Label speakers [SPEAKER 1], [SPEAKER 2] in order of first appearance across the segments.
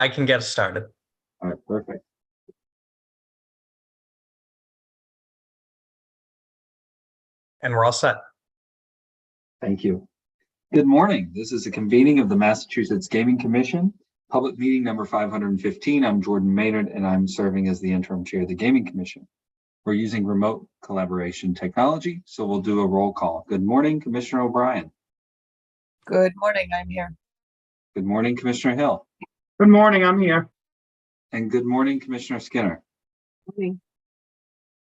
[SPEAKER 1] I can get us started.
[SPEAKER 2] All right, perfect.
[SPEAKER 1] And we're all set.
[SPEAKER 2] Thank you. Good morning. This is a convening of the Massachusetts Gaming Commission, public meeting number 515. I'm Jordan Maynard, and I'm serving as the interim chair of the Gaming Commission. We're using remote collaboration technology, so we'll do a roll call. Good morning, Commissioner O'Brien.
[SPEAKER 3] Good morning, I'm here.
[SPEAKER 2] Good morning, Commissioner Hill.
[SPEAKER 4] Good morning, I'm here.
[SPEAKER 2] And good morning, Commissioner Skinner.
[SPEAKER 3] Morning.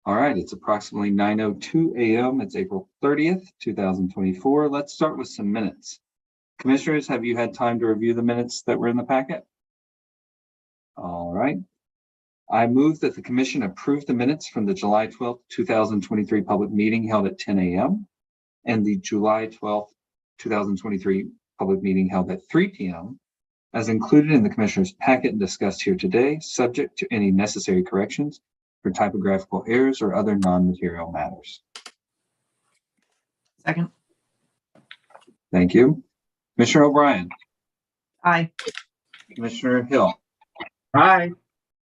[SPEAKER 2] All right, it's approximately 9:02 a.m. It's April 30th, 2024. Let's start with some minutes. Commissioners, have you had time to review the minutes that were in the packet? All right. I move that the commission approve the minutes from the July 12th, 2023 public meeting held at 10 a.m. and the July 12th, 2023 public meeting held at 3 p.m. as included in the commissioner's packet and discussed here today, subject to any necessary corrections for typographical errors or other non-material matters.
[SPEAKER 3] Second.
[SPEAKER 2] Thank you. Commissioner O'Brien.
[SPEAKER 3] Aye.
[SPEAKER 2] Commissioner Hill.
[SPEAKER 4] Hi.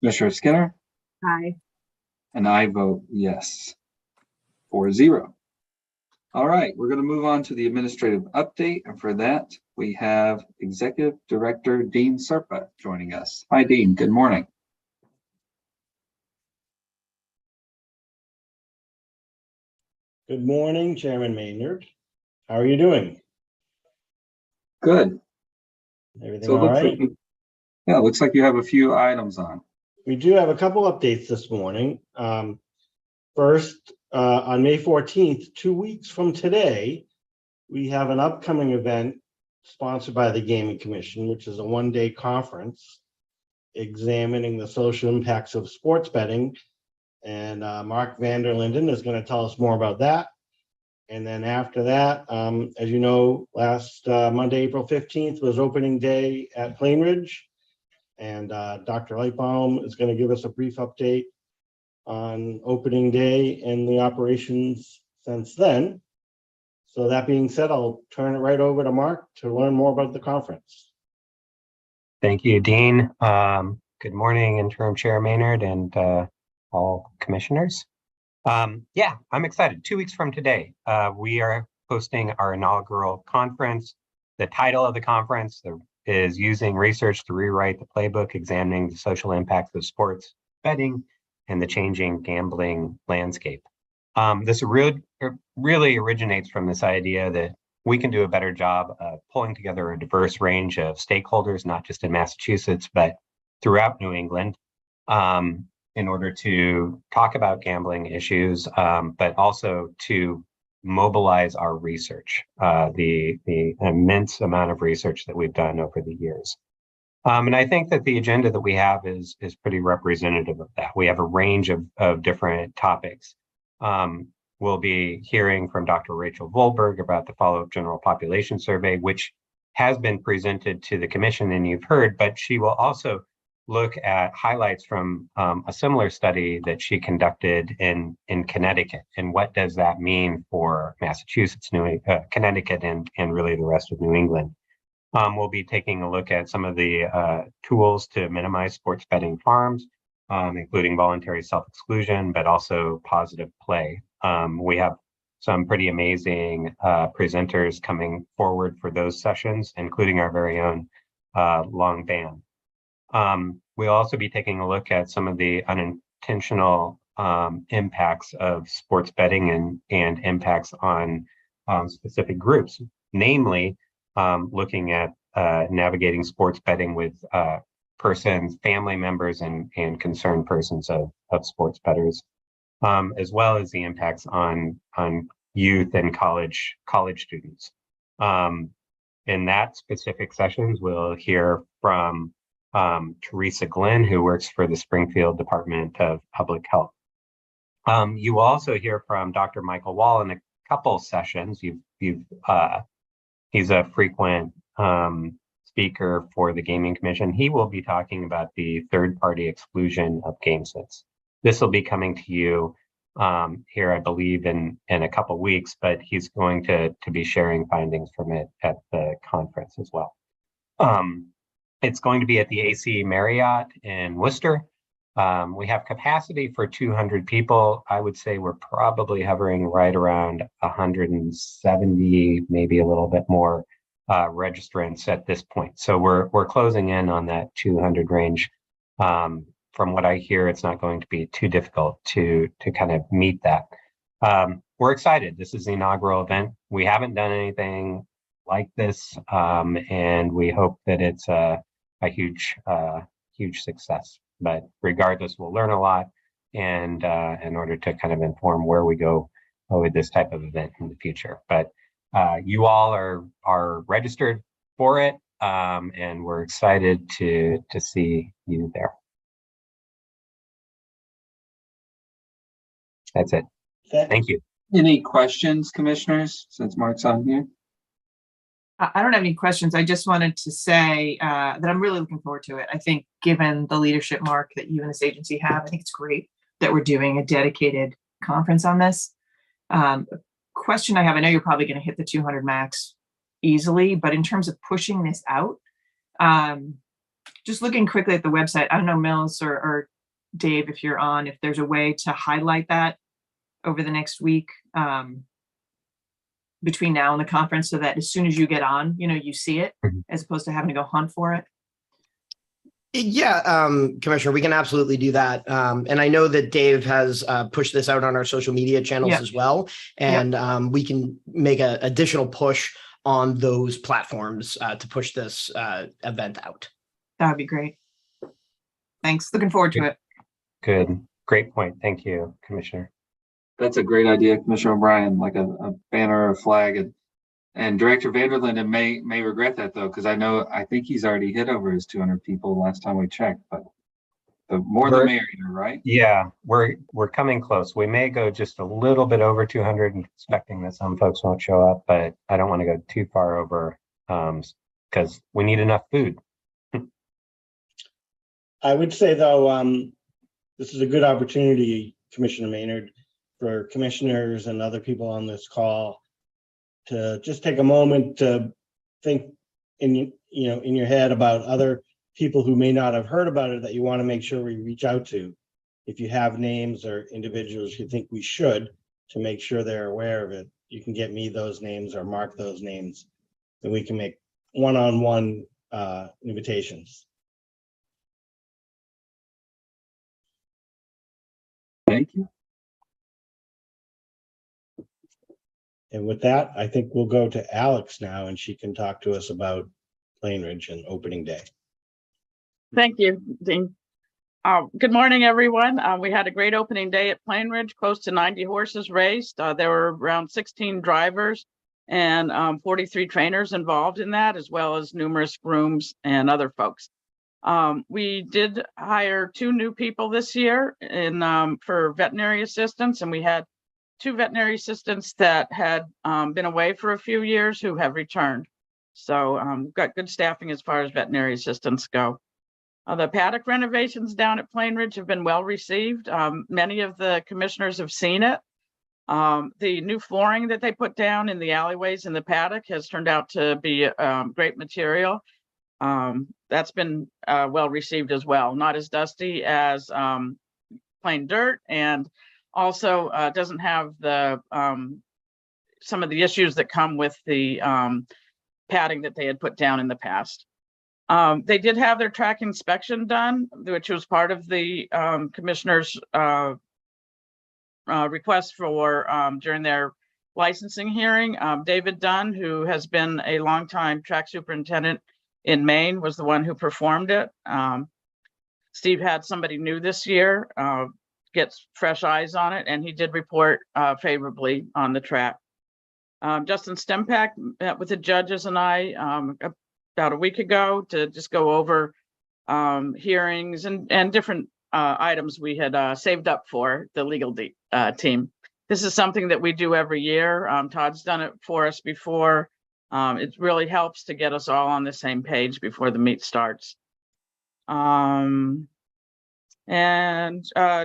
[SPEAKER 2] Commissioner Skinner.
[SPEAKER 3] Aye.
[SPEAKER 2] And I vote yes. 4-0. All right, we're going to move on to the administrative update. And for that, we have Executive Director Dean Serpa joining us. Hi, Dean. Good morning.
[SPEAKER 5] Good morning, Chairman Maynard. How are you doing?
[SPEAKER 2] Good.
[SPEAKER 5] Everything
[SPEAKER 2] So it
[SPEAKER 5] all
[SPEAKER 2] looks
[SPEAKER 5] right?
[SPEAKER 2] like it looks like you have a few items on.
[SPEAKER 5] We do have a couple updates this morning. First, on May 14th, 2 weeks from today, we have an upcoming event sponsored by the Gaming Commission, which is a one-day conference examining the social impacts of sports betting. And Mark Vanderlinden is going to tell us more about that. And then after that, as you know, last Monday, April 15th was opening day at Plainridge. And Dr. Lightbaum is going to give us a brief update on opening day and the operations since then. So that being said, I'll turn it right over to Mark to learn more about the conference.
[SPEAKER 6] Thank you, Dean. Good morning, Interim Chair Maynard and all commissioners. Yeah, I'm excited. 2 weeks from today, we are hosting our inaugural conference. The title of the conference is Using Research to Rewrite the Playbook, Examining the Social Impacts of Sports Betting and the Changing Gambling Landscape. This really originates from this idea that we can do a better job of pulling together a diverse range of stakeholders, not just in Massachusetts, but throughout New England, in order to talk about gambling issues, but also to mobilize our research, the immense amount of research that we've done over the years. And I think that the agenda that we have is pretty representative of that. We have a range of different topics. We'll be hearing from Dr. Rachel Volberg about the follow-up general population survey, which has been presented to the commission and you've heard, but she will also look at highlights from a similar study that she conducted in Connecticut. And what does that mean for Massachusetts, Connecticut, and really the rest of New England? We'll be taking a look at some of the tools to minimize sports betting harms, including voluntary self-exclusion, but also positive play. We have some pretty amazing presenters coming forward for those sessions, including our very own Long Ban. We'll also be taking a look at some of the unintentional impacts of sports betting and impacts on specific groups, namely looking at navigating sports betting with family members and concerned persons of sports bettors, as well as the impacts on youth and college students. In that specific sessions, we'll hear from Teresa Glenn, who works for the Springfield Department of Public Health. You will also hear from Dr. Michael Wall in a couple sessions. He's a frequent speaker for the Gaming Commission. He will be talking about the third-party exclusion of GameSense. This will be coming to you here, I believe, in a couple weeks, but he's going to be sharing findings from it at the conference as well. It's going to be at the AC Marriott in Worcester. We have capacity for 200 people. I would say we're probably hovering right around 170, maybe a little bit more registrants at this point. So we're closing in on that 200 range. From what I hear, it's not going to be too difficult to kind of meet that. We're excited. This is the inaugural event. We haven't done anything like this, and we hope that it's a huge success. But regardless, we'll learn a lot, and in order to kind of inform where we go with this type of event in the future. But you all are registered for it, and we're excited to see you there. That's it. Thank you.
[SPEAKER 2] Any questions, commissioners, since Mark's on here?
[SPEAKER 3] I don't have any questions. I just wanted to say that I'm really looking forward to it. I think given the leadership, Mark, that you and this agency have, I think it's great that we're doing a dedicated conference on this. Question I have, I know you're probably going to hit the 200 max easily, but in terms of pushing this out, just looking quickly at the website, I don't know, Mills or Dave, if you're on, if there's a way to highlight that over the next week between now and the conference, so that as soon as you get on, you see it, as opposed to having to go hunt for it.
[SPEAKER 7] Yeah, Commissioner, we can absolutely do that. And I know that Dave has pushed this out on our social media channels as well. And we can make an additional push on those platforms to push this event out.
[SPEAKER 3] That would be great. Thanks. Looking forward to it.
[SPEAKER 6] Good. Great point. Thank you, Commissioner.
[SPEAKER 2] That's a great idea, Commissioner O'Brien, like a banner or a flag. And Director Vanderlinden may regret that, though, because I think he's already hit over his 200 people last time we checked, but the more the merrier, right?
[SPEAKER 6] Yeah, we're coming close. We may go just a little bit over 200, and expecting that some folks won't show up, but I don't want to go too far over because we need enough food.
[SPEAKER 5] I would say, though, this is a good opportunity, Commissioner Maynard, for commissioners and other people on this call to just take a moment to think in your head about other people who may not have heard about it that you want to make sure we reach out to. If you have names or individuals you think we should, to make sure they're aware of it, you can get me those names or mark those names, and we can make one-on-one invitations.
[SPEAKER 2] Thank you.
[SPEAKER 5] And with that, I think we'll go to Alex now, and she can talk to us about Plainridge and opening day.
[SPEAKER 8] Thank you, Dean. Good morning, everyone. We had a great opening day at Plainridge, close to 90 horses raced. There were around 16 drivers and 43 trainers involved in that, as well as numerous grooms and other folks. We did hire 2 new people this year for veterinary assistants, and we had 2 veterinary assistants that had been away for a few years who have returned. So we've got good staffing as far as veterinary assistants go. The paddock renovations down at Plainridge have been well received. Many of the commissioners have seen it. The new flooring that they put down in the alleyways in the paddock has turned out to be great material. That's been well received as well. Not as dusty as plain dirt, and also doesn't have the some of the issues that come with the padding that they had put down in the past. They did have their track inspection done, which was part of the commissioner's request for during their licensing hearing. David Dunn, who has been a longtime track superintendent in Maine, was the one who performed it. Steve had somebody new this year, gets fresh eyes on it, and he did report favorably on the track. Justin Stempak met with the judges and I about a week ago to just go over hearings and different items we had saved up for the legal team. This is something that we do every year. Todd's done it for us before. It really helps to get us all on the same page before the meet starts. And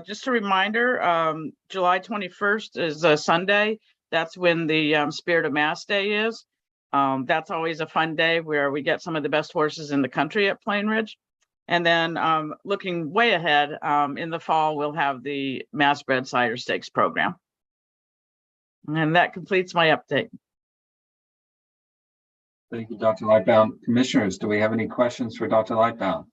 [SPEAKER 8] just a reminder, July 21st is a Sunday. That's when the Spirit of Mass Day is. That's always a fun day where we get some of the best horses in the country at Plainridge. And then looking way ahead, in the fall, we'll have the Mass Bred Cider Stakes program. And that completes my update.
[SPEAKER 2] Thank you, Dr. Lightbound. Commissioners, do we have any questions for Dr. Lightbound?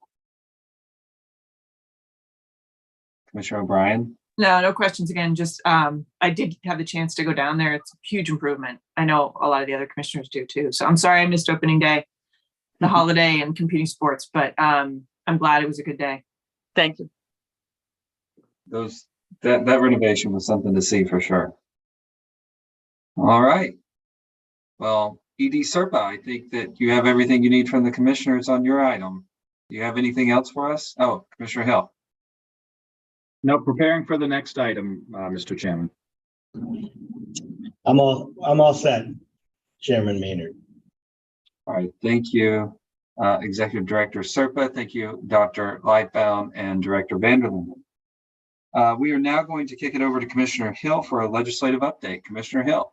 [SPEAKER 2] Commissioner O'Brien?
[SPEAKER 3] No questions again. Just I did have the chance to go down there. It's a huge improvement. I know a lot of the other commissioners do too. So I'm sorry I missed opening day, the holiday and competing sports, but I'm glad it was a good day.
[SPEAKER 8] Thank you.
[SPEAKER 2] That renovation was something to see for sure. All right. Well, ED Serpa, I think that you have everything you need from the commissioners on your item. Do you have anything else for us? Oh, Commissioner Hill.
[SPEAKER 4] No, preparing for the next item, Mr. Chairman.
[SPEAKER 5] I'm all set, Chairman Maynard.
[SPEAKER 2] All right, thank you, Executive Director Serpa. Thank you, Dr. Lightbound and Director Vanderlinden. We are now going to kick it over to Commissioner Hill for a legislative update. Commissioner Hill.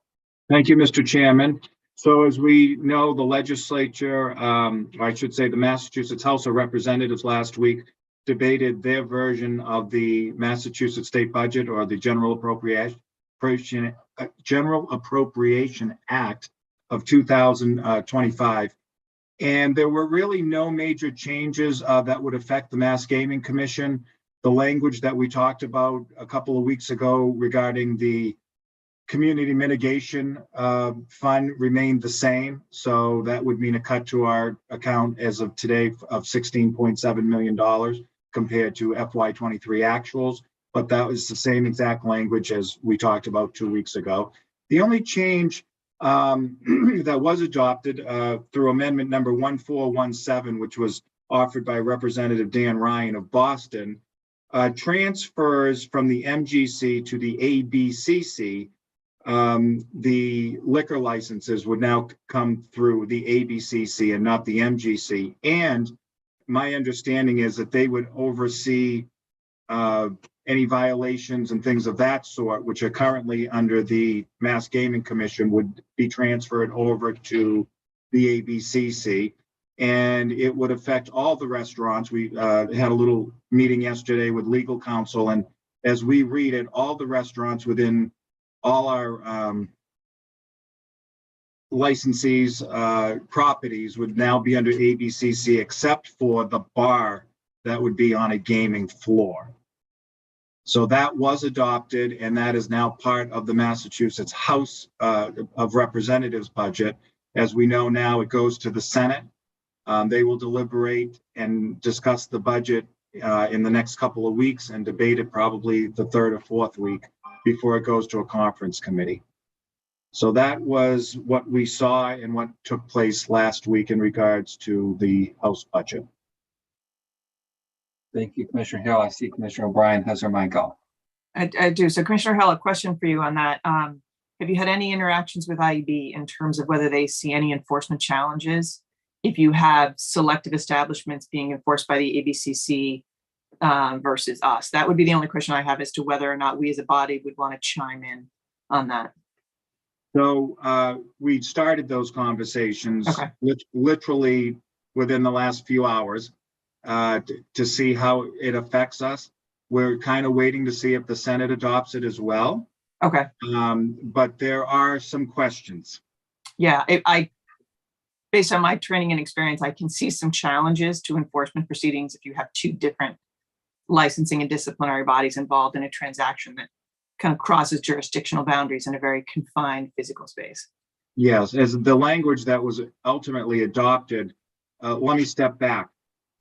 [SPEAKER 4] Thank you, Mr. Chairman. So as we know, the legislature, I should say the Massachusetts House of Representatives last week debated their version of the Massachusetts state budget, or the General Appropriation Act of 2025. And there were really no major changes that would affect the Mass Gaming Commission. The language that we talked about a couple of weeks ago regarding the Community Mitigation Fund remained the same. So that would mean a cut to our account as of today of $16.7 million compared to FY23 actuals. But that was the same exact language as we talked about 2 weeks ago. The only change that was adopted through amendment number 1417, which was offered by Representative Dan Ryan of Boston, transfers from the MGC to the ABCC. The liquor licenses would now come through the ABCC and not the MGC. And my understanding is that they would oversee any violations and things of that sort, which are currently under the Mass Gaming Commission, would be transferred over to the ABCC. And it would affect all the restaurants. We had a little meeting yesterday with legal counsel, and as we read it, all the restaurants within all our licensees' properties would now be under ABCC, except for the bar that would be on a gaming floor. So that was adopted, and that is now part of the Massachusetts House of Representatives budget. As we know now, it goes to the Senate. They will deliberate and discuss the budget in the next couple of weeks and debate it probably the third or fourth week before it goes to a conference committee. So that was what we saw and what took place last week in regards to the House budget.
[SPEAKER 2] Thank you, Commissioner Hill. I see Commissioner O'Brien has her mic on.
[SPEAKER 3] I do. So Commissioner Hill, a question for you on that. Have you had any interactions with IEB in terms of whether they see any enforcement challenges if you have selective establishments being enforced by the ABCC versus us? That would be the only question I have as to whether or not we as a body would want to chime in on that.
[SPEAKER 4] So we started those conversations literally within the last few hours to see how it affects us. We're kind of waiting to see if the Senate adopts it as well.
[SPEAKER 3] Okay.
[SPEAKER 4] But there are some questions.
[SPEAKER 3] Yeah, based on my training and experience, I can see some challenges to enforcement proceedings if you have two different licensing and disciplinary bodies involved in a transaction that kind of crosses jurisdictional boundaries in a very confined physical space.
[SPEAKER 4] Yes, as the language that was ultimately adopted, let me step back.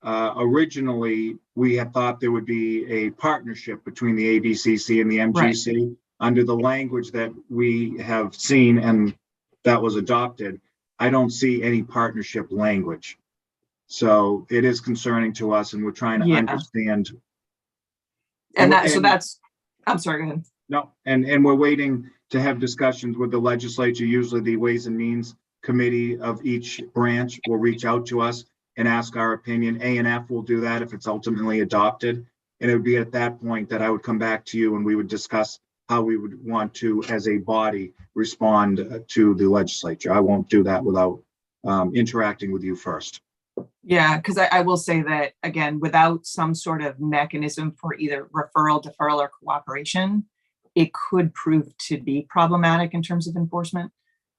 [SPEAKER 4] Originally, we had thought there would be a partnership between the ABCC and the MGC. Right. Under the language that we have seen and that was adopted, I don't see any partnership language. So it is concerning to us, and we're trying to understand.
[SPEAKER 3] And I'm sorry, go ahead.
[SPEAKER 4] No, and we're waiting to have discussions with the legislature. Usually the Ways and Means Committee of each branch will reach out to us and ask our opinion. A&F will do that if it's ultimately adopted. And it would be at that point that I would come back to you and we would discuss how we would want to, as a body, respond to the legislature. I won't do that without interacting with you first.
[SPEAKER 3] Yeah, because I will say that, again, without some sort of mechanism for either referral, deferral, or cooperation, it could prove to be problematic in terms of enforcement.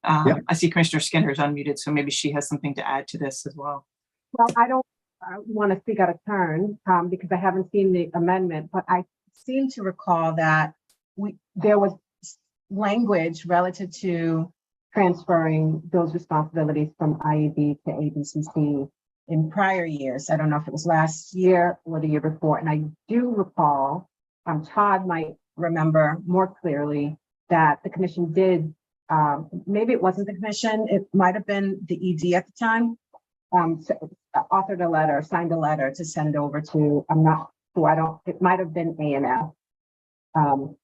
[SPEAKER 3] I see Commissioner Skinner is unmuted, so maybe she has something to add to this as well.
[SPEAKER 9] Well, I don't want to speak out of turn because I haven't seen the amendment, but I seem to recall that there was language relative to transferring those responsibilities from IEB to ABCC in prior years. I don't know if it was last year or the year before. And I do recall, Todd might remember more clearly that the commission did, maybe it wasn't the commission, it might have been the ED at the time, authored a letter, signed a letter to send over to, I'm not sure, it might have been ANF.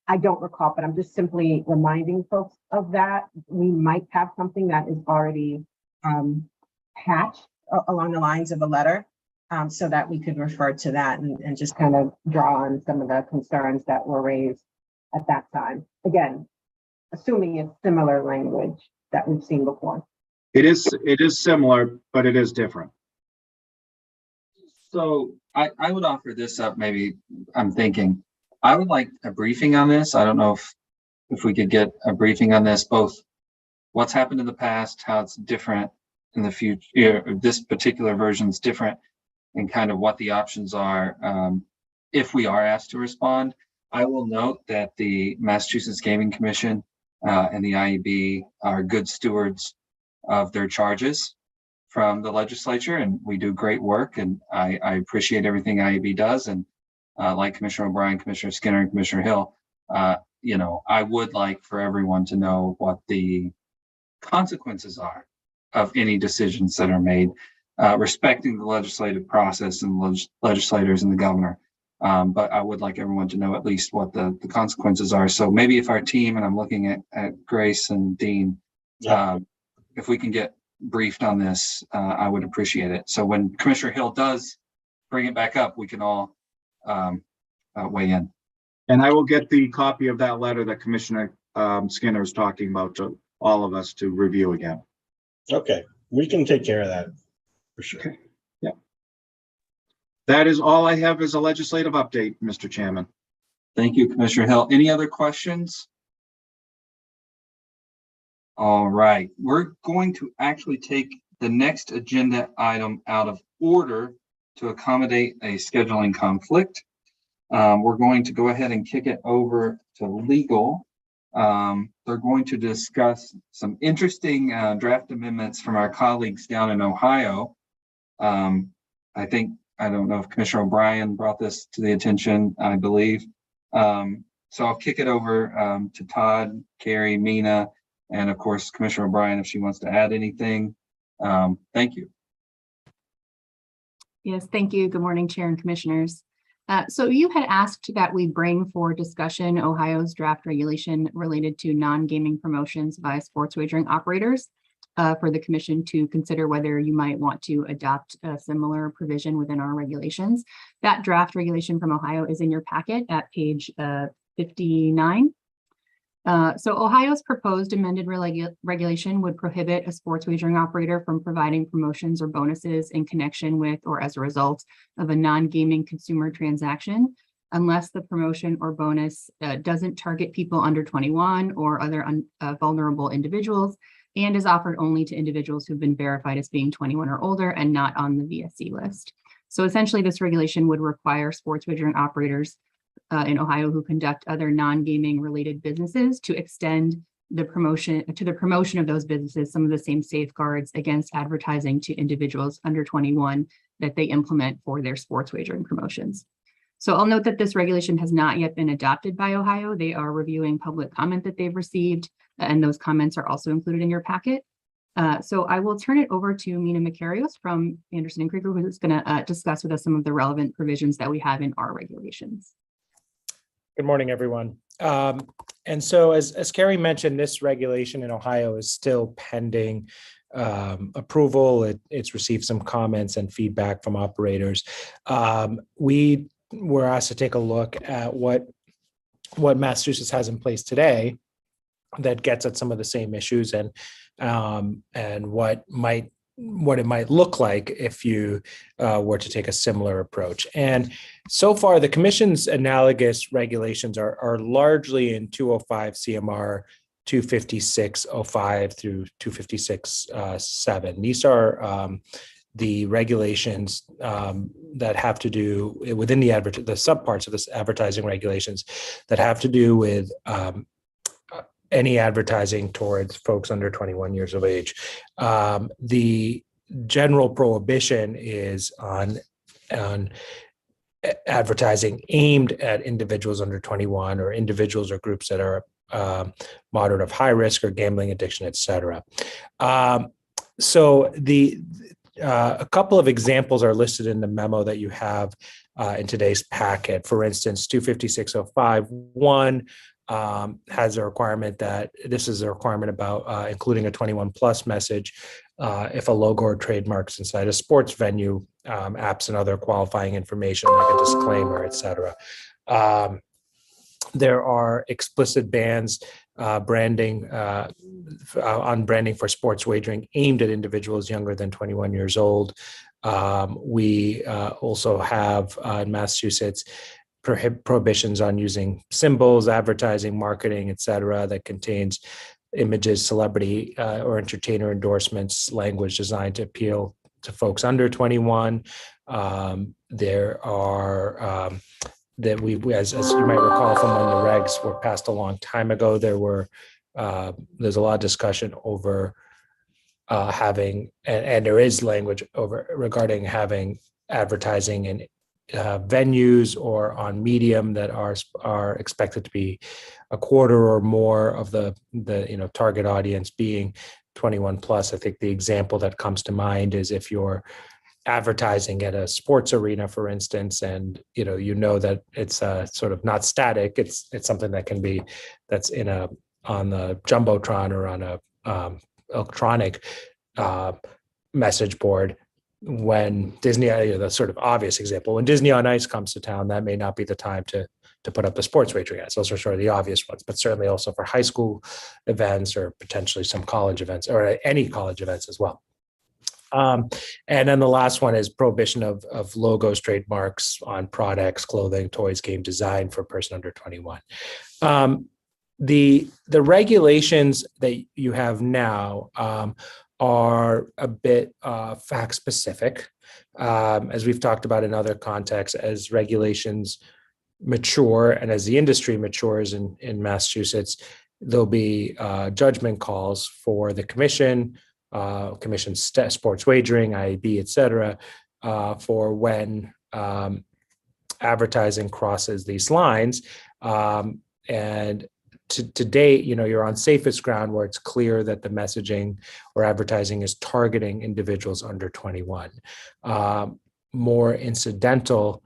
[SPEAKER 9] I don't recall, but I'm just simply reminding folks of that. We might have something that is already hatched along the lines of a letter, so that we could refer to that and just kind of draw on some of the concerns that were raised at that time. Again, assuming it's similar language that we've seen before.
[SPEAKER 4] It is similar, but it is different.
[SPEAKER 2] So I would offer this up. Maybe I'm thinking I would like a briefing on this. I don't know if we could get a briefing on this, both what's happened in the past, how it's different in the future, this particular version is different, and kind of what the options are if we are asked to respond. I will note that the Massachusetts Gaming Commission and the IEB are good stewards of their charges from the legislature, and we do great work, and I appreciate everything IEB does. And like Commissioner O'Brien, Commissioner Skinner, and Commissioner Hill, I would like for everyone to know what the consequences are of any decisions that are made, respecting the legislative process and legislators and the governor. But I would like everyone to know at least what the consequences are. So maybe if our team, and I'm looking at Grace and Dean, if we can get briefed on this, I would appreciate it. So when Commissioner Hill does bring it back up, we can all weigh in.
[SPEAKER 4] And I will get the copy of that letter that Commissioner Skinner is talking about to all of us to review again.
[SPEAKER 5] Okay, we can take care of that for sure.
[SPEAKER 4] Okay. Yeah. That is all I have as a legislative update, Mr. Chairman.
[SPEAKER 2] Thank you, Commissioner Hill. Any other questions? All right, we're going to actually take the next agenda item out of order to accommodate a scheduling conflict. We're going to go ahead and kick it over to legal. They're going to discuss some interesting draft amendments from our colleagues down in Ohio. I don't know if Commissioner O'Brien brought this to the attention, I believe. So I'll kick it over to Todd, Carrie, Mina, and of course, Commissioner O'Brien, if she wants to add anything. Thank you.
[SPEAKER 10] Yes, thank you. Good morning, Chair and Commissioners. So you had asked that we bring for discussion Ohio's draft regulation related to non-gaming promotions by sports wagering operators for the Commission to consider whether you might want to adopt a similar provision within our regulations. That draft regulation from Ohio is in your packet at page 59. So Ohio's proposed amended regulation would prohibit a sports wagering operator from providing promotions or bonuses in connection with or as a result of a non-gaming consumer transaction, unless the promotion or bonus doesn't target people under 21 or other vulnerable individuals, and is offered only to individuals who've been verified as being 21 or older and not on the VSC list. So essentially, this regulation would require sports wagering operators in Ohio who conduct other non-gaming related businesses to extend the promotion of those businesses some of the same safeguards against advertising to individuals under 21 that they implement for their sports wagering promotions. So I'll note that this regulation has not yet been adopted by Ohio. They are reviewing public comment that they've received, and those comments are also included in your packet. So I will turn it over to Mina Makarios from Anderson and Krieger, who's going to discuss with us some of the relevant provisions that we have in our regulations.
[SPEAKER 11] Good morning, everyone. And so as Carrie mentioned, this regulation in Ohio is still pending approval. It's received some comments and feedback from operators. We were asked to take a look at what what Massachusetts has in place today that gets at some of the same issues and what it might look like if you were to take a similar approach. And so far, the Commission's analogous regulations are largely in 205 CMR 256.05 through 256.7. These are the regulations that have to do within the subparts of this advertising regulations that have to do with any advertising towards folks under 21 years of age. The general prohibition is on advertising aimed at individuals under 21 or individuals or groups that are moderate of high risk or gambling addiction, et cetera. So a couple of examples are listed in the memo that you have in today's packet. For instance, 256.05.1 has a requirement that this is a requirement about including a 21 plus message if a logo or trademarks inside a sports venue, apps and other qualifying information like a disclaimer, et cetera. There are explicit bans branding on branding for sports wagering aimed at individuals younger than 21 years old. We also have in Massachusetts prohibitions on using symbols, advertising, marketing, et cetera, that contains images, celebrity or entertainer endorsements, language designed to appeal to folks under 21. There are that as you might recall from when the regs were passed a long time ago, there's a lot of discussion over having, and there is language over regarding having advertising in venues or on medium that are expected to be a quarter or more of the target audience being 21 plus. I think the example that comes to mind is if you're advertising at a sports arena, for instance, and you that it's sort of not static. It's something that can be that's on the jumbotron or on a electronic message board. When Disney, the sort of obvious example, when Disney on Ice comes to town, that may not be the time to put up the sports wagering ads. Those are sort of the obvious ones, but certainly also for high school events or potentially some college events or any college events as well. And then the last one is prohibition of logos, trademarks on products, clothing, toys, game design for a person under 21. The regulations that you have now are a bit fact specific, as we've talked about in other contexts. As regulations mature and as the industry matures in Massachusetts, there'll be judgment calls for the commission, sports wagering, IAB, et cetera, for when advertising crosses these lines. And to date, you're on safest ground where it's clear that the messaging or advertising is targeting individuals under 21. More incidental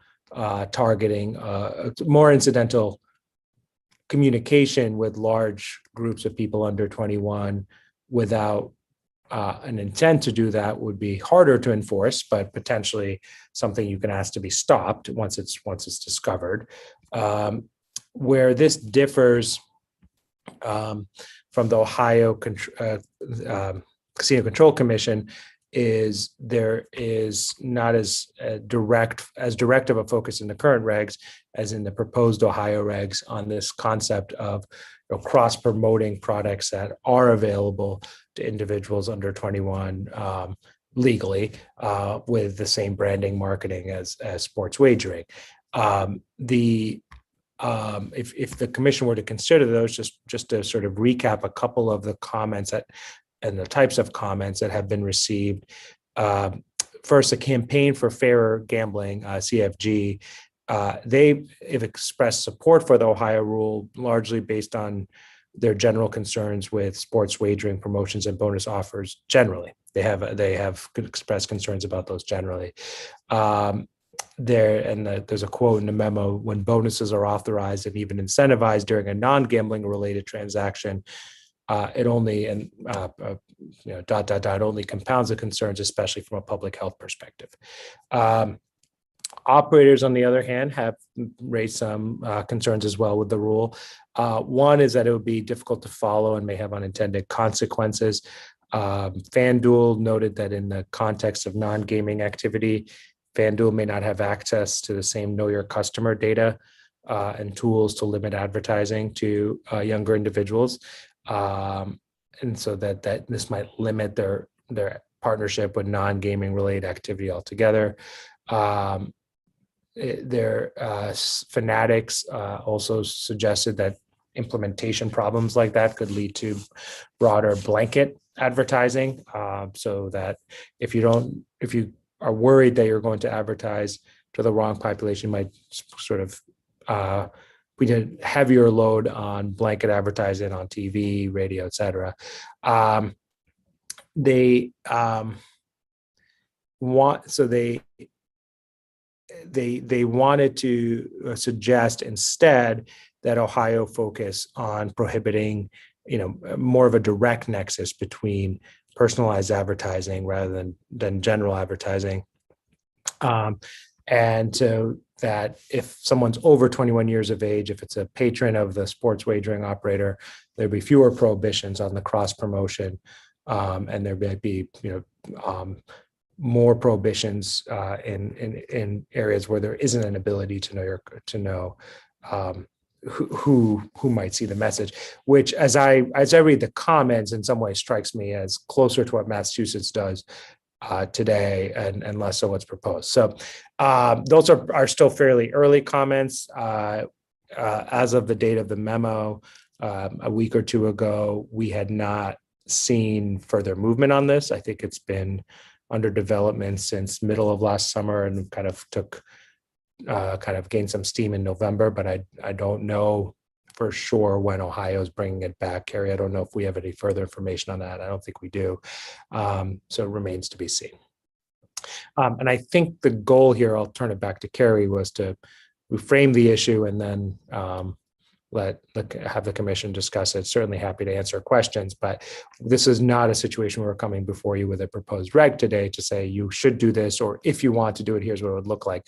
[SPEAKER 11] communication with large groups of people under 21 without an intent to do that would be harder to enforce, but potentially something you can ask to be stopped once it's discovered. Where this differs from the Ohio Casino Control Commission is there is not as direct of a focus in the current regs as in the proposed Ohio regs on this concept of cross-promoting products that are available to individuals under 21 legally with the same branding marketing as sports wagering. If the commission were to consider those, just to sort of recap a couple of the comments and the types of comments that have been received. First, the Campaign for Fairer Gambling, CFG, they have expressed support for the Ohio rule, largely based on their general concerns with sports wagering promotions and bonus offers generally. They have expressed concerns about those generally. There's a quote in the memo: when bonuses are authorized and even incentivized during a non-gambling related transaction, it only only compounds the concerns, especially from a public health perspective. Operators, on the other hand, have raised some concerns as well with the rule. One is that it would be difficult to follow and may have unintended consequences. FanDuel noted that in the context of non-gaming activity, FanDuel may not have access to the same know your customer data and tools to limit advertising to younger individuals. And so that this might limit their partnership with non-gaming related activity altogether. Their Fanatics also suggested that implementation problems like that could lead to broader blanket advertising, so that if you are worried that you're going to advertise to the wrong population, you might sort of we did heavier load on blanket advertising on TV, radio, et cetera. They wanted to suggest instead that Ohio focus on prohibiting, more of a direct nexus between personalized advertising rather than general advertising. And so that if someone's over 21 years of age, if it's a patron of the sports wagering operator, there'd be fewer prohibitions on the cross promotion, and there may be, more prohibitions in areas where there isn't an ability to know who might see the message. Which, as I read the comments, in some ways strikes me as closer to what Massachusetts does today, and less so what's proposed. So those are still fairly early comments. As of the date of the memo, a week or two ago, we had not seen further movement on this. I think it's been under development since middle of last summer and kind of gained some steam in November, but I don't know for sure when Ohio's bringing it back. Carrie, I don't know if we have any further information on that. I don't think we do. So it remains to be seen. And I think the goal here, I'll turn it back to Carrie, was to reframe the issue and then have the commission discuss it. Certainly happy to answer questions, but this is not a situation where we're coming before you with a proposed reg today to say you should do this, or if you want to do it, here's what it would look like.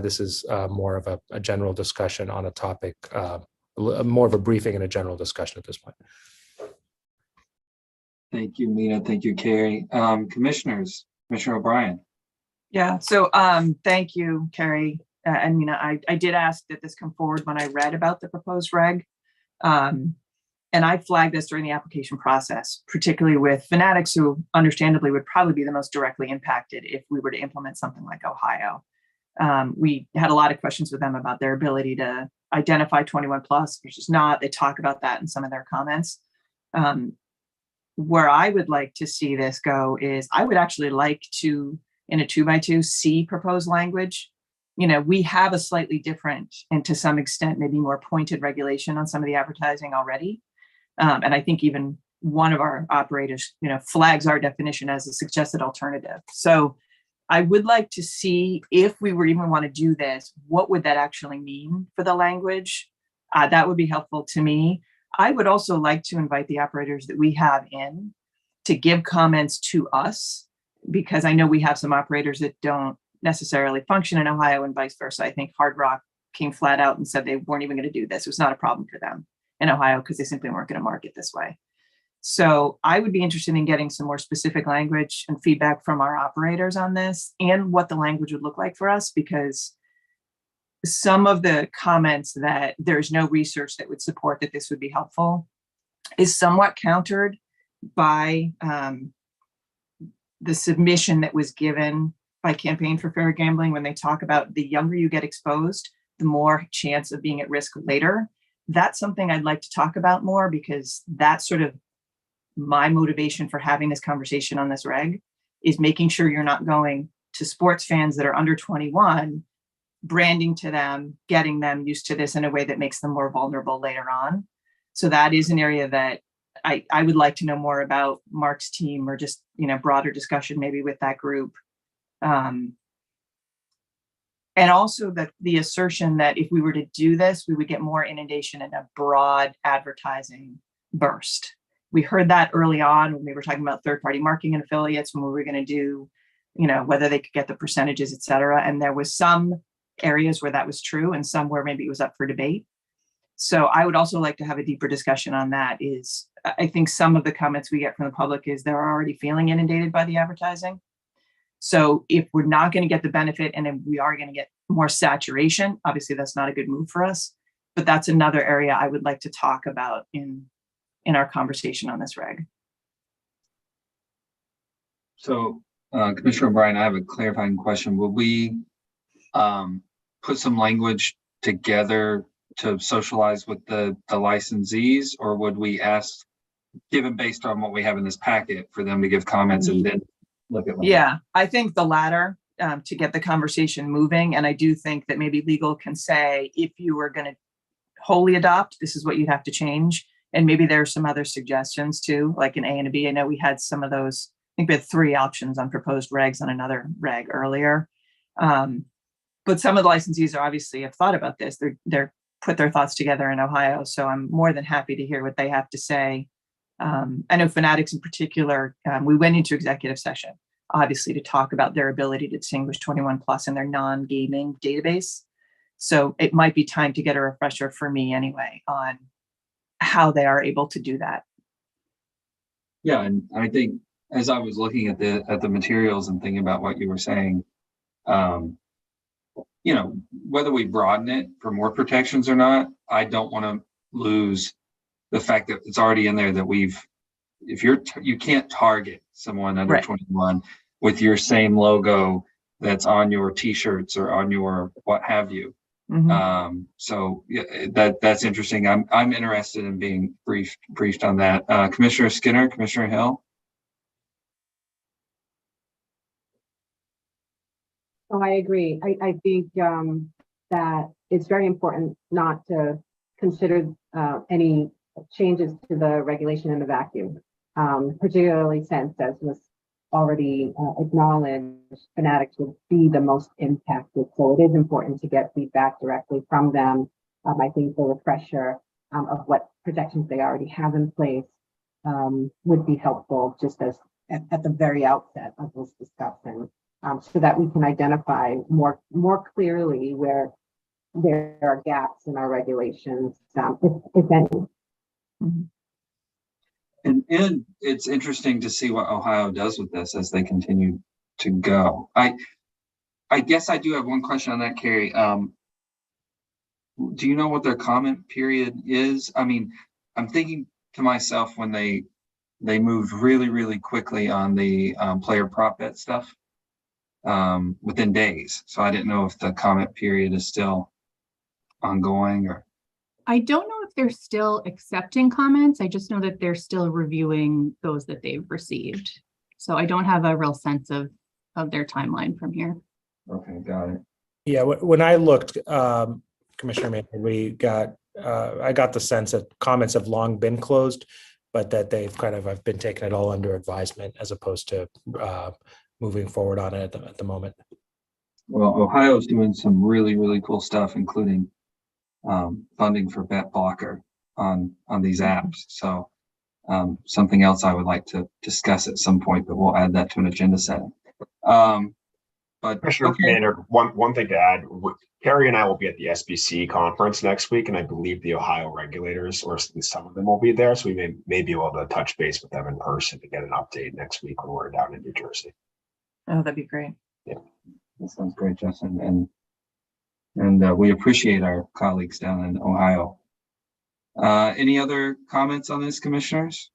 [SPEAKER 11] This is more of a general discussion on a topic, more of a briefing and a general discussion at this point.
[SPEAKER 2] Thank you, Mina. Thank you, Carrie. Commissioners, Commissioner O'Brien.
[SPEAKER 3] Yeah, so thank you, Carrie. And Mina, I did ask that this come forward when I read about the proposed reg. And I flagged this during the application process, particularly with Fanatics, who understandably would probably be the most directly impacted if we were to implement something like Ohio. We had a lot of questions with them about their ability to identify 21 plus versus not. They talk about that in some of their comments. Where I would like to see this go is I would actually like to, in a 2x2, see proposed language. We have a slightly different and to some extent, maybe more pointed regulation on some of the advertising already. And I think even one of our operators, flags our definition as a suggested alternative. So I would like to see if we were even want to do this, what would that actually mean for the language? That would be helpful to me. I would also like to invite the operators that we have in to give comments to us, because I know we have some operators that don't necessarily function in Ohio and vice versa. I think Hard Rock came flat out and said they weren't even going to do this. It was not a problem for them in Ohio because they simply weren't going to market this way. So I would be interested in getting some more specific language and feedback from our operators on this and what the language would look like for us, because some of the comments that there's no research that would support that this would be helpful is somewhat countered by the submission that was given by Campaign for Fair Gambling when they talk about the younger you get exposed, the more chance of being at risk later. That's something I'd like to talk about more, because that's sort of my motivation for having this conversation on this reg, is making sure you're not going to sports fans that are under 21, branding to them, getting them used to this in a way that makes them more vulnerable later on. So that is an area that I would like to know more about Mark's team, or just, broader discussion maybe with that group. And also the assertion that if we were to do this, we would get more inundation and a broad advertising burst. We heard that early on when we were talking about third-party marketing and affiliates, when we were going to do whether they could get the percentages, et cetera. And there was some areas where that was true and some where maybe it was up for debate. So I would also like to have a deeper discussion on that. I think some of the comments we get from the public is they're already feeling inundated by the advertising. So if we're not going to get the benefit and then we are going to get more saturation, obviously that's not a good move for us. But that's another area I would like to talk about in our conversation on this reg.
[SPEAKER 2] So, Commissioner O'Brien, I have a clarifying question. Will we put some language together to socialize with the licensees, or would we ask, given based on what we have in this packet, for them to give comments and then look at?
[SPEAKER 3] Yeah, I think the latter, to get the conversation moving. And I do think that maybe legal can say, if you were going to wholly adopt, this is what you'd have to change. And maybe there are some other suggestions too, like an A and a B. I know we had some of those. I think we had 3 options on proposed regs on another reg earlier. But some of the licensees are obviously have thought about this. They're put their thoughts together in Ohio. So I'm more than happy to hear what they have to say. I know Fanatics in particular, we went into executive session, obviously, to talk about their ability to distinguish 21 plus in their non-gaming database. So it might be time to get a refresher for me anyway on how they are able to do that.
[SPEAKER 2] Yeah, and I think as I was looking at the materials and thinking about what you were saying, whether we broaden it for more protections or not, I don't want to lose the fact that it's already in there that you can't target someone under 21 with your same logo that's on your t-shirts or on your what have you.
[SPEAKER 3] Mm-hmm.
[SPEAKER 2] So yeah, that's interesting. I'm interested in being briefed on that. Commissioner Skinner, Commissioner Hill.
[SPEAKER 9] Oh, I agree. I think that it's very important not to consider any changes to the regulation in a vacuum, particularly since, as was already acknowledged, Fanatics would be the most impacted. So it is important to get feedback directly from them. I think the refresher of what protections they already have in place would be helpful, just as at the very outset of this discussion, so that we can identify more clearly where there are gaps in our regulations, if any.
[SPEAKER 3] Mm-hmm.
[SPEAKER 2] And it's interesting to see what Ohio does with this as they continue to go. I guess I do have one question on that, Carrie. Do you know what their comment period is? I mean, I'm thinking to myself when they moved really, really quickly on the player prop bet stuff within days. So I didn't know if the comment period is still ongoing or.
[SPEAKER 10] I don't know if they're still accepting comments. I just know that they're still reviewing those that they've received. So I don't have a real sense of their timeline from here.
[SPEAKER 2] Okay, got it.
[SPEAKER 11] Yeah, when I looked, Commissioner Maynard, I got the sense that comments have long been closed, but that I've been taking it all under advisement as opposed to moving forward on it at the moment.
[SPEAKER 2] Well, Ohio's doing some really, really cool stuff, including funding for bet blocker on these apps. So something else I would like to discuss at some point, but we'll add that to an agenda setting. But
[SPEAKER 12] Commissioner Maynard, one thing to add, Carrie and I will be at the SBC conference next week, and I believe the Ohio regulators, or at least some of them, will be there. So we may be able to touch base with them in person to get an update next week when we're down in New Jersey.
[SPEAKER 3] Oh, that'd be great.
[SPEAKER 2] Yeah, that sounds great, Justin. And we appreciate our colleagues down in Ohio. Any other comments on this, commissioners?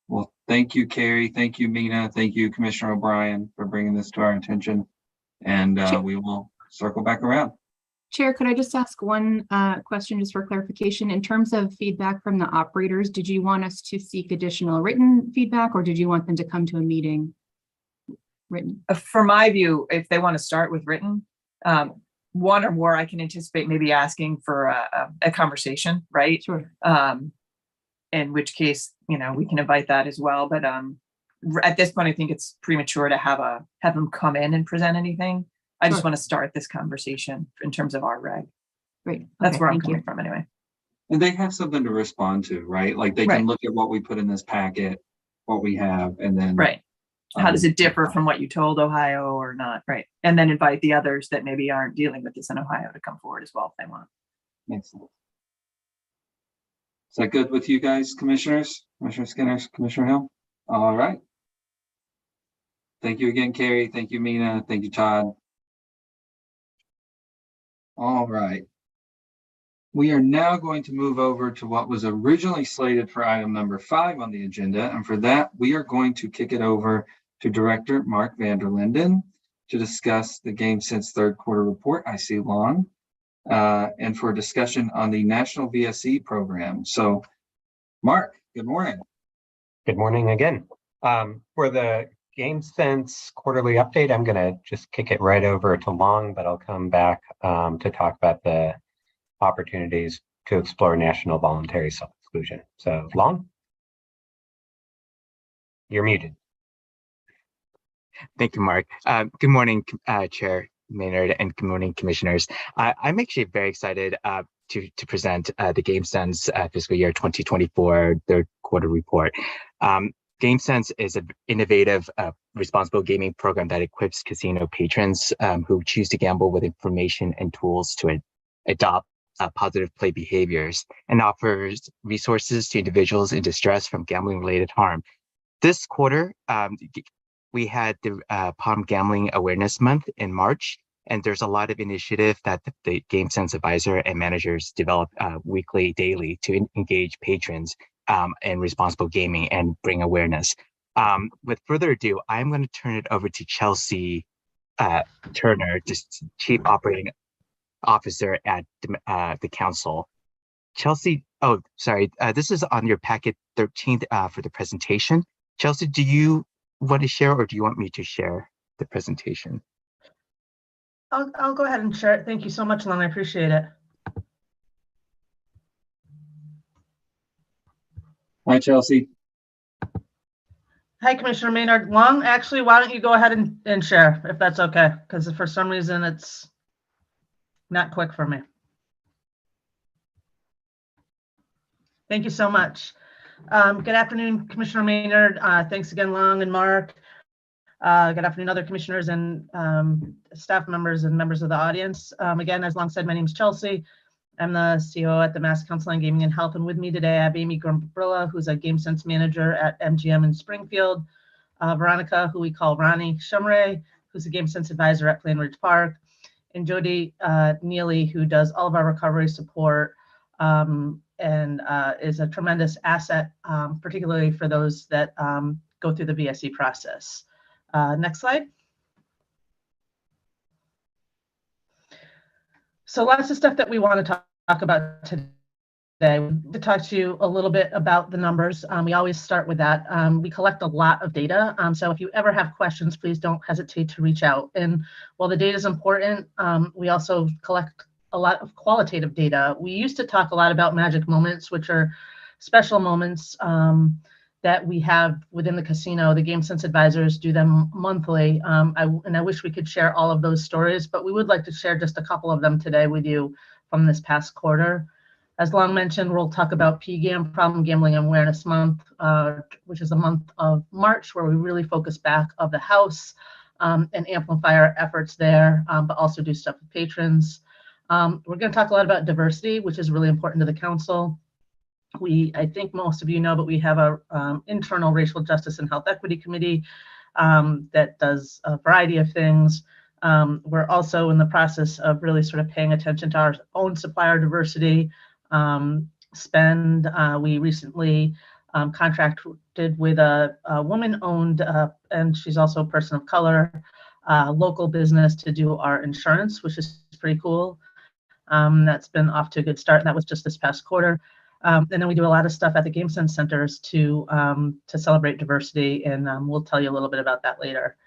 [SPEAKER 2] Well, thank you, Carrie. Thank you, Mina. Thank you, Commissioner O'Brien, for bringing this to our attention. And we will circle back around.
[SPEAKER 10] Chair, could I just ask one question just for clarification? In terms of feedback from the operators, did you want us to seek additional written feedback, or did you want them to come to a meeting written?
[SPEAKER 3] For my view, if they want to start with written, one or more, I can anticipate maybe asking for a conversation, right?
[SPEAKER 10] Sure.
[SPEAKER 3] In which case, we can invite that as well. But at this point, I think it's premature to have them come in and present anything. I just want to start this conversation in terms of our reg.
[SPEAKER 10] Great.
[SPEAKER 3] That's
[SPEAKER 10] Okay,
[SPEAKER 3] where I'm
[SPEAKER 10] thank
[SPEAKER 3] coming
[SPEAKER 10] you.
[SPEAKER 3] from anyway.
[SPEAKER 2] And they have something to respond to, right? Like they can look at what we put in this packet, what we have, and then
[SPEAKER 3] How does it differ from what you told Ohio or not? Right. And then invite the others that maybe aren't dealing with this in Ohio to come forward as well if they want.
[SPEAKER 2] Makes sense. Is that good with you guys, commissioners? Commissioner Skinner, Commissioner Hill? All right. Thank you again, Carrie. Thank you, Mina. Thank you, Todd. All right. We are now going to move over to what was originally slated for item number 5 on the agenda. And for that, we are going to kick it over to Director Mark Vanderlinden to discuss the GameSense third quarter report. I see Lon. And for a discussion on the National VSE program. So, Mark, good morning.
[SPEAKER 6] Good morning again. For the GameSense quarterly update, I'm going to just kick it right over to Long, but I'll come back to talk about the opportunities to explore national voluntary self-exclusion. So, Long, you're muted.
[SPEAKER 13] Thank you, Mark. Good morning, Chair Maynard, and good morning, commissioners. I'm actually very excited to present the GameSense fiscal year 2024 third quarter report. GameSense is an innovative, responsible gaming program that equips casino patrons who choose to gamble with information and tools to adopt positive play behaviors, and offers resources to individuals in distress from gambling-related harm. This quarter, we had the Palm Gambling Awareness Month in March, and there's a lot of initiative that the GameSense advisor and managers develop weekly, daily to engage patrons in responsible gaming and bring awareness. With further ado, I'm going to turn it over to Chelsea Turner, just Chief Operating Officer at the council. Chelsea, oh, sorry, this is on your packet 13th for the presentation. Chelsea, do you want to share, or do you want me to share the presentation?
[SPEAKER 14] I'll go ahead and share it. Thank you so much, Lon. I appreciate it.
[SPEAKER 2] Hi, Chelsea.
[SPEAKER 14] Hi, Commissioner Maynard. Long, actually, why don't you go ahead and share, if that's okay? Because for some reason, it's not quick for me. Thank you so much. Good afternoon, Commissioner Maynard. Thanks again, Long and Mark. Good afternoon, other commissioners and staff members and members of the audience. Again, as Long said, my name is Chelsea. I'm the CEO at the Mass Council on Gaming and Health, and with me today I have Amy Grumbrilla, who's a GameSense manager at MGM in Springfield, Veronica, who we call Ronnie Shumray, who's a GameSense advisor at Plainridge Park, and Jody Neely, who does all of our recovery support and is a tremendous asset, particularly for those that go through the VSE process. Next slide. So lots of stuff that we want to talk about today. To talk to you a little bit about the numbers. We always start with that. We collect a lot of data. So if you ever have questions, please don't hesitate to reach out. And while the data is important, we also collect a lot of qualitative data. We used to talk a lot about magic moments, which are special moments that we have within the casino. The GameSense advisors do them monthly. I wish we could share all of those stories, but we would like to share just a couple of them today with you from this past quarter. As Long mentioned, we'll talk about PGAM, Problem Gambling Awareness Month, which is a month of March where we really focus back of the house and amplify our efforts there, but also do stuff with patrons. We're going to talk a lot about diversity, which is really important to the council. I think most of you know, but we have a internal racial justice and health equity committee that does a variety of things. We're also in the process of really sort of paying attention to our own supplier diversity spend. We recently contracted with a woman-owned, and she's also a person of color, local business to do our insurance, which is pretty cool. That's been off to a good start. That was just this past quarter. And then we do a lot of stuff at the GameSense centers to celebrate diversity, and we'll tell you a little bit about that later.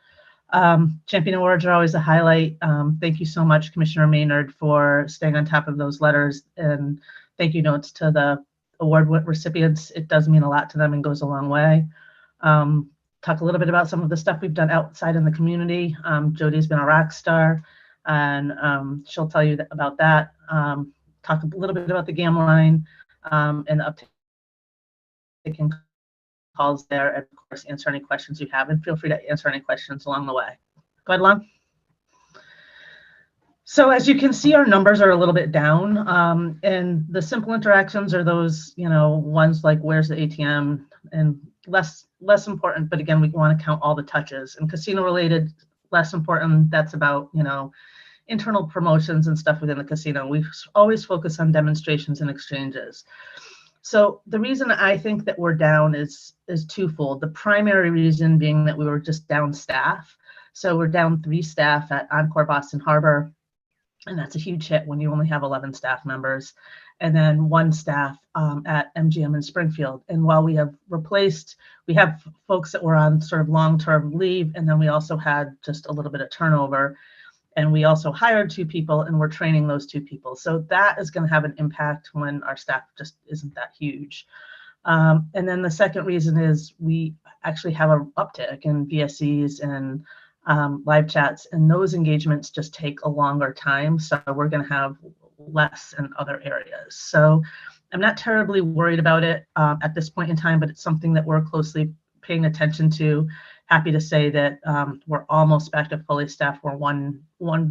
[SPEAKER 14] Champion awards are always a highlight. Thank you so much, Commissioner Maynard, for staying on top of those letters, and thank you notes to the award recipients. It does mean a lot to them and goes a long way. Talk a little bit about some of the stuff we've done outside in the community. Jody's been a rock star, and she'll tell you about that. Talk a little bit about the GAM line and the uptake in calls there, and of course, answer any questions you have, and feel free to answer any questions along the way. Go ahead, Lon. So as you can see, our numbers are a little bit down, and the simple interactions are those, ones like where's the ATM, and less important, but again, we want to count all the touches. And casino related, less important, that's about, internal promotions and stuff within the casino. We always focus on demonstrations and exchanges. So the reason I think that we're down is twofold. The primary reason being that we were just down staff. So we're down 3 staff at Encore Boston Harbor, and that's a huge hit when you only have 11 staff members, and then 1 staff at MGM in Springfield. And while we have folks that were on sort of long-term leave, and then we also had just a little bit of turnover, and we also hired 2 people, and we're training those 2 people. So that is going to have an impact when our staff just isn't that huge. And then the second reason is we actually have an uptick in VSEs and live chats, and those engagements just take a longer time. So we're going to have less in other areas. So I'm not terribly worried about it at this point in time, but it's something that we're closely paying attention to. Happy to say that we're almost back to fully staffed. We're one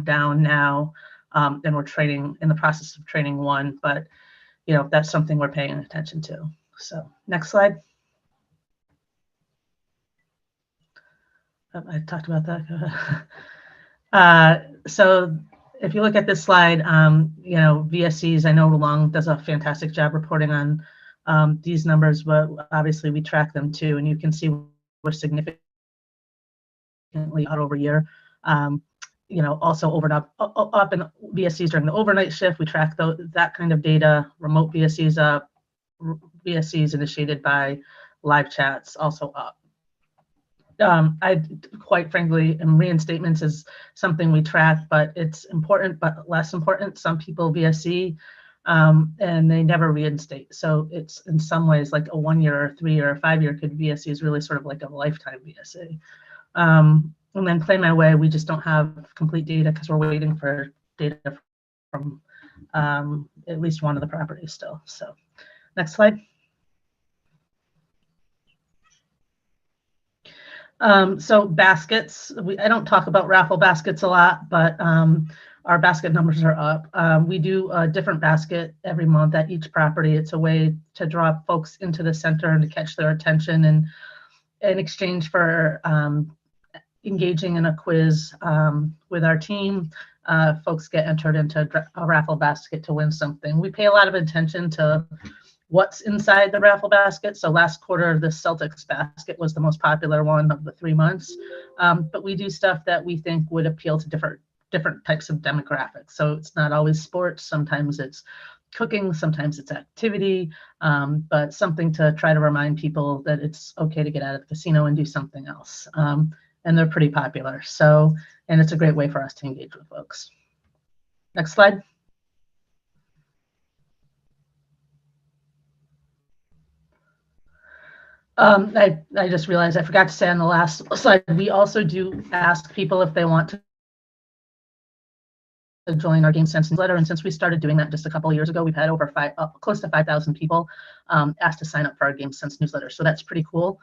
[SPEAKER 14] down now, and we're in the process of training 1, but that's something we're paying attention to. So next slide. I talked about that. So if you look at this slide, VSCs, I know Long does a fantastic job reporting on these numbers, but obviously we track them too, and you can see we're significantly out over year. Also up in VSCs during the overnight shift, we track that kind of data. Remote VSCs up, VSCs initiated by live chats also up. I quite frankly, and reinstatements is something we track, but it's important, but less important. Some people VSC and they never reinstate. So it's in some ways like a 1 year or 3 year or 5 year could VSC is really sort of like a lifetime VSC. And then Play My Way, we just don't have complete data because we're waiting for data from at least one of the properties still. So next slide. So baskets, I don't talk about raffle baskets a lot, but our basket numbers are up. We do a different basket every month at each property. It's a way to draw folks into the center and to catch their attention, and in exchange for engaging in a quiz with our team, folks get entered into a raffle basket to win something. We pay a lot of attention to what's inside the raffle basket. So last quarter, the Celtics basket was the most popular one of the 3 months. But we do stuff that we think would appeal to different types of demographics. So it's not always sports. Sometimes it's cooking, sometimes it's activity, but something to try to remind people that it's okay to get out of the casino and do something else. And they're pretty popular. So, and it's a great way for us to engage with folks. Next slide. I just realized I forgot to say on the last slide, we also do ask people if they want to join our GameSense newsletter. And since we started doing that just a couple of years ago, we've had over close to 5,000 people asked to sign up for our GameSense newsletter. So that's pretty cool.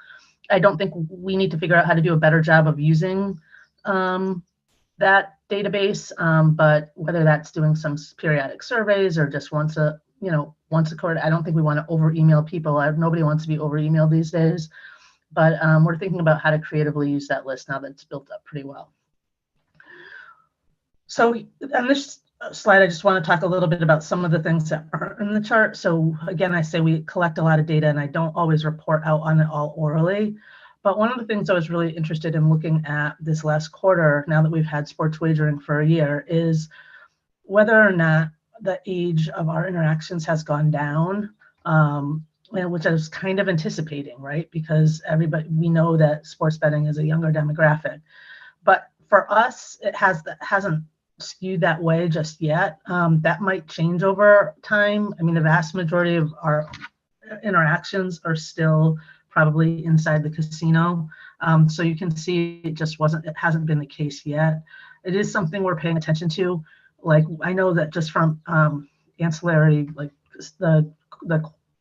[SPEAKER 14] I don't think we need to figure out how to do a better job of using that database, but whether that's doing some periodic surveys or just once a quarter, I don't think we want to over email people. Nobody wants to be over emailed these days, but we're thinking about how to creatively use that list now that it's built up pretty well. So on this slide, I just want to talk a little bit about some of the things that are in the chart. So again, I say we collect a lot of data and I don't always report out on it all orally. But one of the things I was really interested in looking at this last quarter, now that we've had sports wagering for a year, is whether or not the age of our interactions has gone down, which I was kind of anticipating, right? Because we know that sports betting is a younger demographic. But for us, it hasn't skewed that way just yet. That might change over time. I mean, the vast majority of our interactions are still probably inside the casino. So you can see it hasn't been the case yet. It is something we're paying attention to. Like, I know that just from ancillary, like the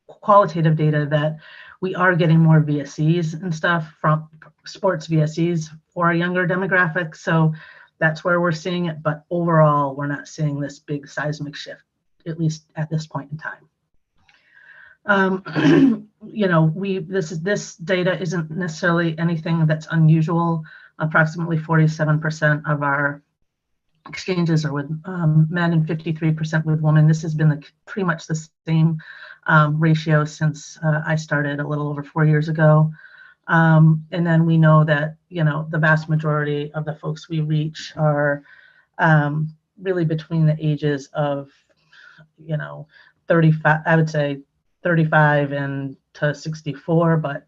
[SPEAKER 14] qualitative data, that We are getting more VSEs and stuff from sports VSEs for our younger demographic. So that's where we're seeing it. But overall, we're not seeing this big seismic shift, at least at this point in time. You know, this data isn't necessarily anything that's unusual. Approximately 47% of our exchanges are with men and 53% with women. This has been pretty much the same ratio since I started a little over 4 years ago. And then we know that, you know, the vast majority of the folks we reach are really between the ages of, you know, 35, I would say 35 and to 64, but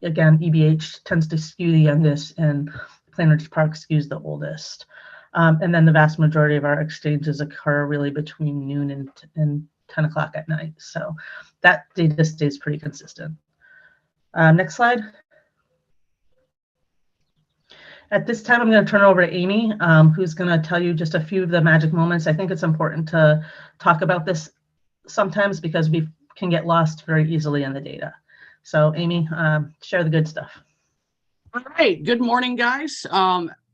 [SPEAKER 14] again, EBH tends to skew the youngest and Plainridge Park skews the oldest. And then the vast majority of our exchanges occur really between noon and 10 o'clock at night. So that data stays pretty consistent. Next slide. At this time, I'm going to turn it over to Amy, who's going to tell you just a few of the magic moments. I think it's important to talk about this sometimes because we can get lost very easily in the data. So Amy, share the good stuff.
[SPEAKER 15] All right. Good morning, guys.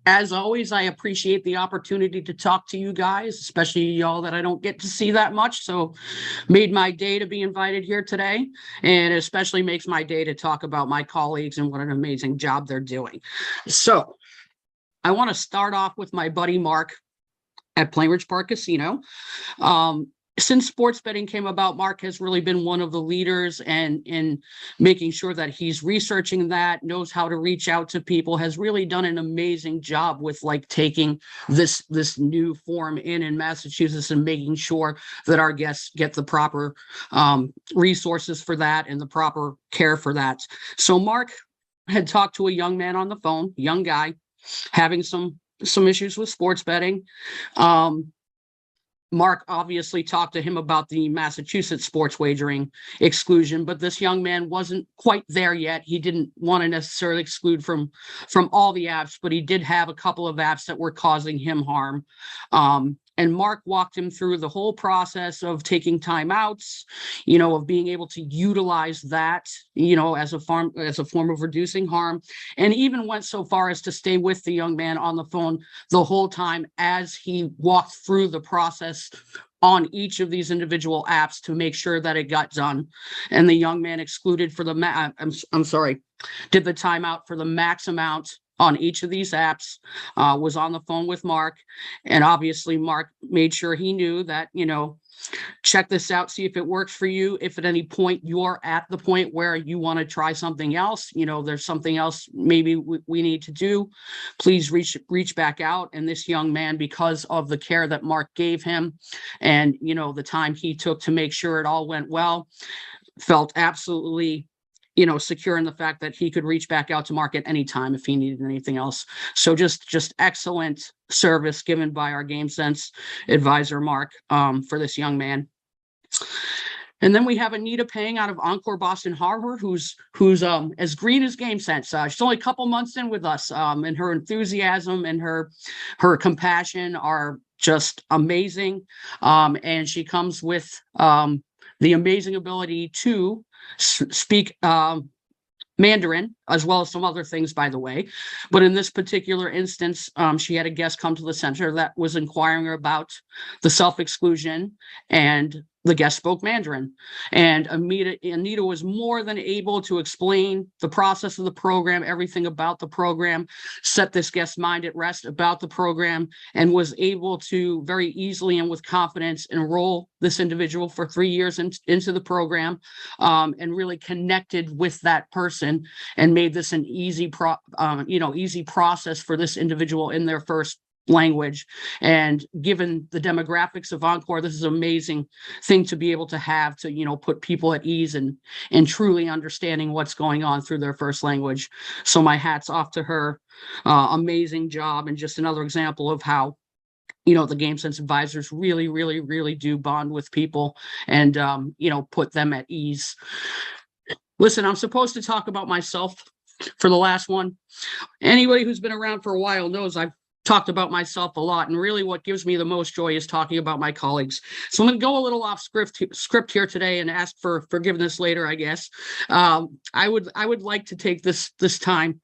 [SPEAKER 15] As always, I appreciate the opportunity to talk to you guys, especially y'all that I don't get to see that much. So made my day to be invited here today, and especially makes my day to talk about my colleagues and what an amazing job they're doing. So I want to start off with my buddy Mark at Plainridge Park Casino. Since sports betting came about, Mark has really been one of the leaders and in making sure that he's researching that, knows how to reach out to people, has really done an amazing job with like taking this new form in Massachusetts and making sure that our guests get the proper resources for that and the proper care for that. So Mark had talked to a young man on the phone, young guy, having some issues with sports betting. Mark obviously talked to him about the Massachusetts sports wagering exclusion, but this young man wasn't quite there yet. He didn't want to necessarily exclude from all the apps, but he did have a couple of apps that were causing him harm. And Mark walked him through the whole process of taking timeouts, you know, of being able to utilize that, you know, as a form of reducing harm, and even went so far as to stay with the young man on the phone the whole time as he walked through the process on each of these individual apps to make sure that it got done. And the young man excluded for the did the timeout for the max amount on each of these apps, was on the phone with Mark. And obviously Mark made sure he knew that, you know, check this out, see if it works for you. If at any point you're at the point where you want to try something else, you know, there's something else maybe we need to do, please reach back out. And this young man, because of the care that Mark gave him and, you know, the time he took to make sure it all went well, felt absolutely, you know, secure in the fact that he could reach back out to Mark at any time if he needed anything else. So just excellent service given by our GameSense advisor, Mark, for this young man. And then we have Anita Pang out of Encore Boston Harbor, who's as green as GameSense. She's only a couple months in with us, and her enthusiasm and her compassion are just amazing. And she comes with the amazing ability to speak Mandarin, as well as some other things, by the way. But in this particular instance, she had a guest come to the center that was inquiring about the self-exclusion, and the guest spoke Mandarin. And Anita was more than able to explain the process of the program, everything about the program, set this guest's mind at rest about the program, and was able to very easily and with confidence enroll this individual for 3 years into the program, and really connected with that person and made this an easy process for this individual in their first language. And given the demographics of Encore, this is an amazing thing to be able to have to, you know, put people at ease and truly understanding what's going on through their first language. So my hat's off to her. Amazing job, and just another example of how, you know, the GameSense advisors really, really, really do bond with people and, you know, put them at ease. Listen, I'm supposed to talk about myself for the last one. Anybody who's been around for a while knows I've talked about myself a lot, and really what gives me the most joy is talking about my colleagues. So I'm going to go a little off script here today and ask for forgiveness later, I guess. I would like to take this time,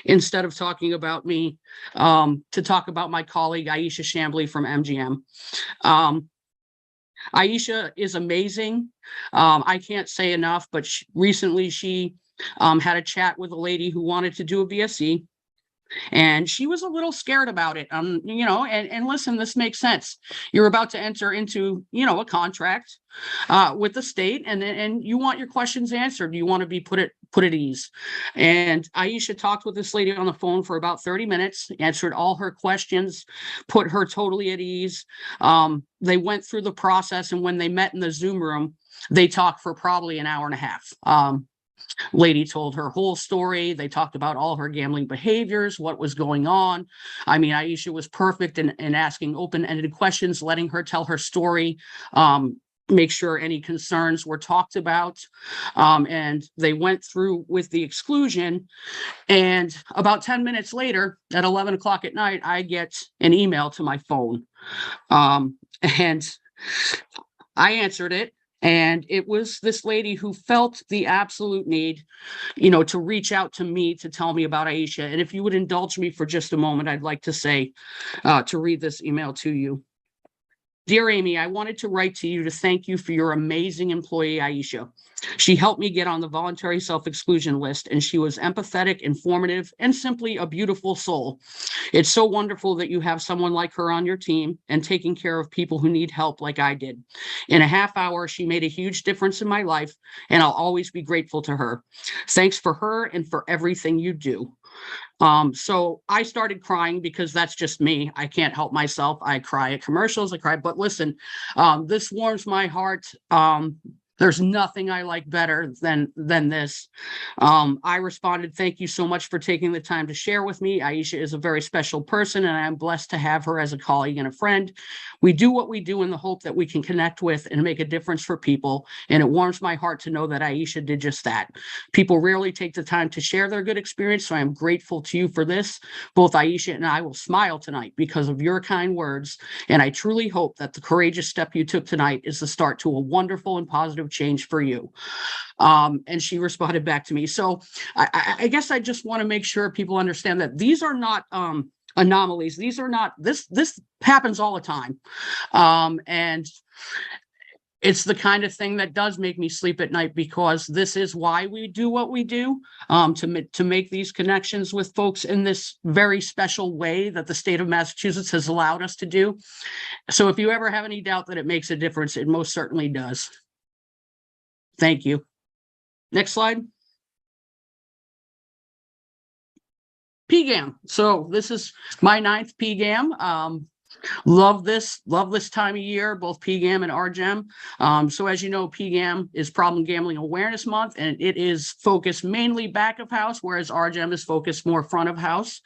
[SPEAKER 15] instead of talking about me, to talk about my colleague Aisha Shambly from MGM. Aisha is amazing. I can't say enough, but recently she had a chat with a lady who wanted to do a BSc. And she was a little scared about it. And listen, this makes sense. You're about to enter into, a contract with the state, and you want your questions answered. You want to be put at ease. And Aisha talked with this lady on the phone for about 30 minutes, answered all her questions, put her totally at ease. They went through the process, and when they met in the Zoom room, they talked for probably an hour and a half. Lady told her whole story. They talked about all her gambling behaviors, what was going on. I mean, Aisha was perfect in asking open-ended questions, letting her tell her story, make sure any concerns were talked about. And they went through with the exclusion. And about 10 minutes later, at 11 o'clock at night, I get an email to my phone. And I answered it. And it was this lady who felt the absolute need, to reach out to me to tell me about Aisha. And if you would indulge me for just a moment, I'd like to say, to read this email to you. Dear Amy, I wanted to write to you to thank you for your amazing employee, Aisha. She helped me get on the voluntary self-exclusion list, and she was empathetic, informative, and simply a beautiful soul. It's so wonderful that you have someone like her on your team and taking care of people who need help like I did. In a half hour, she made a huge difference in my life, and I'll always be grateful to her. Thanks for her and for everything you do. So I started crying because that's just me. I can't help myself. I cry at commercials, I cry, but listen, this warms my heart. There's nothing I like better than this. I responded, thank you so much for taking the time to share with me. Aisha is a very special person, and I'm blessed to have her as a colleague and a friend. We do what we do in the hope that we can connect with and make a difference for people. And it warms my heart to know that Aisha did just that. People rarely take the time to share their good experience, so I'm grateful to you for this. Both Aisha and I will smile tonight because of your kind words. And I truly hope that the courageous step you took tonight is the start to a wonderful and positive change for you. And she responded back to me. So I guess I just want to make sure people understand that these are not anomalies. These are not, this happens all the time. And it's the kind of thing that does make me sleep at night, because this is why we do what we do, to make these connections with folks in this very special way that the state of Massachusetts has allowed us to do. So if you ever have any doubt that it makes a difference, it most certainly does. Thank you. Next slide. PGAM. So this is my 9th PGAM. Love this time of year, both PGAM and RGEM. So as you know, PGAM is Problem Gambling Awareness Month, and it is focused mainly back of house, whereas RGEM is focused more front of house.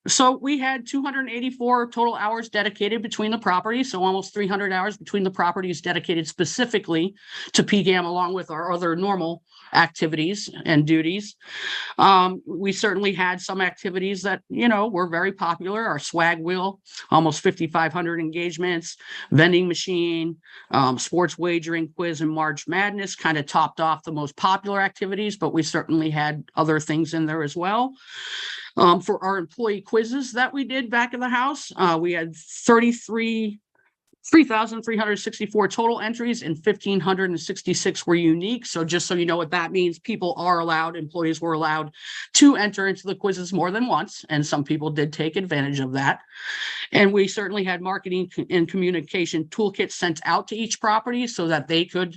[SPEAKER 15] So we had 284 total hours dedicated between the properties, so almost 300 hours between the properties dedicated specifically to PGAM, along with our other normal activities and duties. We certainly had some activities that, were very popular. Our swag wheel, almost 5,500 engagements, vending machine, sports wagering quiz, and March Madness kind of topped off the most popular activities, but we certainly had other things in there as well. For our employee quizzes that we did back in the house, we had 3,364 total entries, and 1,566 were unique. So just so you know what that means, employees were allowed to enter into the quizzes more than once, and some people did take advantage of that. And we certainly had marketing and communication toolkits sent out to each property so that they could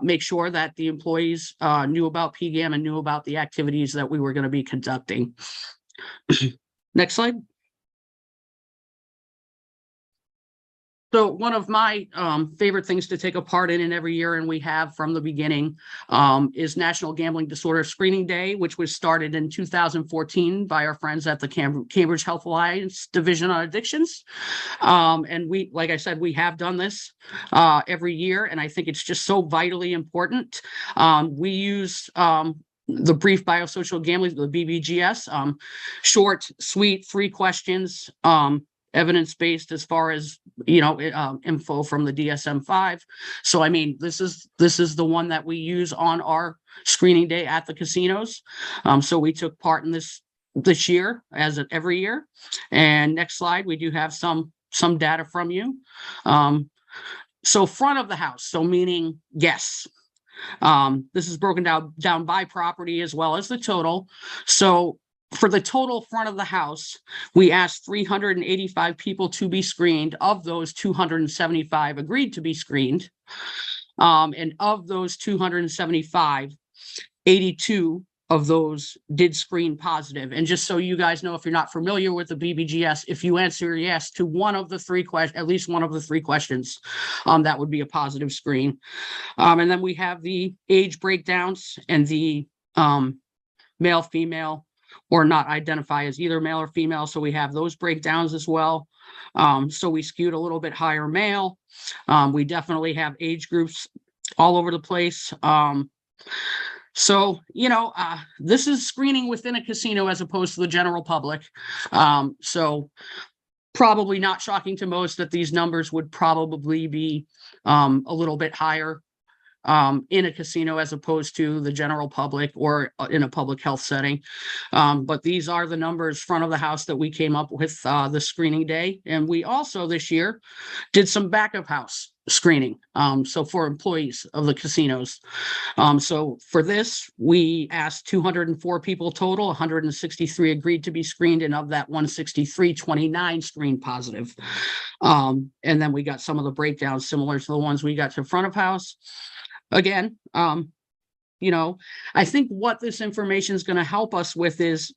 [SPEAKER 15] make sure that the employees knew about PGAM and knew about the activities that we were going to be conducting. Next slide. So one of my favorite things to take a part in every year, and we have from the beginning, is National Gambling Disorder Screening Day, which was started in 2014 by our friends at the Cambridge Health Alliance Division on Addictions. And we, like I said, we have done this every year, and I think it's just so vitally important. We use the brief biosocial gambling, the BBGS, short, sweet, 3 questions, evidence-based as far as, info from the DSM-5. So, I mean, this is the one that we use on our screening day at the casinos. So we took part in this year, as every year. And next slide, we do have some data from you. So front of the house, so meaning guests. This is broken down by property as well as the total. So for the total front of the house, we asked 385 people to be screened. Of those, 275 agreed to be screened. And of those 275, 82 of those did screen positive. And just so you guys know, if you're not familiar with the BBGS, if you answer yes to one of the 3 questions, at least one of the 3 questions, that would be a positive screen. And then we have the age breakdowns and the male, female, or not identify as either male or female. So we have those breakdowns as well. So we skewed a little bit higher male. We definitely have age groups all over the place. So, this is screening within a casino as opposed to the general public. So probably not shocking to most that these numbers would probably be a little bit higher in a casino as opposed to the general public or in a public health setting. But these are the numbers front of the house that we came up with the screening day. And we also this year did some back of house screening. So for employees of the casinos. So for this, we asked 204 people total, 163 agreed to be screened. And of that 163, 29 screened positive. And then we got some of the breakdowns similar to the ones we got to front of house. Again, I think what this information is going to help us with is,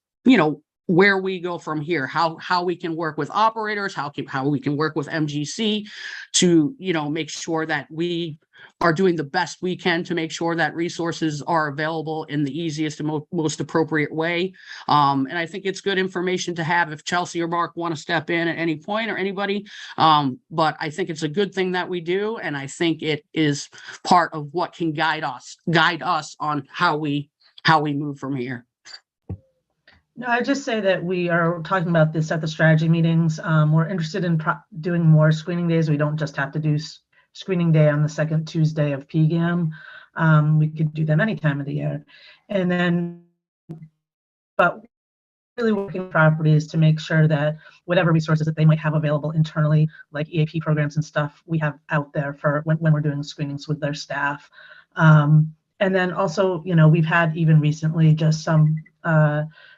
[SPEAKER 15] where we go from here, how we can work with operators, how we can work with MGC to, make sure that we are doing the best we can to make sure that resources are available in the easiest and most appropriate way. And I think it's good information to have if Chelsea or Mark want to step in at any point or anybody. But I think it's a good thing that we do. And I think it is part of what can guide us on how we move from here.
[SPEAKER 14] No, I just say that we are talking about this at the strategy meetings. We're interested in doing more screening days. We don't just have to do screening day on the second Tuesday of PGAM. We could do them any time of the year. And then, but really working with properties to make sure that whatever resources that they might have available internally, like EAP programs and stuff, we have out there for when we're doing screenings with their staff. And then also, we've had even recently just some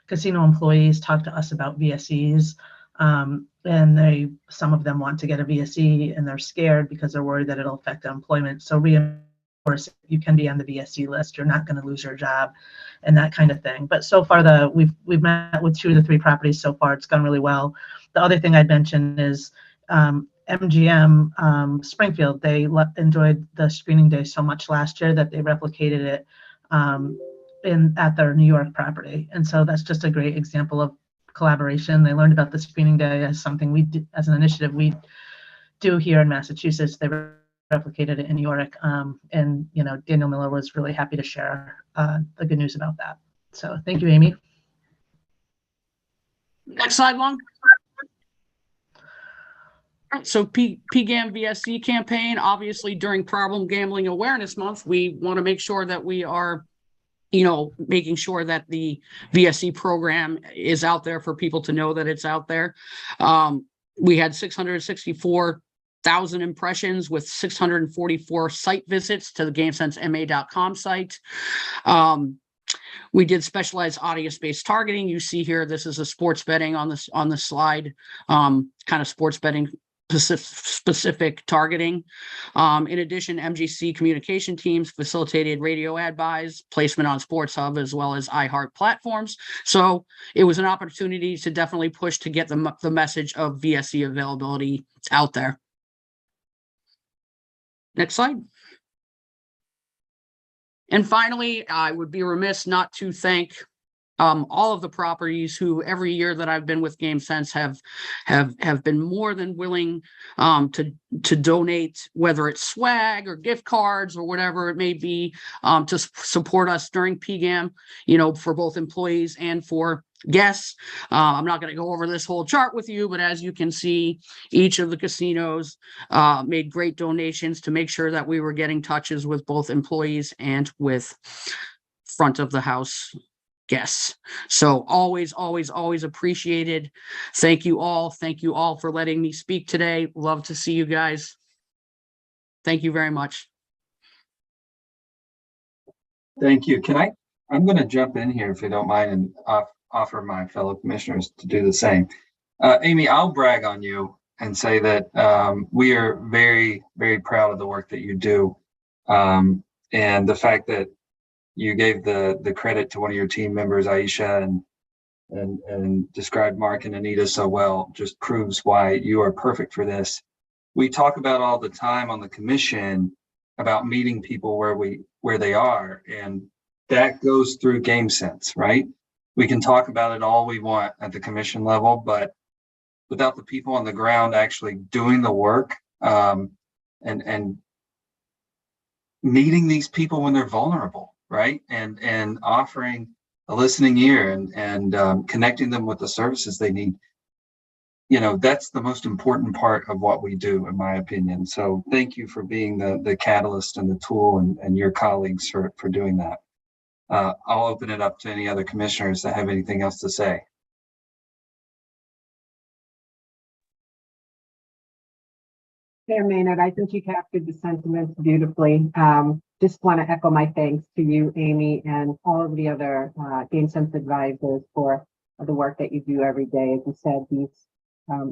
[SPEAKER 14] casino employees talk to us about VSEs, and some of them want to get a VSE and they're scared because they're worried that it'll affect their employment. So reinforce you can be on the VSE list, you're not going to lose your job, and that kind of thing. But so far, we've met with 2 of the 3 properties so far. It's gone really well. The other thing I'd mention is MGM Springfield. They enjoyed the screening day so much last year that they replicated it at their New York property. And so that's just a great example of collaboration. They learned about the screening day as something we did, as an initiative we do here in Massachusetts. They replicated it in New York. And Daniel Miller was really happy to share the good news about that. So thank you, Amy.
[SPEAKER 15] Next slide, Long. So PGAM VSC campaign, obviously during Problem Gambling Awareness Month, we want to make sure that we are making sure that the VSC program is out there for people to know that it's out there. We had 664,000 impressions with 644 site visits to the GameSenseMA.com site. We did specialized audience-based targeting. You see here, this is a sports betting on the slide, kind of sports betting specific targeting. In addition, MGC communication teams facilitated radio ad buys, placement on Sports Hub, as well as iHeart platforms. So it was an opportunity to definitely push to get the message of VSE availability out there. Next slide. And finally, I would be remiss not to thank all of the properties who every year that I've been with GameSense have been more than willing to donate, whether it's swag or gift cards or whatever it may be, to support us during PGAM, for both employees and for guests. I'm not going to go over this whole chart with you, but as you can see, each of the casinos made great donations to make sure that we were getting touches with both employees and with front of the house guests. So always, always, always appreciated. Thank you all. Thank you all for letting me speak today. Love to see you guys. Thank you very much.
[SPEAKER 2] Thank you. I'm going to jump in here if you don't mind and offer my fellow commissioners to do the same. Amy, I'll brag on you and say that we are very, very proud of the work that you do. And the fact that you gave the credit to one of your team members, Aisha, and described Mark and Anita so well, just proves why you are perfect for this. We talk about all the time on the commission about meeting people where they are, and that goes through GameSense, right? We can talk about it all we want at the commission level, but without the people on the ground actually doing the work and meeting these people when they're vulnerable, right? And offering a listening ear and connecting them with the services they need. That's the most important part of what we do, in my opinion. So thank you for being the catalyst and the tool and your colleagues for doing that. I'll open it up to any other commissioners that have anything else to say.
[SPEAKER 9] Chair Maynard, I think you captured the sentiments beautifully. Just want to echo my thanks to you, Amy, and all of the other GameSense advisors for the work that you do every day. As you said, these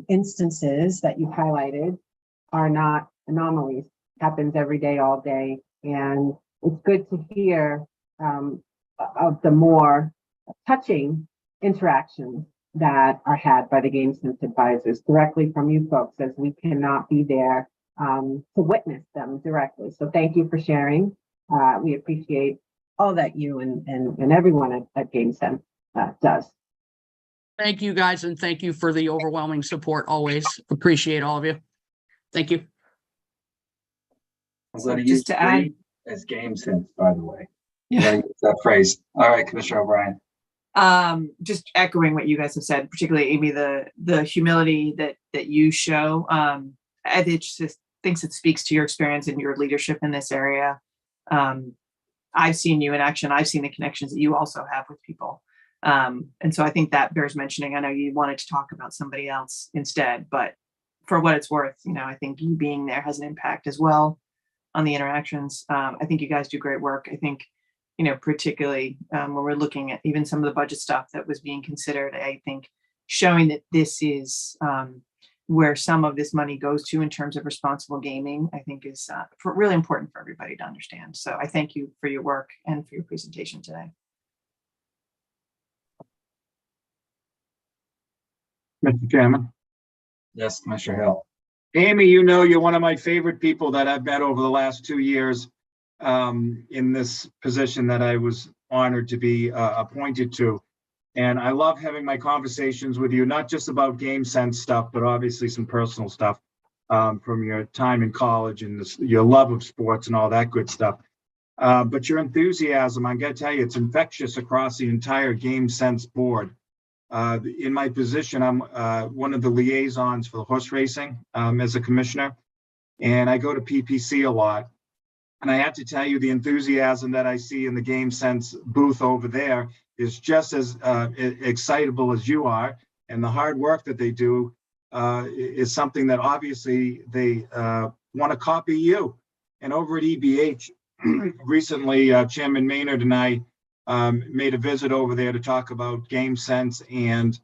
[SPEAKER 9] instances that you highlighted are not anomalies. It happens every day, all day. And it's good to hear of the more touching interactions that are had by the GameSense advisors directly from you folks, as we cannot be there to witness them directly. So thank you for sharing. We appreciate all that you and everyone at GameSense does.
[SPEAKER 15] Thank you guys, and thank you for the overwhelming support always. Appreciate all of you. Thank you.
[SPEAKER 2] I'm going to
[SPEAKER 3] Just
[SPEAKER 2] use
[SPEAKER 3] to add,
[SPEAKER 2] as GameSense, by the way. Yeah, that phrase. All right, Commissioner O'Brien.
[SPEAKER 3] just echoing what you guys have said, particularly Amy, the humility that you show. I just thinks it speaks to your experience and your leadership in this area. I've seen you in action. I've seen the connections that you also have with people. And so I think that bears mentioning. I know you wanted to talk about somebody else instead, but for what it's worth, I think you being there has an impact as well on the interactions. I think you guys do great work. I think, particularly when we're looking at even some of the budget stuff that was being considered, I think showing that this is where some of this money goes to in terms of responsible gaming, I think is really important for everybody to understand. So I thank you for your work and for your presentation today.
[SPEAKER 4] Mr. Chairman.
[SPEAKER 2] Yes, Commissioner Hill.
[SPEAKER 4] Amy, you're one of my favorite people that I've met over the last 2 years in this position that I was honored to be appointed to. And I love having my conversations with you, not just about GameSense stuff, but obviously some personal stuff from your time in college and your love of sports and all that good stuff. But your enthusiasm, I got to tell you, it's infectious across the entire GameSense board. In my position, I'm one of the liaisons for the horse racing as a commissioner, and I go to PPC a lot. And I have to tell you, the enthusiasm that I see in the GameSense booth over there is just as excitable as you are. And the hard work that they do is something that obviously they want to copy you. And over at EBH, recently, Chairman Maynard and I made a visit over there to talk about GameSense and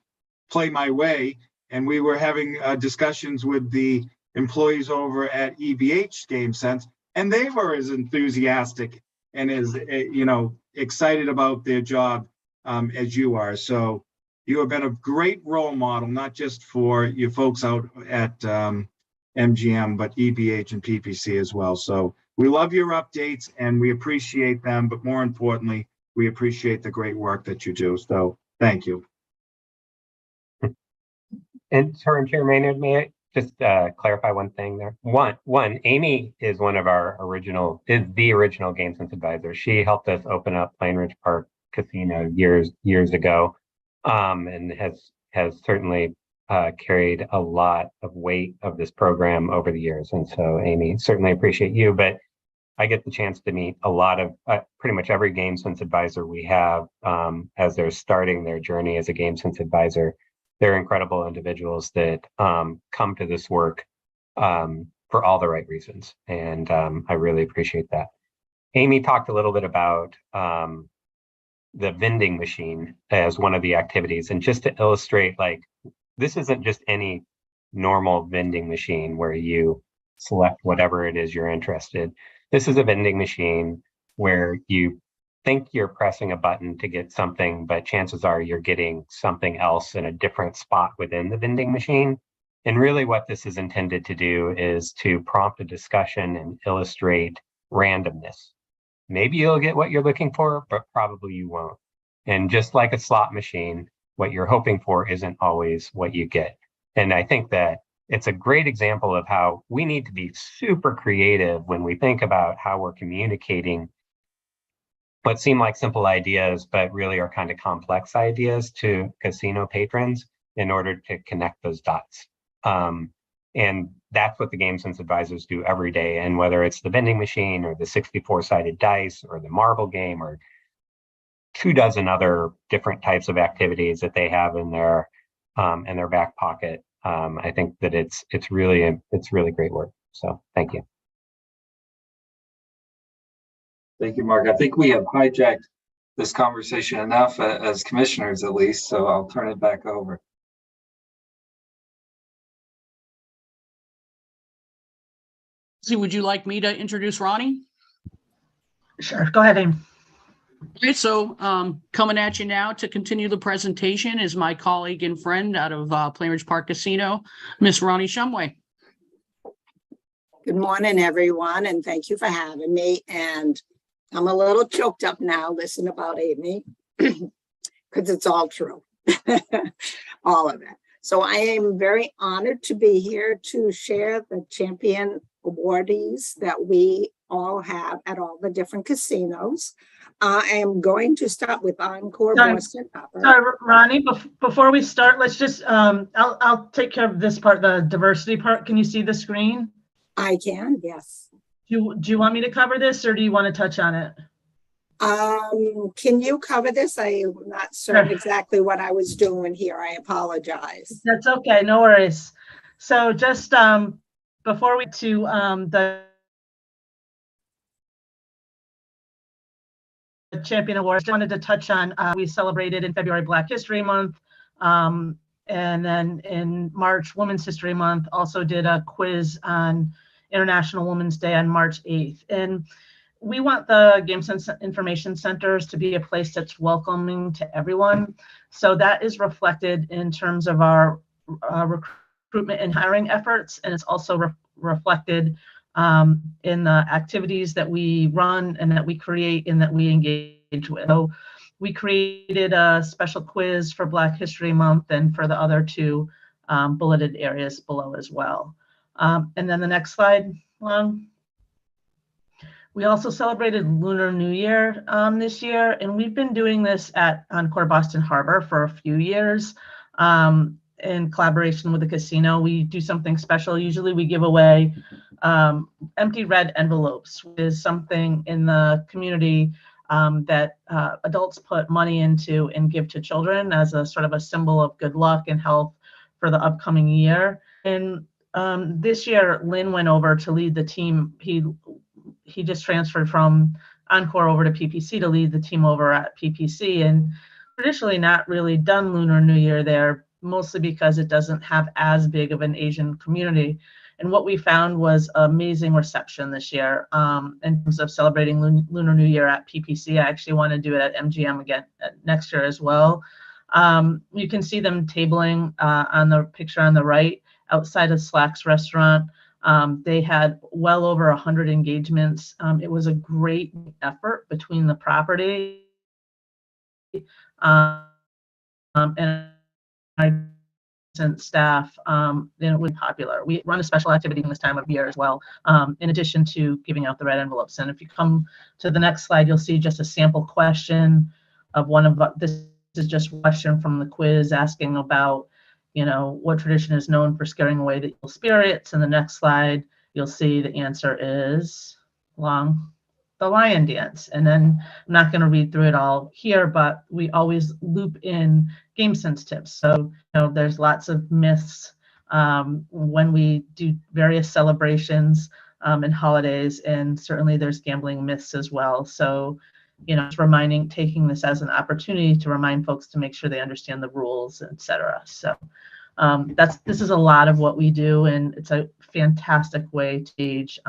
[SPEAKER 4] Play My Way. And we were having discussions with the employees over at EBH GameSense, and they were as enthusiastic and as, excited about their job as you are. So you have been a great role model, not just for your folks out at MGM, but EBH and PPC as well. So we love your updates and we appreciate them, but more importantly, we appreciate the great work that you do. So thank you.
[SPEAKER 6] And Chair Maynard, may I just clarify one thing there? One, Amy is the original GameSense advisor. She helped us open up Plainridge Park Casino years ago, and has certainly carried a lot of weight of this program over the years. And so, Amy, certainly appreciate you. But I get the chance to meet a lot of pretty much every GameSense advisor we have as they're starting their journey as a GameSense advisor. They're incredible individuals that come to this work for all the right reasons. And I really appreciate that. Amy talked a little bit about the vending machine as one of the activities. And just to illustrate, like, this isn't just any normal vending machine where you select whatever it is you're interested. This is a vending machine where you think you're pressing a button to get something, but chances are you're getting something else in a different spot within the vending machine. And really what this is intended to do is to prompt a discussion and illustrate randomness. Maybe you'll get what you're looking for, but probably you won't. And just like a slot machine, what you're hoping for isn't always what you get. And I think that it's a great example of how we need to be super creative when we think about how we're communicating what seem like simple ideas, but really are kind of complex ideas to casino patrons in order to connect those dots. And that's what the GameSense advisors do every day. And whether it's the vending machine or the 64-sided dice or the marble game or 24 other different types of activities that they have in their back pocket, I think that it's really great work. So thank you.
[SPEAKER 2] Thank you, Mark. I think we have hijacked this conversation enough as commissioners, at least, so I'll turn it back over.
[SPEAKER 15] Would you like me to introduce Ronnie?
[SPEAKER 14] Sure, go ahead, Amy.
[SPEAKER 15] Okay, so coming at you now to continue the presentation is my colleague and friend out of Plainridge Park Casino, Miss Ronnie Shumway.
[SPEAKER 16] Good morning, everyone, and thank you for having me. And I'm a little choked up now listening about Amy because it's all true, all of it. So I am very honored to be here to share the champion awardees that we all have at all the different casinos. I am going to start with Encore Boston Upper.
[SPEAKER 14] Sorry, Ronnie, before we start, let's just, I'll take care of this part, the diversity part. Can you see the screen?
[SPEAKER 16] I can, yes.
[SPEAKER 14] Do you want me to cover this or do you want to touch on it?
[SPEAKER 16] Can you cover this? I'm not certain exactly what I was doing here. I apologize.
[SPEAKER 14] That's okay, no worries. So just before we to the Champion Awards, I wanted to touch on, we celebrated in February Black History Month, and then in March Women's History Month, also did a quiz on International Women's Day on March 8th. And we want the GameSense information centers to be a place that's welcoming to everyone. So that is reflected in terms of our recruitment and hiring efforts, and it's also reflected in the activities that we run and that we create and that we engage with. So we created a special quiz for Black History Month and for the other two bulleted areas below as well. And then the next slide, Long. We also celebrated Lunar New Year this year, and we've been doing this at Encore Boston Harbor for a few years in collaboration with the casino. We do something special. Usually we give away empty red envelopes, which is something in the community that adults put money into and give to children as a sort of a symbol of good luck and health for the upcoming year. And this year, Lynn went over to lead the team. He just transferred from Encore over to PPC to lead the team over at PPC, and traditionally not really done Lunar New Year there, mostly because it doesn't have as big of an Asian community. And what we found was amazing reception this year in terms of celebrating Lunar New Year at PPC. I actually want to do it at MGM again next year as well. You can see them tabling on the picture on the right outside of Slack's restaurant. They had well over 100 engagements. It was a great effort between the property And our staff, was popular. We run a special activity in this time of year as well, in addition to giving out the red envelopes. And if you come to the next slide, you'll see just a sample question of this is just a question from the quiz asking about, what tradition is known for scaring away the evil spirits. And the next slide, you'll see the answer is the lion dance. And then I'm not going to read through it all here, but we always loop in GameSense tips. So, there's lots of myths when we do various celebrations and holidays, and certainly there's gambling myths as well. So, it's taking this as an opportunity to remind folks to make sure they understand the rules, etc. So this is a lot of what we do, and it's a fantastic way to engage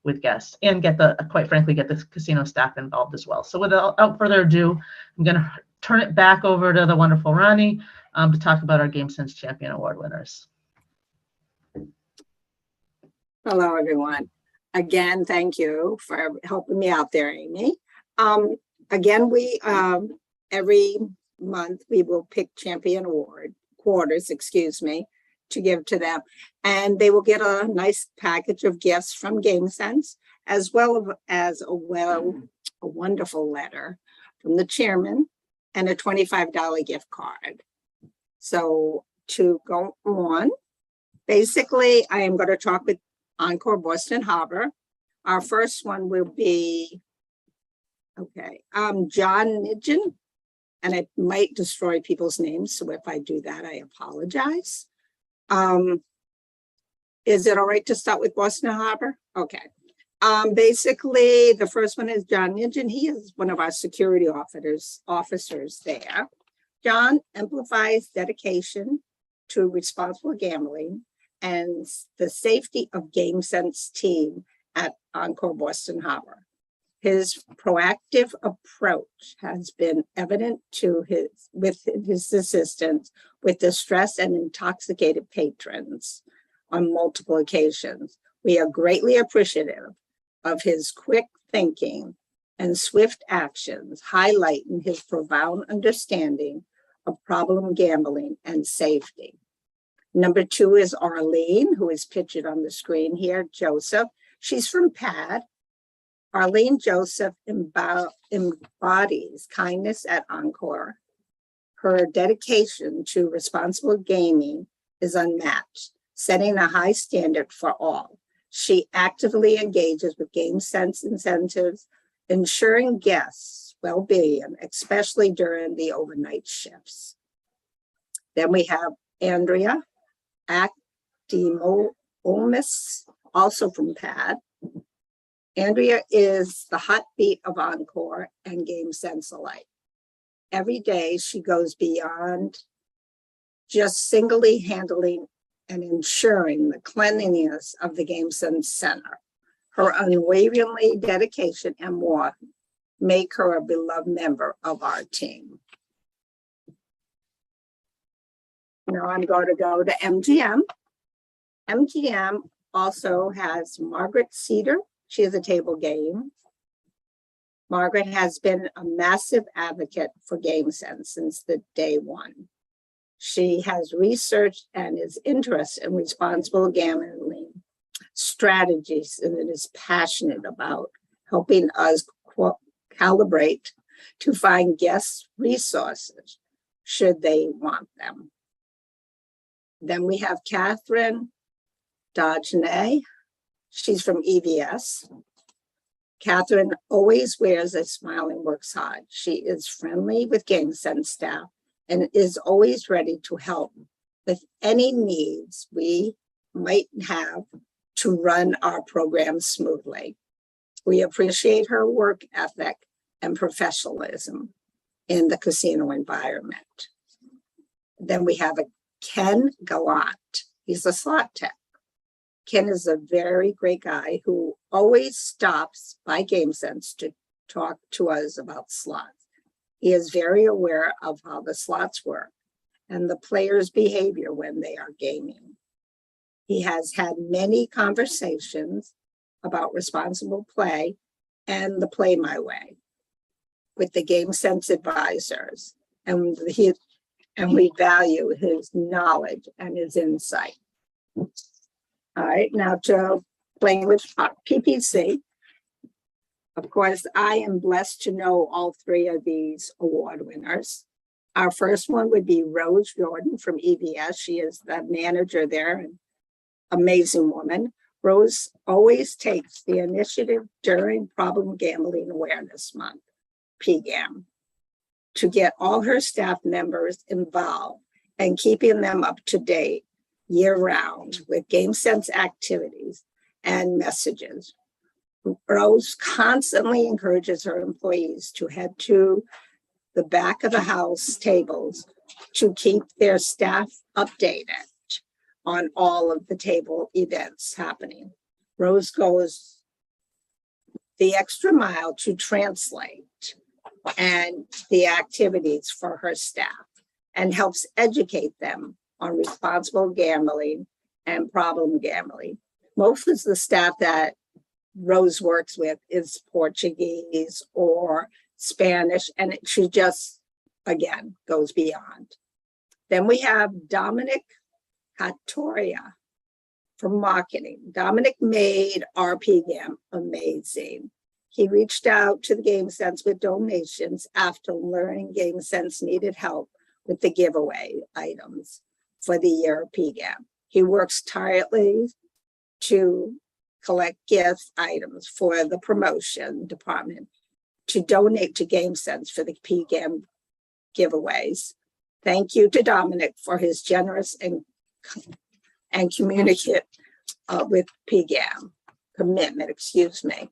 [SPEAKER 14] with guests and quite frankly, get the casino staff involved as well. So without further ado, I'm going to turn it back over to the wonderful Ronnie to talk about our GameSense Champion Award winners.
[SPEAKER 16] Hello, everyone. Again, thank you for helping me out there, Amy. Again, we every month we will pick champion quarters, to give to them, and they will get a nice package of gifts from GameSense, as well as a wonderful letter from the chairman and a $25 gift card. So to go on, basically, I am going to talk with Encore Boston Harbor. Our first one will be John Nidgen, and I might destroy people's names, so if I do that, I apologize. Is it all right to start with Boston Harbor? Okay. Basically, the first one is John Nidgen. He is one of our security officers there. John amplifies dedication to responsible gambling and the safety of GameSense team at Encore Boston Harbor. His proactive approach has been evident with his assistance with distressed and intoxicated patrons on multiple occasions. We are greatly appreciative of his quick thinking and swift actions, highlighting his profound understanding of problem gambling and safety. Number 2 is Arlene, who is pictured on the screen here, Joseph. She's from PAD. Arlene Joseph embodies kindness at Encore. Her dedication to responsible gaming is unmatched, setting a high standard for all. She actively engages with GameSense incentives, ensuring guests' well-being, especially during the overnight shifts. Then we have Andrea Actimomis, also from PAD. Andrea is the heartbeat of Encore and GameSense alike. Every day she goes beyond just singly handling and ensuring the cleanliness of the GameSense Center. Her unwavering dedication and more make her a beloved member of our team. Now I'm going to go to MGM. MGM also has Margaret Cedar. She is a table game. Margaret has been a massive advocate for GameSense since the day one. She has researched and is interested in responsible gambling strategies and is passionate about helping us calibrate to find guest resources should they want them. Then we have Catherine Dodgenay. She's from EVS. Catherine always wears a smile and works hard. She is friendly with GameSense staff and is always ready to help with any needs we might have to run our program smoothly. We appreciate her work ethic and professionalism in the casino environment. Then we have Ken Gallant. He's a slot tech. Ken is a very great guy who always stops by GameSense to talk to us about slots. He is very aware of how the slots work and the players' behavior when they are gaming. He has had many conversations about responsible play and the Play My Way. with the GameSense advisors, and we value his knowledge and his insight. All right, now to Plainridge PPC. Of course, I am blessed to know all three of these award winners. Our first one would be Rose Jordan from EBS. She is the manager there, an amazing woman. Rose always takes the initiative during Problem Gambling Awareness Month, PGAM, to get all her staff members involved and keeping them up to date year-round with GameSense activities and messages. Rose constantly encourages her employees to head to the back of the house tables to keep their staff updated on all of the table events happening. Rose goes the extra mile to translate and the activities for her staff and helps educate them on responsible gambling and problem gambling. Most of the staff that Rose works with is Portuguese or Spanish, and she just, again, goes beyond. Then we have Dominic Hattoria from marketing. Dominic made our PGAM amazing. He reached out to the GameSense with donations after learning GameSense needed help with the giveaway items for the year of PGAM. He works tirelessly to collect gift items for the promotion department to donate to GameSense for the PGAM giveaways. Thank you to Dominic for his generous and communicate with PGAM commitment, excuse me.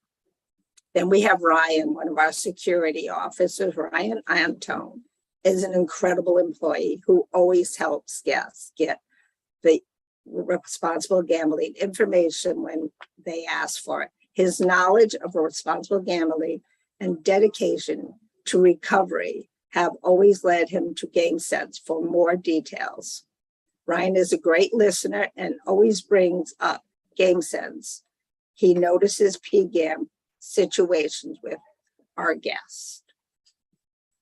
[SPEAKER 16] Then we have Ryan, one of our security officers. Ryan Antone is an incredible employee who always helps guests get the responsible gambling information when they ask for it. His knowledge of responsible gambling and dedication to recovery have always led him to GameSense for more details. Ryan is a great listener and always brings up GameSense. He notices PGAM situations with our guests.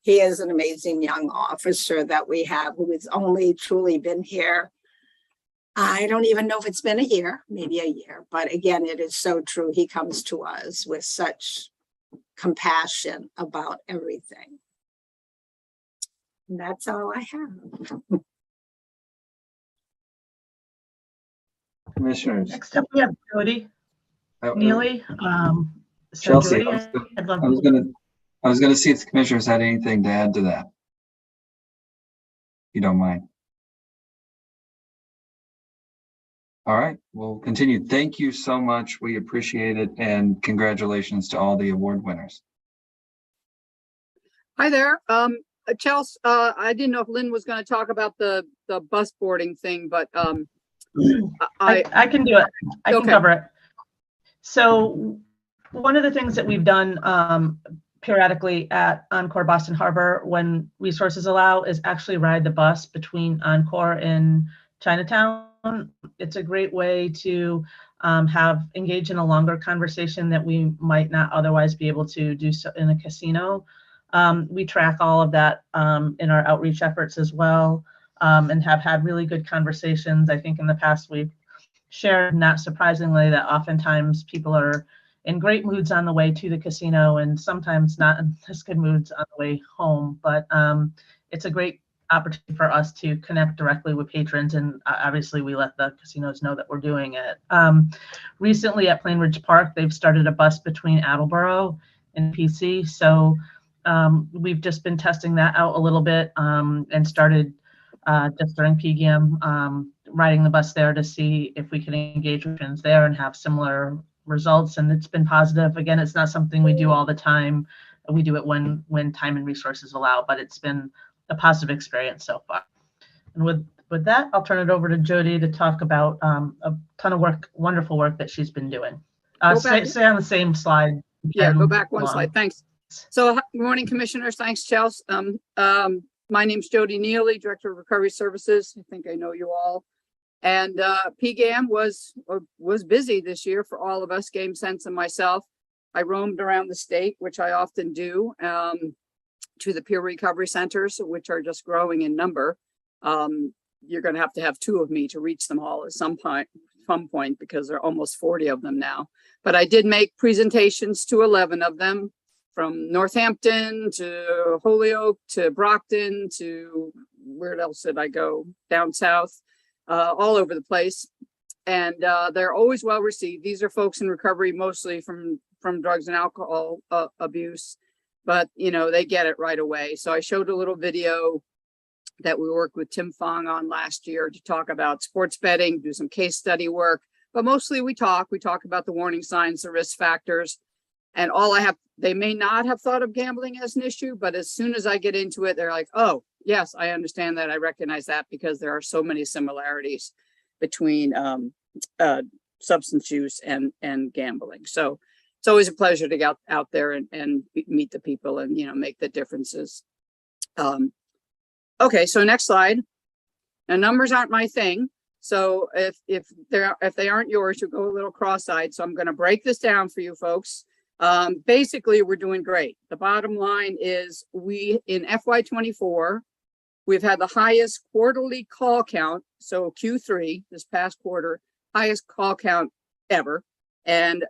[SPEAKER 16] He is an amazing young officer that we have who has only truly been here. I don't even know if it's been a year, maybe a year, but again, it is so true. He comes to us with such compassion about everything. And that's all I have.
[SPEAKER 2] Commissioners.
[SPEAKER 14] Next up, we have Jody Neely. So
[SPEAKER 2] Chelsea,
[SPEAKER 14] Jody, I'd love
[SPEAKER 2] I was gonna see if the commissioners had anything to add to that. If you don't mind. All right, we'll continue. Thank you so much. We appreciate it, and congratulations to all the award winners.
[SPEAKER 17] Hi there. Chelsea, I didn't know if Lynn was going to talk about the bus boarding thing, but
[SPEAKER 14] I can do it. I can
[SPEAKER 17] Okay.
[SPEAKER 14] cover it. So one of the things that we've done periodically at Encore Boston Harbor when resources allow is actually ride the bus between Encore and Chinatown. It's a great way to engage in a longer conversation that we might not otherwise be able to do so in a casino. We track all of that in our outreach efforts as well, and have had really good conversations. I think in the past we've shared, not surprisingly, that oftentimes people are in great moods on the way to the casino and sometimes not in as good moods on the way home. But it's a great opportunity for us to connect directly with patrons, and obviously we let the casinos know that we're doing it. Recently at Plainridge Park, they've started a bus between Attleboro and PC. So we've just been testing that out a little bit and started just during PGAM riding the bus there to see if we can engage with patrons there and have similar results. And it's been positive. Again, it's not something we do all the time. We do it when time and resources allow, but it's been a positive experience so far. And with that, I'll turn it over to Jody to talk about a ton of work, wonderful work that she's been doing. Stay on the same slide.
[SPEAKER 17] Yeah, go back one
[SPEAKER 14] Long.
[SPEAKER 17] slide. Thanks. So good morning, commissioners. Thanks, Chelsea. My name's Jody Neely, Director of Recovery Services. I think I know you all. And PGAM was busy this year for all of us, GameSense and myself. I roamed around the state, which I often do. to the peer recovery centers, which are just growing in number. You're going to have 2 of me to reach them all at some point because there are almost 40 of them now. But I did make presentations to 11 of them, from Northampton to Holyoke to Brockton to where else did I go? Down south, all over the place. And they're always well received. These are folks in recovery, mostly from drugs and alcohol abuse, but they get it right away. So I showed a little video that we worked with Tim Fong on last year to talk about sports betting, do some case study work, but mostly we talk about the warning signs, the risk factors, and they may not have thought of gambling as an issue, but as soon as I get into it, they're like, oh, yes, I understand that. I recognize that because there are so many similarities between substance use and gambling. So it's always a pleasure to get out there and meet the people and, make the differences. Okay, so next slide. Now, numbers aren't my thing. So if they aren't yours, you'll go a little cross-eyed. So I'm going to break this down for you folks. Basically, we're doing great. The bottom line is in FY24, we've had the highest quarterly call count. So Q3, this past quarter, highest call count ever. And,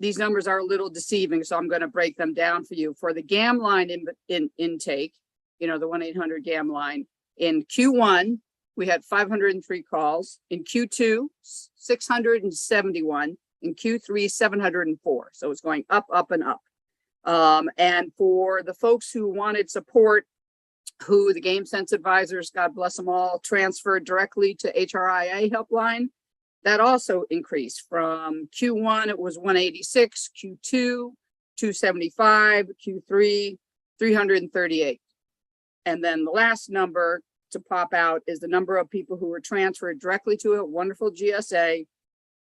[SPEAKER 17] these numbers are a little deceiving, so I'm going to break them down for you. For the GAM line intake, the 1-800-GAM line, in Q1, we had 503 calls. In Q2, 671. In Q3, 704. So it's going up, up, and up. And for the folks who wanted support, who the GameSense advisors, God bless them all, transferred directly to HRIA helpline, that also increased. From Q1, it was 186, Q2, 275, Q3, 338. And then the last number to pop out is the number of people who were transferred directly to a wonderful GSA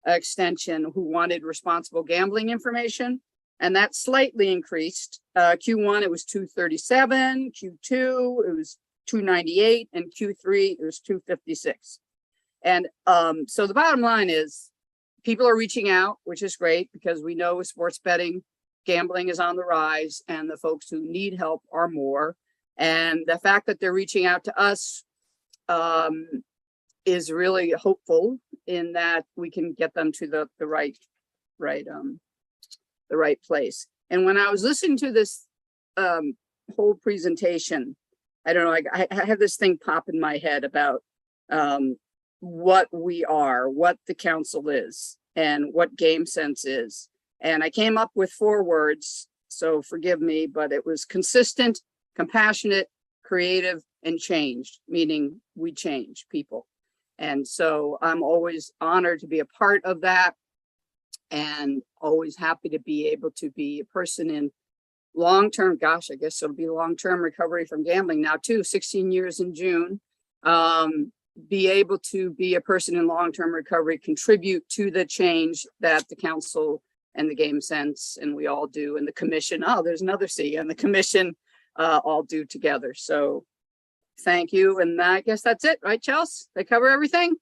[SPEAKER 17] extension who wanted responsible gambling information. And that slightly increased. Q1, it was 237, Q2, it was 298, and Q3, it was 256. And so the bottom line is people are reaching out, which is great because we know with sports betting, gambling is on the rise and the folks who need help are more. And the fact that they're reaching out to us is really hopeful in that we can get them to the right place. And when I was listening to this whole presentation, I don't know, I have this thing pop in my head about what we are, what the council is, and what GameSense is. And I came up with 4 words, so forgive me, but it was consistent, compassionate, creative, and changed, meaning we change people. And so I'm always honored to be a part of that and always happy to be able to be a person in long-term, gosh, I guess it'll be long-term recovery from gambling now too, 16 years in June. Be able to be a person in long-term recovery, contribute to the change that the council and the GameSense and we all do, and the commission, oh, there's another C, and the commission all do together. So thank you. And I guess that's it, right, Chelsea? They cover everything?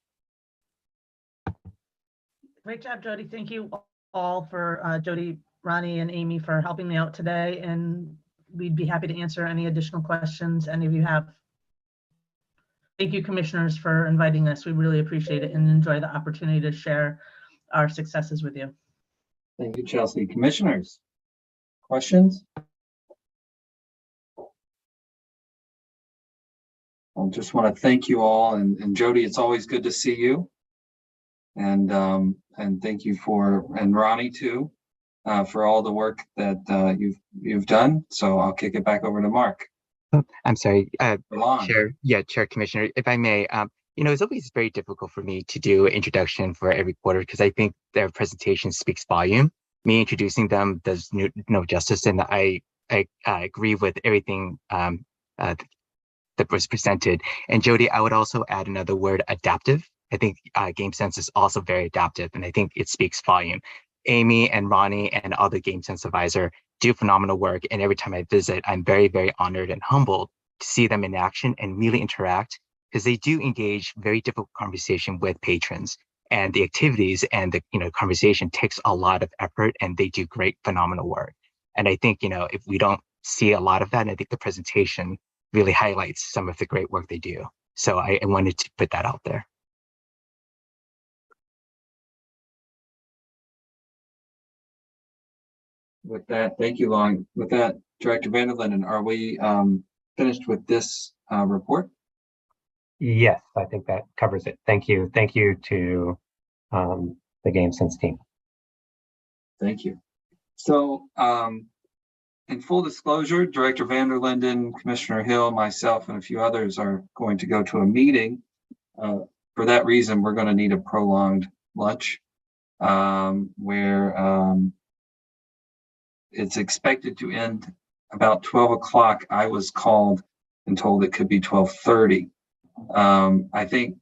[SPEAKER 14] Great job, Jody. Thank you all for Jody, Ronnie, and Amy for helping me out today. And we'd be happy to answer any additional questions any of you have. Thank you, commissioners, for inviting us. We really appreciate it and enjoy the opportunity to share our successes with you.
[SPEAKER 2] Thank you, Chelsea. Commissioners, questions? I just want to thank you all, and Jody, it's always good to see you. And thank you and Ronnie too, for all the work that you've done. So I'll kick it back over to Mark.
[SPEAKER 13] I'm sorry, Chair Commissioner, if I may, it's always very difficult for me to do an introduction for every quarter because I think their presentation speaks volume. Me introducing them does no justice, and I agree with everything that was presented. And Jody, I would also add another word, adaptive. I think GameSense is also very adaptive, and I think it speaks volume. Amy and Ronnie and other GameSense advisor do phenomenal work, and every time I visit, I'm very, very honored and humbled to see them in action and really interact, because they do engage very difficult conversation with patrons, and the activities and the conversation takes a lot of effort, and they do great, phenomenal work. And I think, if we don't see a lot of that, and I think the presentation really highlights some of the great work they do. So I wanted to put that out there.
[SPEAKER 2] With that, thank you, Long. With that, Director Van der Linden, are we finished with this report?
[SPEAKER 6] Yes, I think that covers it. Thank you. Thank you to the GameSense team.
[SPEAKER 2] Thank you. So, in full disclosure, Director Van der Linden, Commissioner Hill, myself, and a few others are going to go to a meeting. For that reason, we're going to need a prolonged lunch where it's expected to end about 12 o'clock. I was called and told it could be 12:30. I think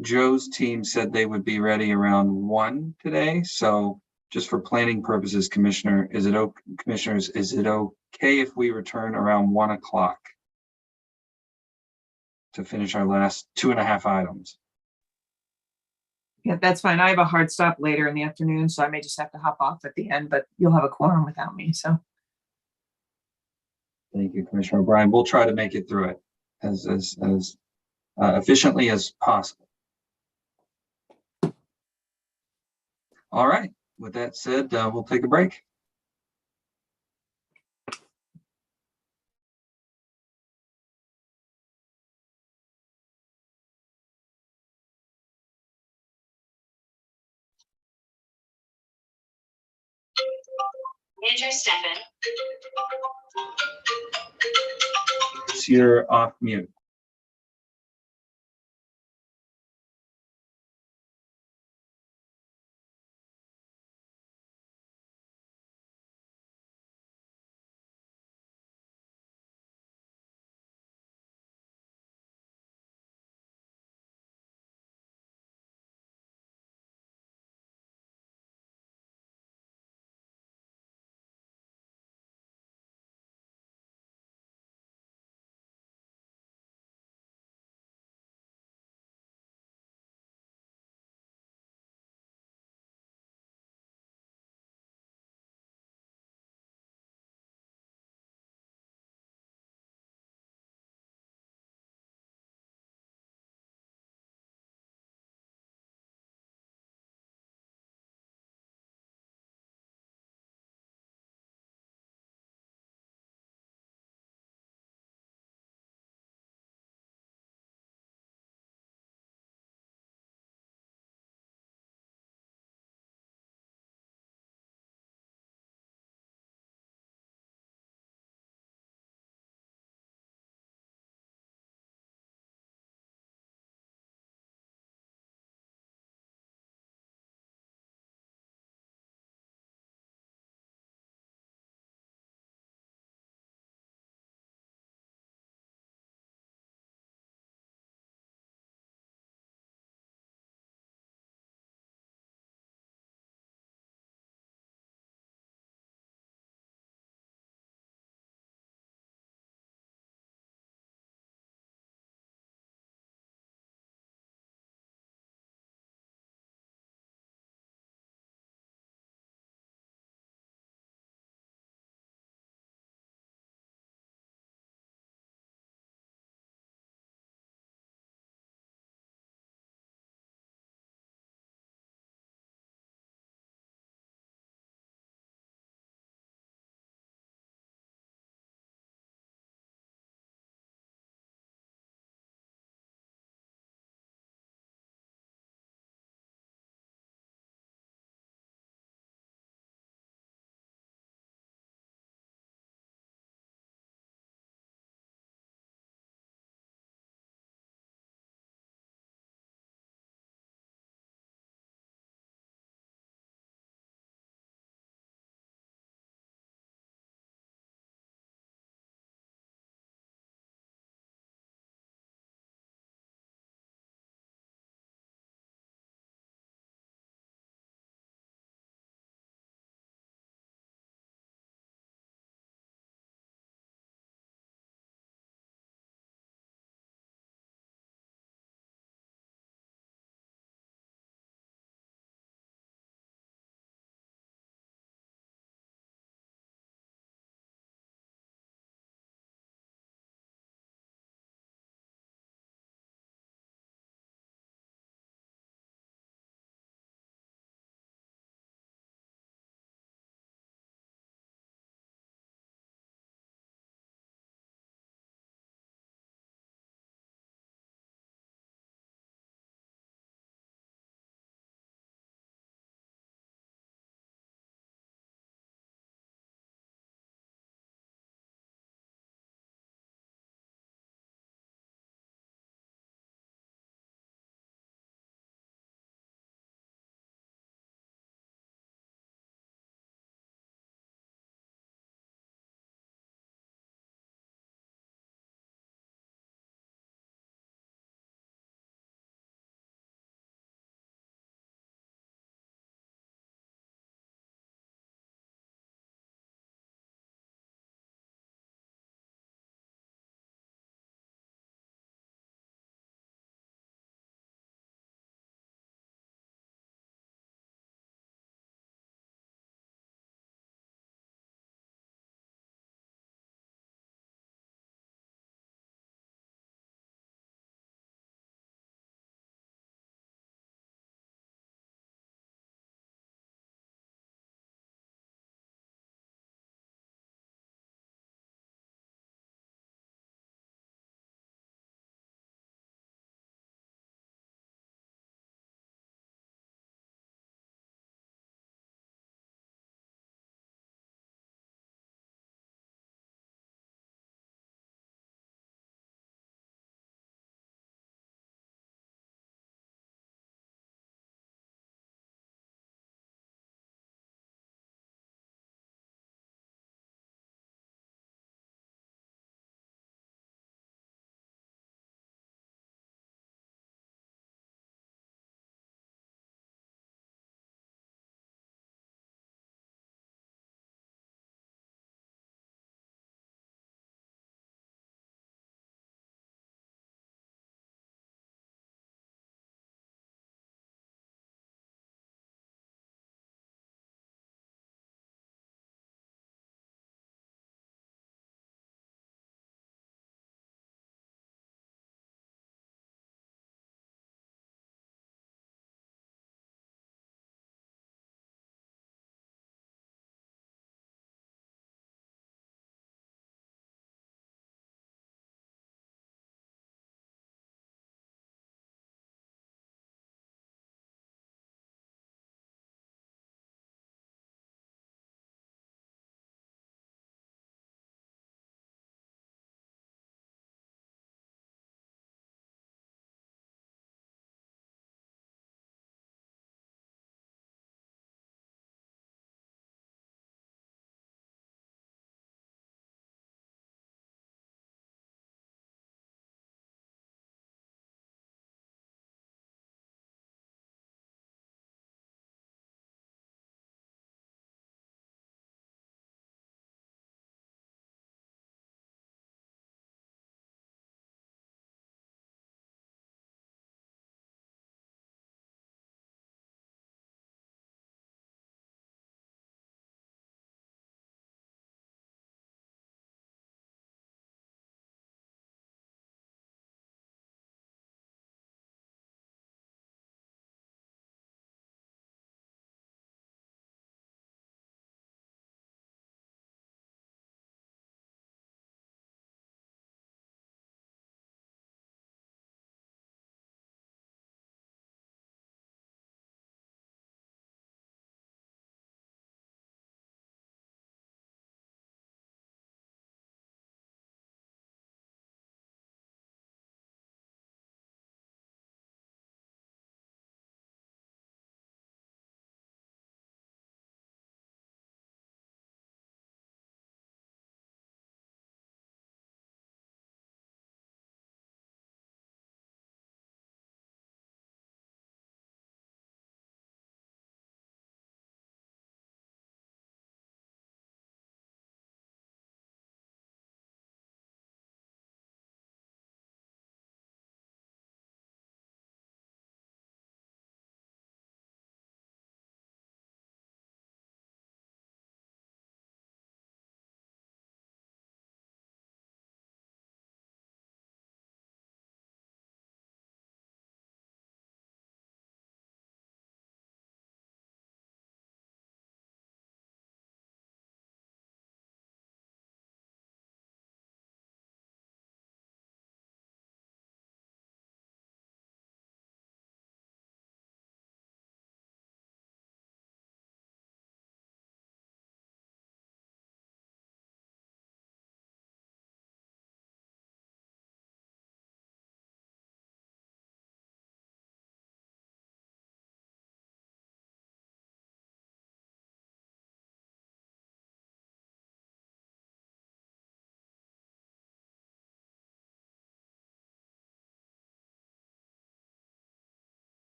[SPEAKER 2] Joe's team said they would be ready around 1 today. So just for planning purposes, commissioners, is it okay if we return around 1 o'clock to finish our last 2.5 items?
[SPEAKER 3] Yeah, that's fine. I have a hard stop later in the afternoon, so I may just have to hop off at the end, but you'll have a quorum without me, so.
[SPEAKER 2] Thank you, Commissioner O'Brien. We'll try to make it through it as efficiently as possible. All right. With that said, we'll take a break.
[SPEAKER 18] Andrew Steffen.
[SPEAKER 2] You're off mute.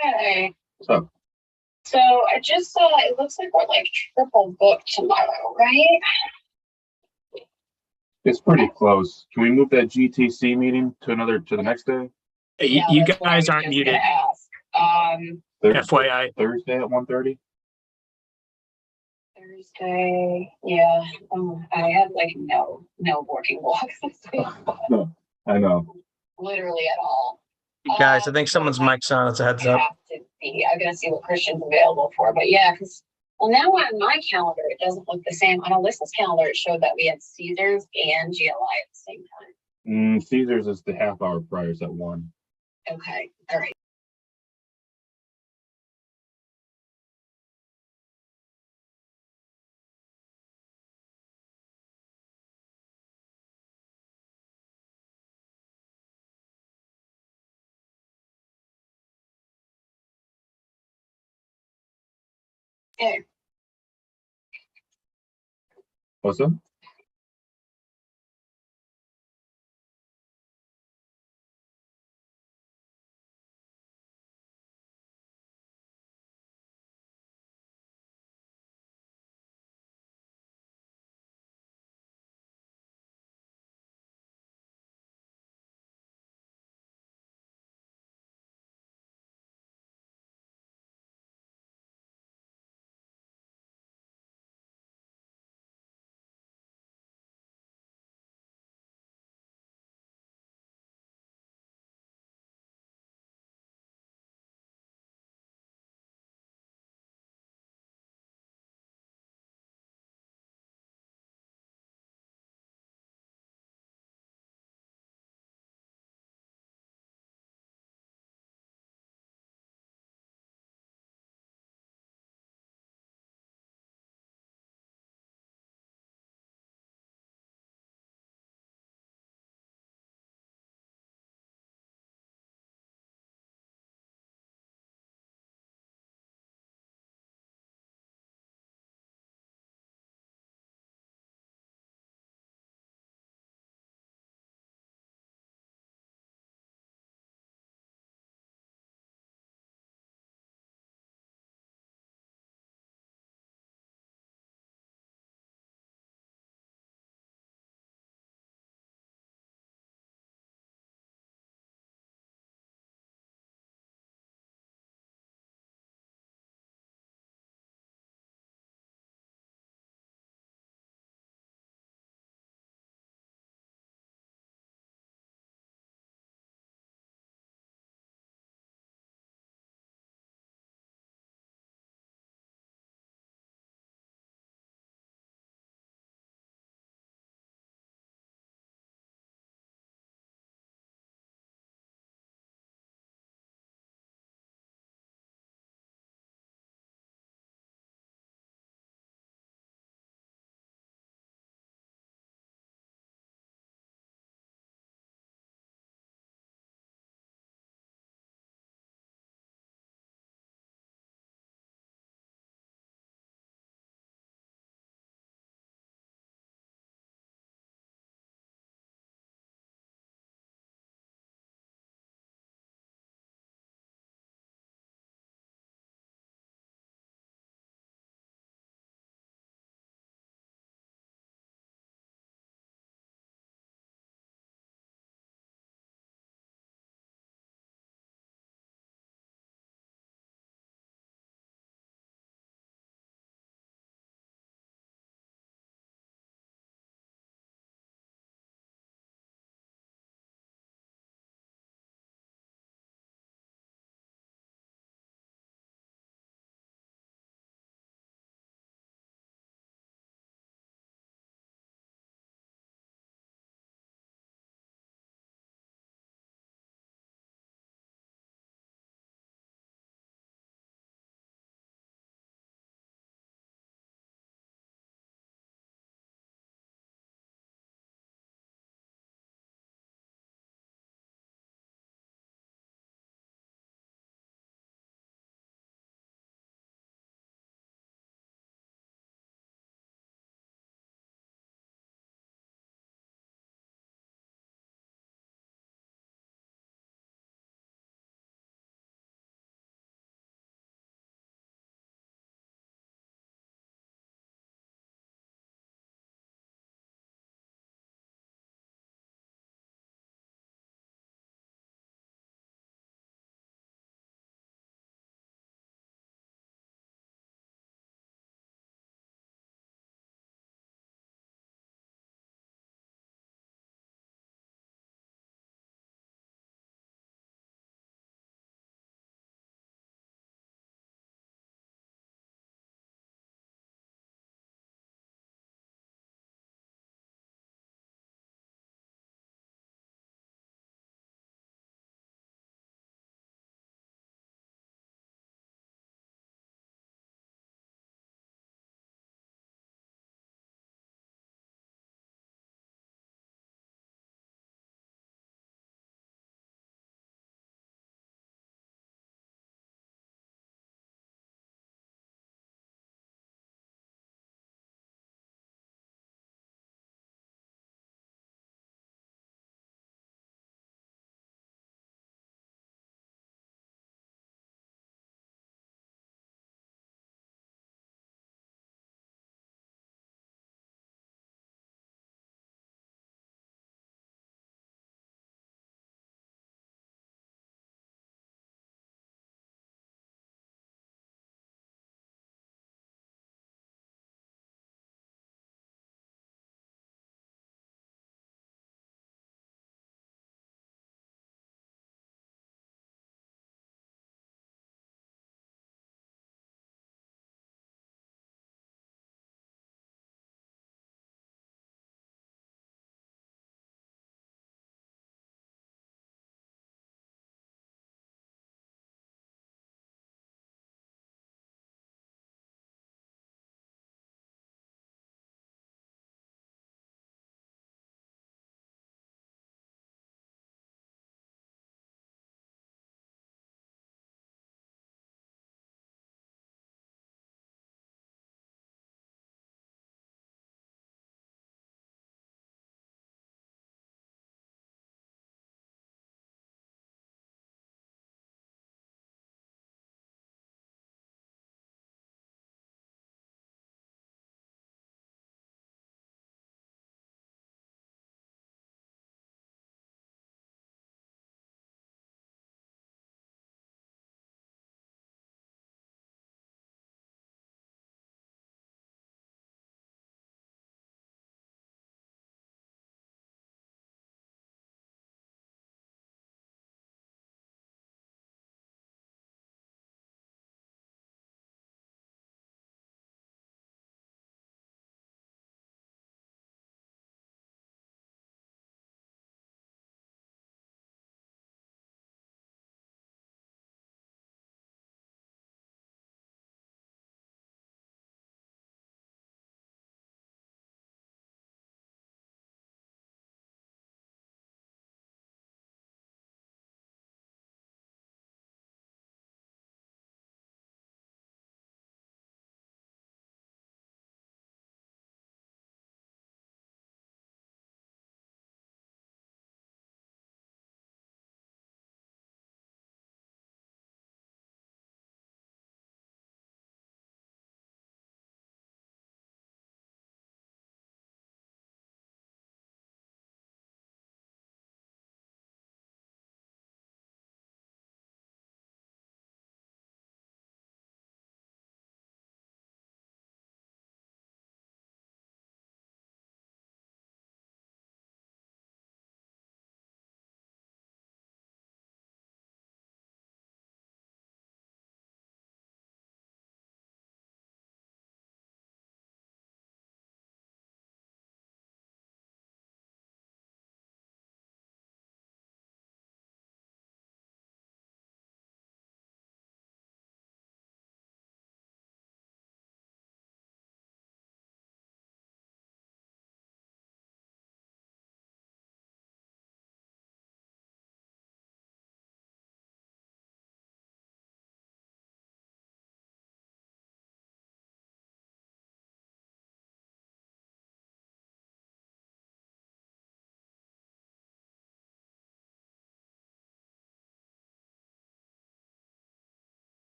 [SPEAKER 19] Hey,
[SPEAKER 2] So,
[SPEAKER 19] so I just saw, it looks like we're like triple booked tomorrow, right?
[SPEAKER 2] it's pretty close. Can we move that GTC meeting to the next day?
[SPEAKER 19] You guys aren't muted.
[SPEAKER 2] FYI. Thursday at 1:30?
[SPEAKER 19] Thursday, yeah, I have like no working blocks this week,
[SPEAKER 2] No, I know.
[SPEAKER 19] literally at all.
[SPEAKER 1] Guys, I think someone's mic's on. It's a heads up.
[SPEAKER 19] Have to be, I'm gonna see what Christian's available for, but yeah, because, well, now on my calendar, it doesn't look the same. On Alyssa's calendar, it showed that we had Caesars and GLI at the same time.
[SPEAKER 2] Caesars is the half hour prior, is at 1.
[SPEAKER 19] Okay, all right. Okay.
[SPEAKER 2] What's up?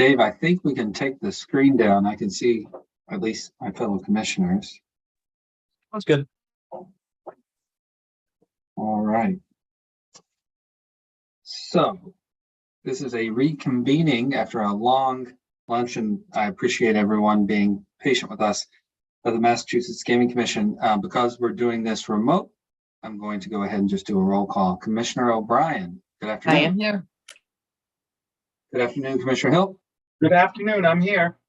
[SPEAKER 2] Dave, I think we can take the screen down. I can see at least my fellow commissioners.
[SPEAKER 1] That's good.
[SPEAKER 2] All right. So this is a reconvening after a long lunch, and I appreciate everyone being patient with us of the Massachusetts Gaming Commission. Because we're doing this remote, I'm going to go ahead and just do a roll call. Commissioner O'Brien, good afternoon.
[SPEAKER 3] I am here.
[SPEAKER 2] Good afternoon, Commissioner Hill.
[SPEAKER 4] Good afternoon, I'm here.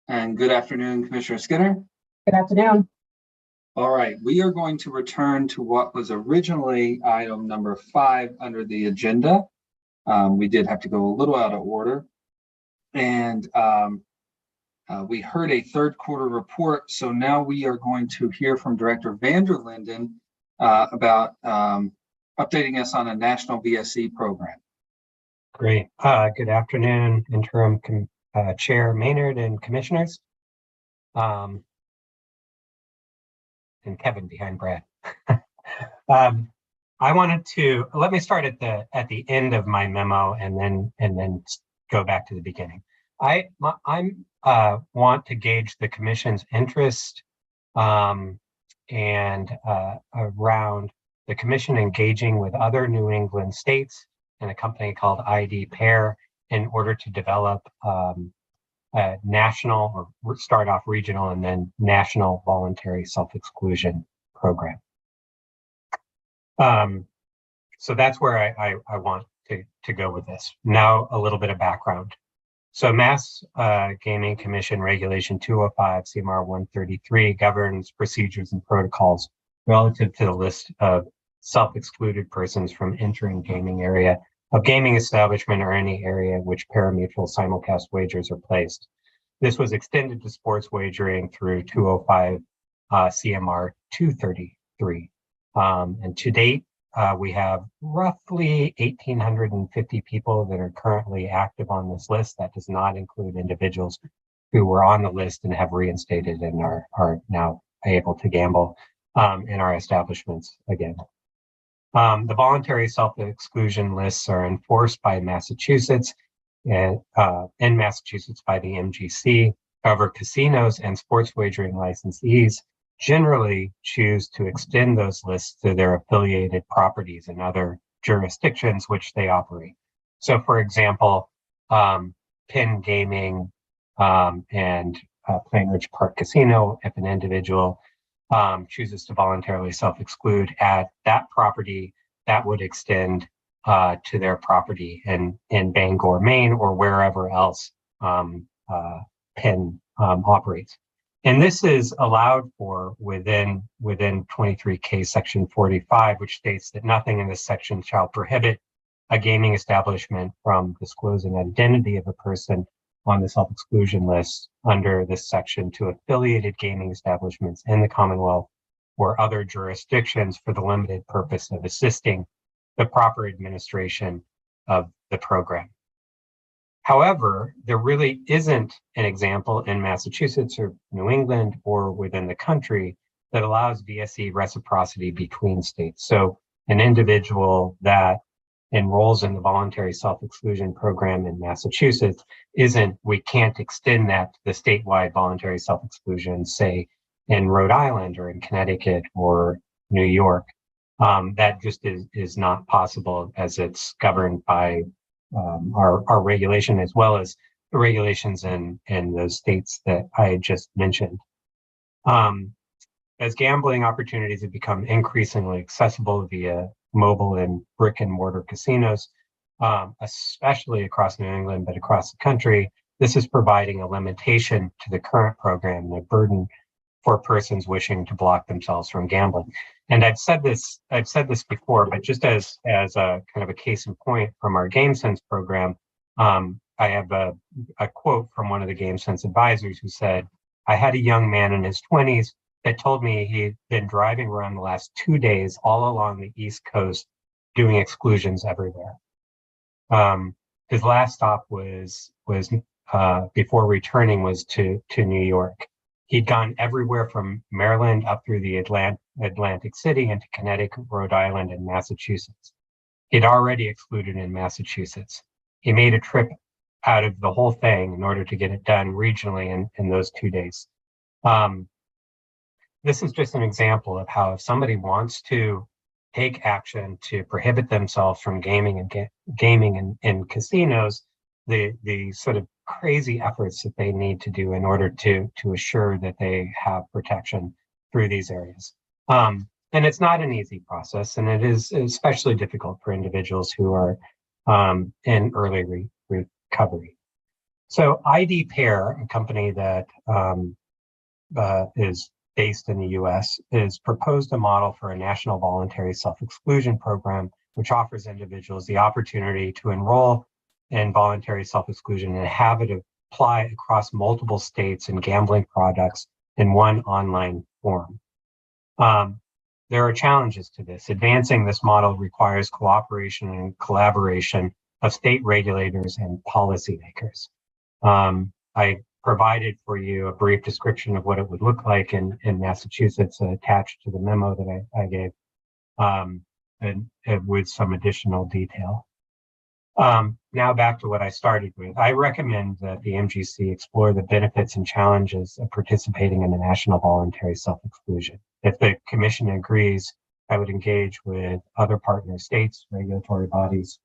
[SPEAKER 2] And good afternoon, Commissioner Skinner.
[SPEAKER 9] Good afternoon.
[SPEAKER 2] All right, we are going to return to what was originally item number 5 under the agenda. We did have to go a little out of order. And we heard a third quarter report. So now we are going to hear from Director Vanderlinden about updating us on a national VSE program.
[SPEAKER 6] Great. Good afternoon, interim Chair Maynard and commissioners. And Kevin behind Brad. I wanted to let me start at the end of my memo and then go back to the beginning. I want to gauge the commission's interest and around the commission engaging with other New England states and a company called ID Pair in order to develop a national, or start off regional and then national voluntary self-exclusion program. So that's where I want to go with this. Now, a little bit of background. So Mass Gaming Commission Regulation 205 CMR 133 governs procedures and protocols relative to the list of self-excluded persons from entering gaming area of gaming establishment or any area in which parimutuel simulcast wagers are placed. This was extended to sports wagering through 205 CMR 233. And to date, we have roughly 1,850 people that are currently active on this list. That does not include individuals who were on the list and have reinstated and are now able to gamble in our establishments again. The voluntary self-exclusion lists are enforced by Massachusetts and in Massachusetts by the MGC. However, casinos and sports wagering licensees generally choose to extend those lists to their affiliated properties in other jurisdictions which they operate. So, for example, Penn Gaming and Plainridge Park Casino, if an individual chooses to voluntarily self-exclude at that property, that would extend to their property in Bangor, Maine, or wherever else Penn operates. And this is allowed for within 23K section 45, which states that nothing in this section shall prohibit a gaming establishment from disclosing identity of a person on the self-exclusion list under this section to affiliated gaming establishments in the Commonwealth or other jurisdictions for the limited purpose of assisting the proper administration of the program. However, there really isn't an example in Massachusetts or New England or within the country that allows VSE reciprocity between states. So an individual that enrolls in the voluntary self-exclusion program in Massachusetts we can't extend that to the statewide voluntary self-exclusion, say in Rhode Island or in Connecticut or New York. That just is not possible as it's governed by our regulation, as well as the regulations in those states that I had just mentioned. As gambling opportunities have become increasingly accessible via mobile and brick and mortar casinos, especially across New England, but across the country, this is providing a limitation to the current program and a burden for persons wishing to block themselves from gambling. And I've said this before, but just as a kind of a case in point from our GameSense program, I have a quote from one of the GameSense advisors who said, "I had a young man in his 20s that told me he'd been driving around the last 2 days all along the East Coast doing exclusions everywhere. His last stop was before returning was to New York. He'd gone everywhere from Maryland up through the Atlantic City into Connecticut, Rhode Island, and Massachusetts. He'd already excluded in Massachusetts. He made a trip out of the whole thing in order to get it done regionally in those 2 days. This is just an example of how if somebody wants to take action to prohibit themselves from gaming in casinos, the sort of crazy efforts that they need to do in order to assure that they have protection through these areas. And it's not an easy process, and it is especially difficult for individuals who are in early recovery. So ID Pair, a company that is based in the US, has proposed a model for a national voluntary self-exclusion program, which offers individuals the opportunity to enroll in voluntary self-exclusion and have it apply across multiple states and gambling products in one online form. There are challenges to this. Advancing this model requires cooperation and collaboration of state regulators and policymakers. I provided for you a brief description of what it would look like in Massachusetts attached to the memo that I gave, and with some additional detail. Now back to what I started with. I recommend that the MGC explore the benefits and challenges of participating in the national voluntary self-exclusion. If the commission agrees, I would engage with other partner states, regulatory bodies,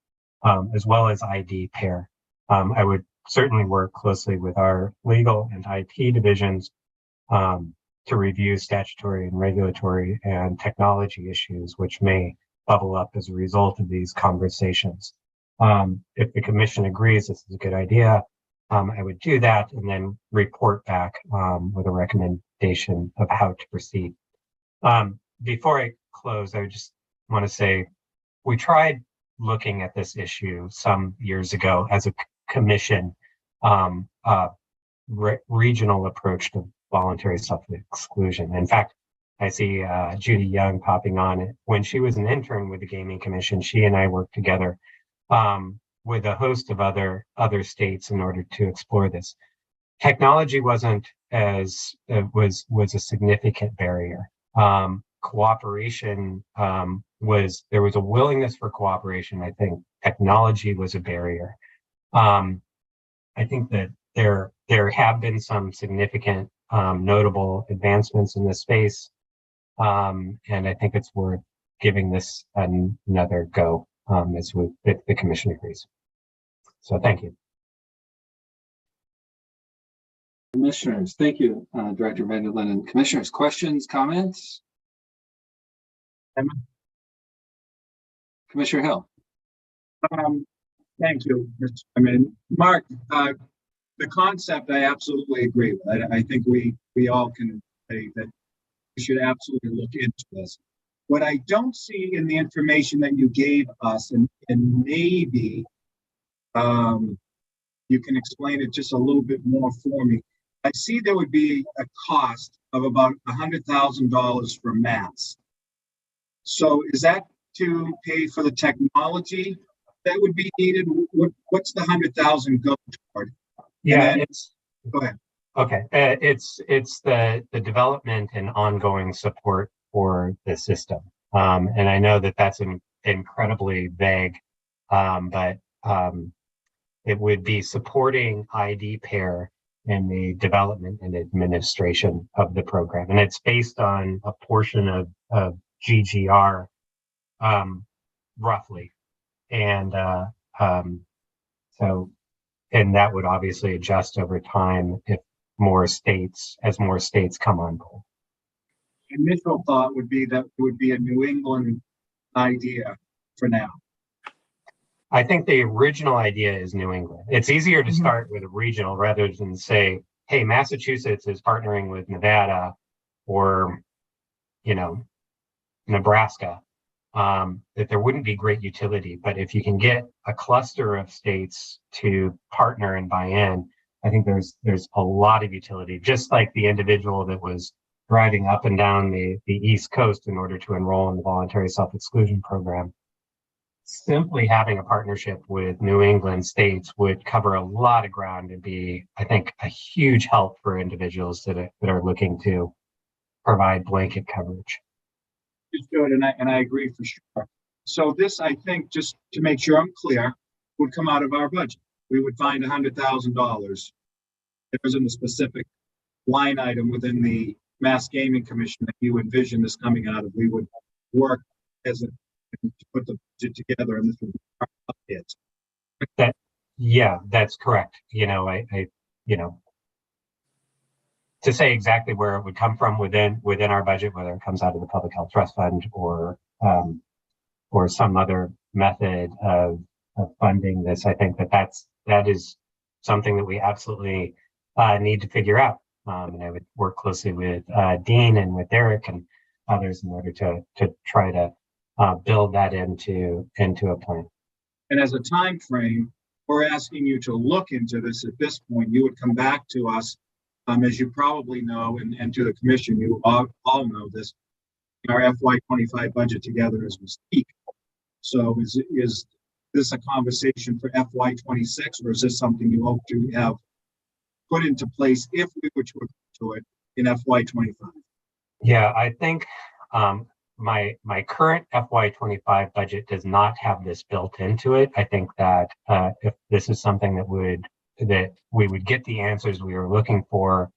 [SPEAKER 6] as well as ID Pair. I would certainly work closely with our legal and IT divisions to review statutory and regulatory and technology issues which may bubble up as a result of these conversations. If the commission agrees this is a good idea, I would do that and then report back with a recommendation of how to proceed. Before I close, I just want to say we tried looking at this issue some years ago as a commission regional approach to voluntary self-exclusion. In fact, I see Judy Young popping on. When she was an intern with the Gaming Commission, she and I worked together with a host of other states in order to explore this. Technology wasn't as was a significant barrier. Cooperation there was a willingness for cooperation. I think technology was a barrier. I think that there have been some significant notable advancements in this space, and I think it's worth giving this another go if the commission agrees. So thank you.
[SPEAKER 2] Commissioners, thank you, Director Van der Linden. Commissioners, questions, comments? Commissioner Hill.
[SPEAKER 4] Thank you, Mr. Chairman. Mark, the concept I absolutely agree with. I think we all can say that we should absolutely look into this. What I don't see in the information that you gave us, and maybe you can explain it just a little bit more for me. I see there would be a cost of about $100,000 for mass. So is that to pay for the technology that would be needed? What's the $100,000 go toward?
[SPEAKER 6] Yeah,
[SPEAKER 4] go ahead.
[SPEAKER 6] Okay, it's the development and ongoing support for the system, and I know that that's incredibly vague, but it would be supporting ID Pair in the development and administration of the program, and it's based on a portion of GGR, roughly, and and that would obviously adjust over time as more states come on board.
[SPEAKER 4] Initial thought would be that it would be a New England idea for now.
[SPEAKER 6] I think the original idea is New England. It's easier to start with a regional rather than say, hey, Massachusetts is partnering with Nevada or, Nebraska, that there wouldn't be great utility. But if you can get a cluster of states to partner and buy in, I think there's a lot of utility, just like the individual that was driving up and down the East Coast in order to enroll in the voluntary self-exclusion program. Simply having a partnership with New England states would cover a lot of ground and be, I think, a huge help for individuals that are looking to provide blanket coverage.
[SPEAKER 4] Good, and I agree for sure. So this, I think, just to make sure I'm clear, would come out of our budget. we would find $100,000. There isn't a specific line item within the Mass Gaming Commission that you envision this coming out of. We would work as a, to put the budget together, and this would be our updates.
[SPEAKER 6] Yeah, that's correct. You know, you know, to say exactly where it would come from within our budget, whether it comes out of the Public Health Trust Fund or some other method of funding this, I think that is something that we absolutely need to figure out. And I would work closely with Dean and with Eric and others in order to try to build that into a plan.
[SPEAKER 4] And as a time frame, we're asking you to look into this at this point. You would come back to us, as you probably know, and to the commission, you all know this, our FY25 budget together as we speak. So is this a conversation for FY26, or is this something you hope to have put into place if we were to do it in FY25?
[SPEAKER 6] Yeah, I think my current FY25 budget does not have this built into it. I think that if this is something that we would get the answers we were looking for,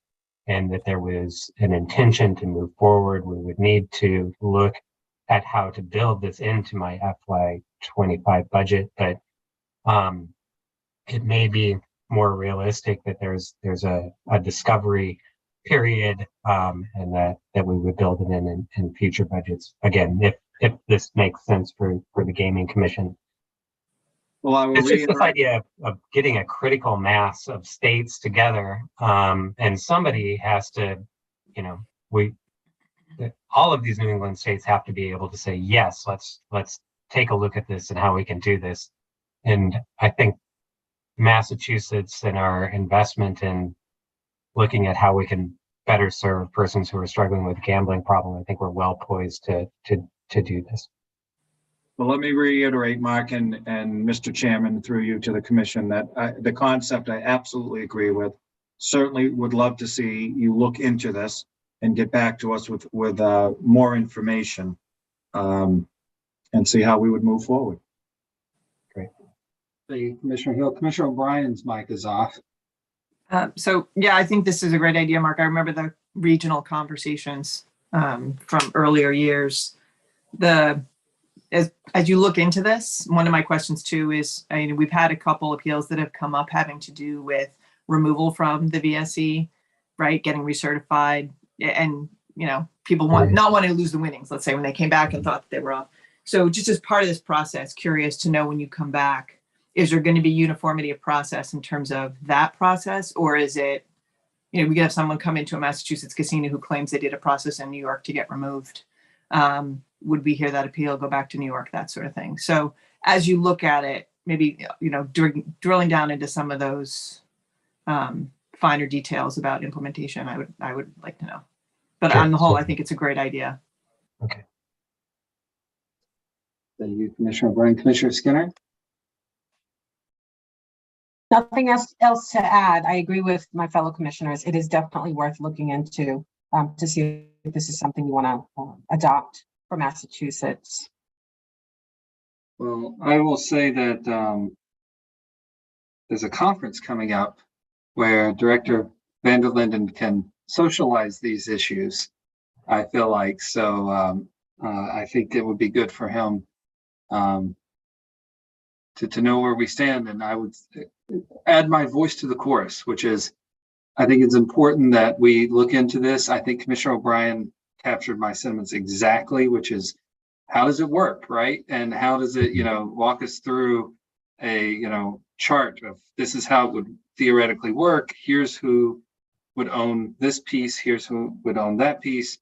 [SPEAKER 6] and that there was an intention to move forward, we would need to look at how to build this into my FY25 budget. But it may be more realistic that there's a discovery period, and that we would build it in future budgets. Again, if this makes sense for the Gaming Commission.
[SPEAKER 4] Well,
[SPEAKER 6] it's just this idea of getting a critical mass of states together, and somebody has to, you know, all of these New England states have to be able to say, yes, let's take a look at this and how we can do this. And I think Massachusetts and our investment in looking at how we can better serve persons who are struggling with a gambling problem, I think we're well poised to do this.
[SPEAKER 4] Well, let me reiterate, Mark and Mr. Chairman, through you to the commission, that the concept I absolutely agree with. Certainly would love to see you look into this and get back to us with more information, and see how we would move forward.
[SPEAKER 6] Great.
[SPEAKER 2] Thank you, Commissioner Hill. Commissioner O'Brien's mic is off.
[SPEAKER 3] So yeah, I think this is a great idea, Mark. I remember the regional conversations from earlier years. As you look into this, one of my questions too is, we've had a couple appeals that have come up having to do with removal from the VSE, right? Getting recertified, and people not wanting to lose the winnings, let's say, when they came back and thought that they were off. So just as part of this process, curious to know when you come back, is there going to be uniformity of process in terms of that process? Or is it, we could have someone come into a Massachusetts casino who claims they did a process in New York to get removed. Would we hear that appeal, go back to New York, that sort of thing? So as you look at it, maybe, drilling down into some of those finer details about implementation, I would like to know. But
[SPEAKER 6] Sure.
[SPEAKER 3] On the whole, I think it's a great idea.
[SPEAKER 6] Okay.
[SPEAKER 2] Thank you, Commissioner O'Brien. Commissioner Skinner?
[SPEAKER 9] Nothing else to add. I agree with my fellow commissioners. It is definitely worth looking into to see if this is something you want to adopt for Massachusetts.
[SPEAKER 2] Well, I will say that there's a conference coming up where Director Van der Linden can socialize these issues, I feel like. So I think it would be good for him to know where we stand. And I would add my voice to the chorus, which is, I think it's important that we look into this. I think Commissioner O'Brien captured my sentiments exactly, which is, how does it work, right? And how does it, walk us through a, chart of this is how it would theoretically work. Here's who would own this piece. Here's who would own that piece.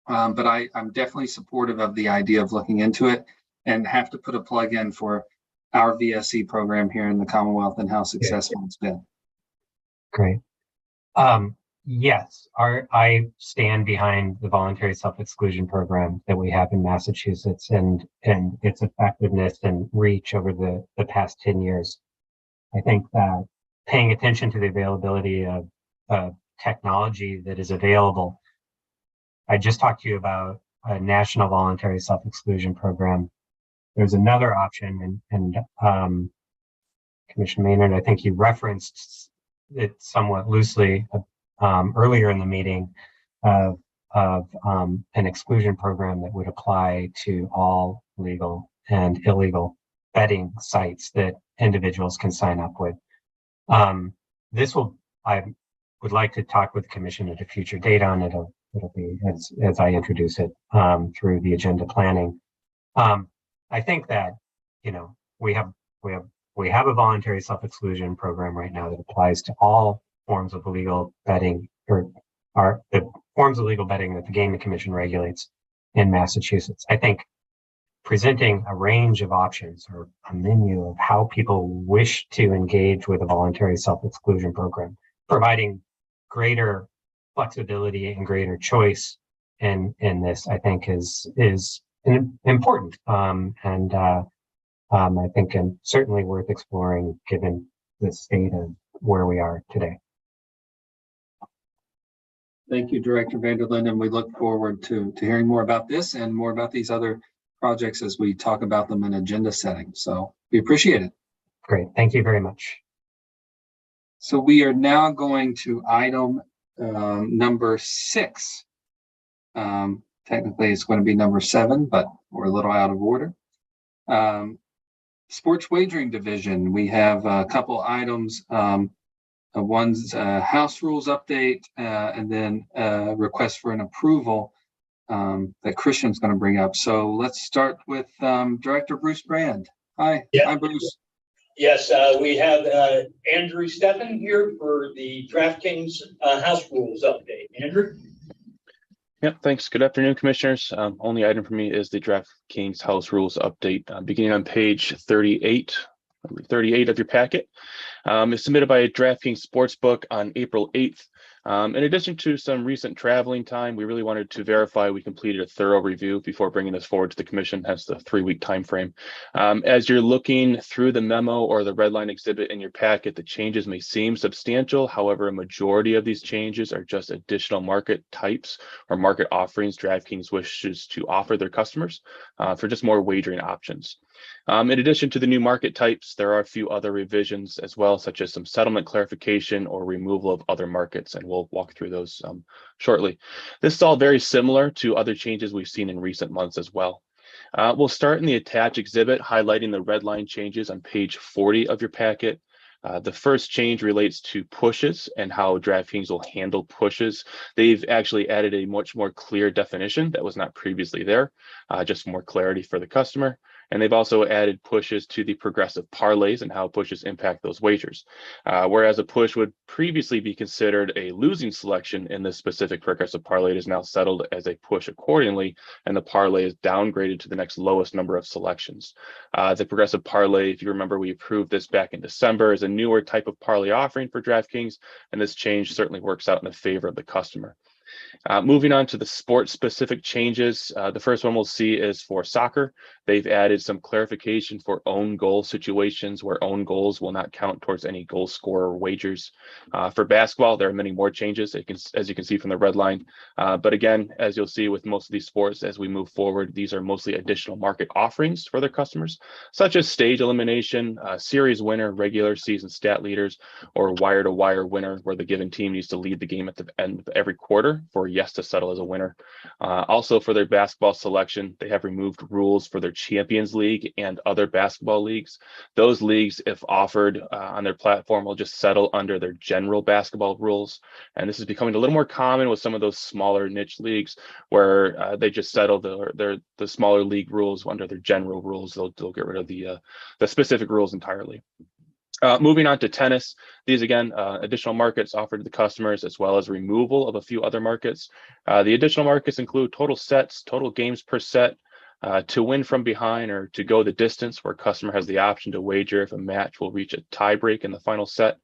[SPEAKER 2] But I'm definitely supportive of the idea of looking into it, and have to put a plug in for our VSE program here in the Commonwealth and how successful it's been.
[SPEAKER 6] Great. Yes, I stand behind the voluntary self-exclusion program that we have in Massachusetts and its effectiveness and reach over the past 10 years. I think that paying attention to the availability of technology that is available. I just talked to you about a national voluntary self-exclusion program. There's another option, and Commissioner Maynard. I think you referenced it somewhat loosely earlier in the meeting of an exclusion program that would apply to all legal and illegal betting sites that individuals can sign up with. I would like to talk with the commission at a future date on it. It'll be as I introduce it through the agenda planning. I think that, we have a voluntary self-exclusion program right now that applies to all forms of illegal betting, or the forms of legal betting that the Gaming Commission regulates in Massachusetts. I think presenting a range of options or a menu of how people wish to engage with a voluntary self-exclusion program, providing greater flexibility and greater choice in this, I think is important, I think and certainly worth exploring given the state of where we are today.
[SPEAKER 2] Thank you, Director Vanderlyn, and we look forward to hearing more about this and more about these other projects as we talk about them in agenda setting. So we appreciate it.
[SPEAKER 6] Great, thank you very much.
[SPEAKER 2] So we are now going to item number 6. Technically, it's going to be number 7, but we're a little out of order. Sports wagering division. We have a couple items. One's House rules update, and then request for an approval that Christian's going to bring up. So let's start with Director Bruce Brand. Hi.
[SPEAKER 20] Yeah.
[SPEAKER 2] Hi, Bruce.
[SPEAKER 20] Yes, we have Andrew Steffen here for the DraftKings House rules update. Andrew?
[SPEAKER 21] Yep, thanks. Good afternoon, Commissioners. Only item for me is the DraftKings House rules update, beginning on page 38 of your packet. It's submitted by DraftKings Sportsbook on April 8th. In addition to some recent traveling time, we really wanted to verify we completed a thorough review before bringing this forward to the Commission, hence the 3-week time frame. As you're looking through the memo or the red line exhibit in your packet, the changes may seem substantial. However, a majority of these changes are just additional market types or market offerings DraftKings wishes to offer their customers for just more wagering options. In addition to the new market types, there are a few other revisions as well, such as some settlement clarification or removal of other markets, and we'll walk through those shortly. This is all very similar to other changes we've seen in recent months as well. We'll start in the attached exhibit, highlighting the red line changes on page 40 of your packet. The first change relates to pushes and how DraftKings will handle pushes. They've actually added a much more clear definition that was not previously there, just more clarity for the customer. And they've also added pushes to the progressive parlays and how pushes impact those wagers. Whereas a push would previously be considered a losing selection in this specific progressive parlay, it is now settled as a push accordingly, and the parlay is downgraded to the next lowest number of selections. The progressive parlay, if you remember, we approved this back in December, is a newer type of parlay offering for DraftKings, and this change certainly works out in the favor of the customer. Moving on to the sports-specific changes, the first one we'll see is for soccer. They've added some clarification for own goal situations where own goals will not count towards any goal scorer wagers. For basketball, there are many more changes, as you can see from the red line. But again, as you'll see with most of these sports, as we move forward, these are mostly additional market offerings for their customers, such as stage elimination, series winner, regular season stat leaders, or wire-to-wire winner, where the given team needs to lead the game at the end of every quarter for yes to settle as a winner. Also for their basketball selection, they have removed rules for their Champions League and other basketball leagues. Those leagues, if offered on their platform, will just settle under their general basketball rules. And this is becoming a little more common with some of those smaller niche leagues where they just settle the smaller league rules under their general rules. They'll get rid of the specific rules entirely. Moving on to tennis, these again, additional markets offered to the customers, as well as removal of a few other markets. The additional markets include total sets, total games per set, to win from behind or to go the distance, where a customer has the option to wager if a match will reach a tie break in the final set.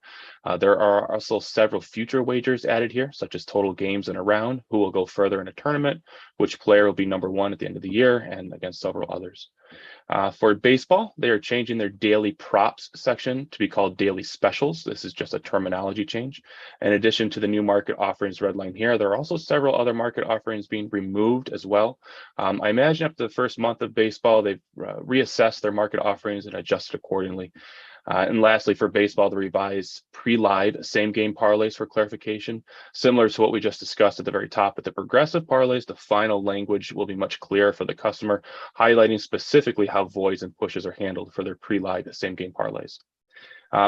[SPEAKER 21] There are also several future wagers added here, such as total games in a round, who will go further in a tournament, which player will be #1 at the end of the year, and against several others. For baseball, they are changing their daily props section to be called daily specials. This is just a terminology change. In addition to the new market offerings redlined here, there are also several other market offerings being removed as well. I imagine after the first month of baseball, they've reassessed their market offerings and adjusted accordingly. And lastly, for baseball, the revised pre-live same game parlays for clarification, similar to what we just discussed at the very top. With the progressive parlays, the final language will be much clearer for the customer, highlighting specifically how voids and pushes are handled for their pre-live same game parlays.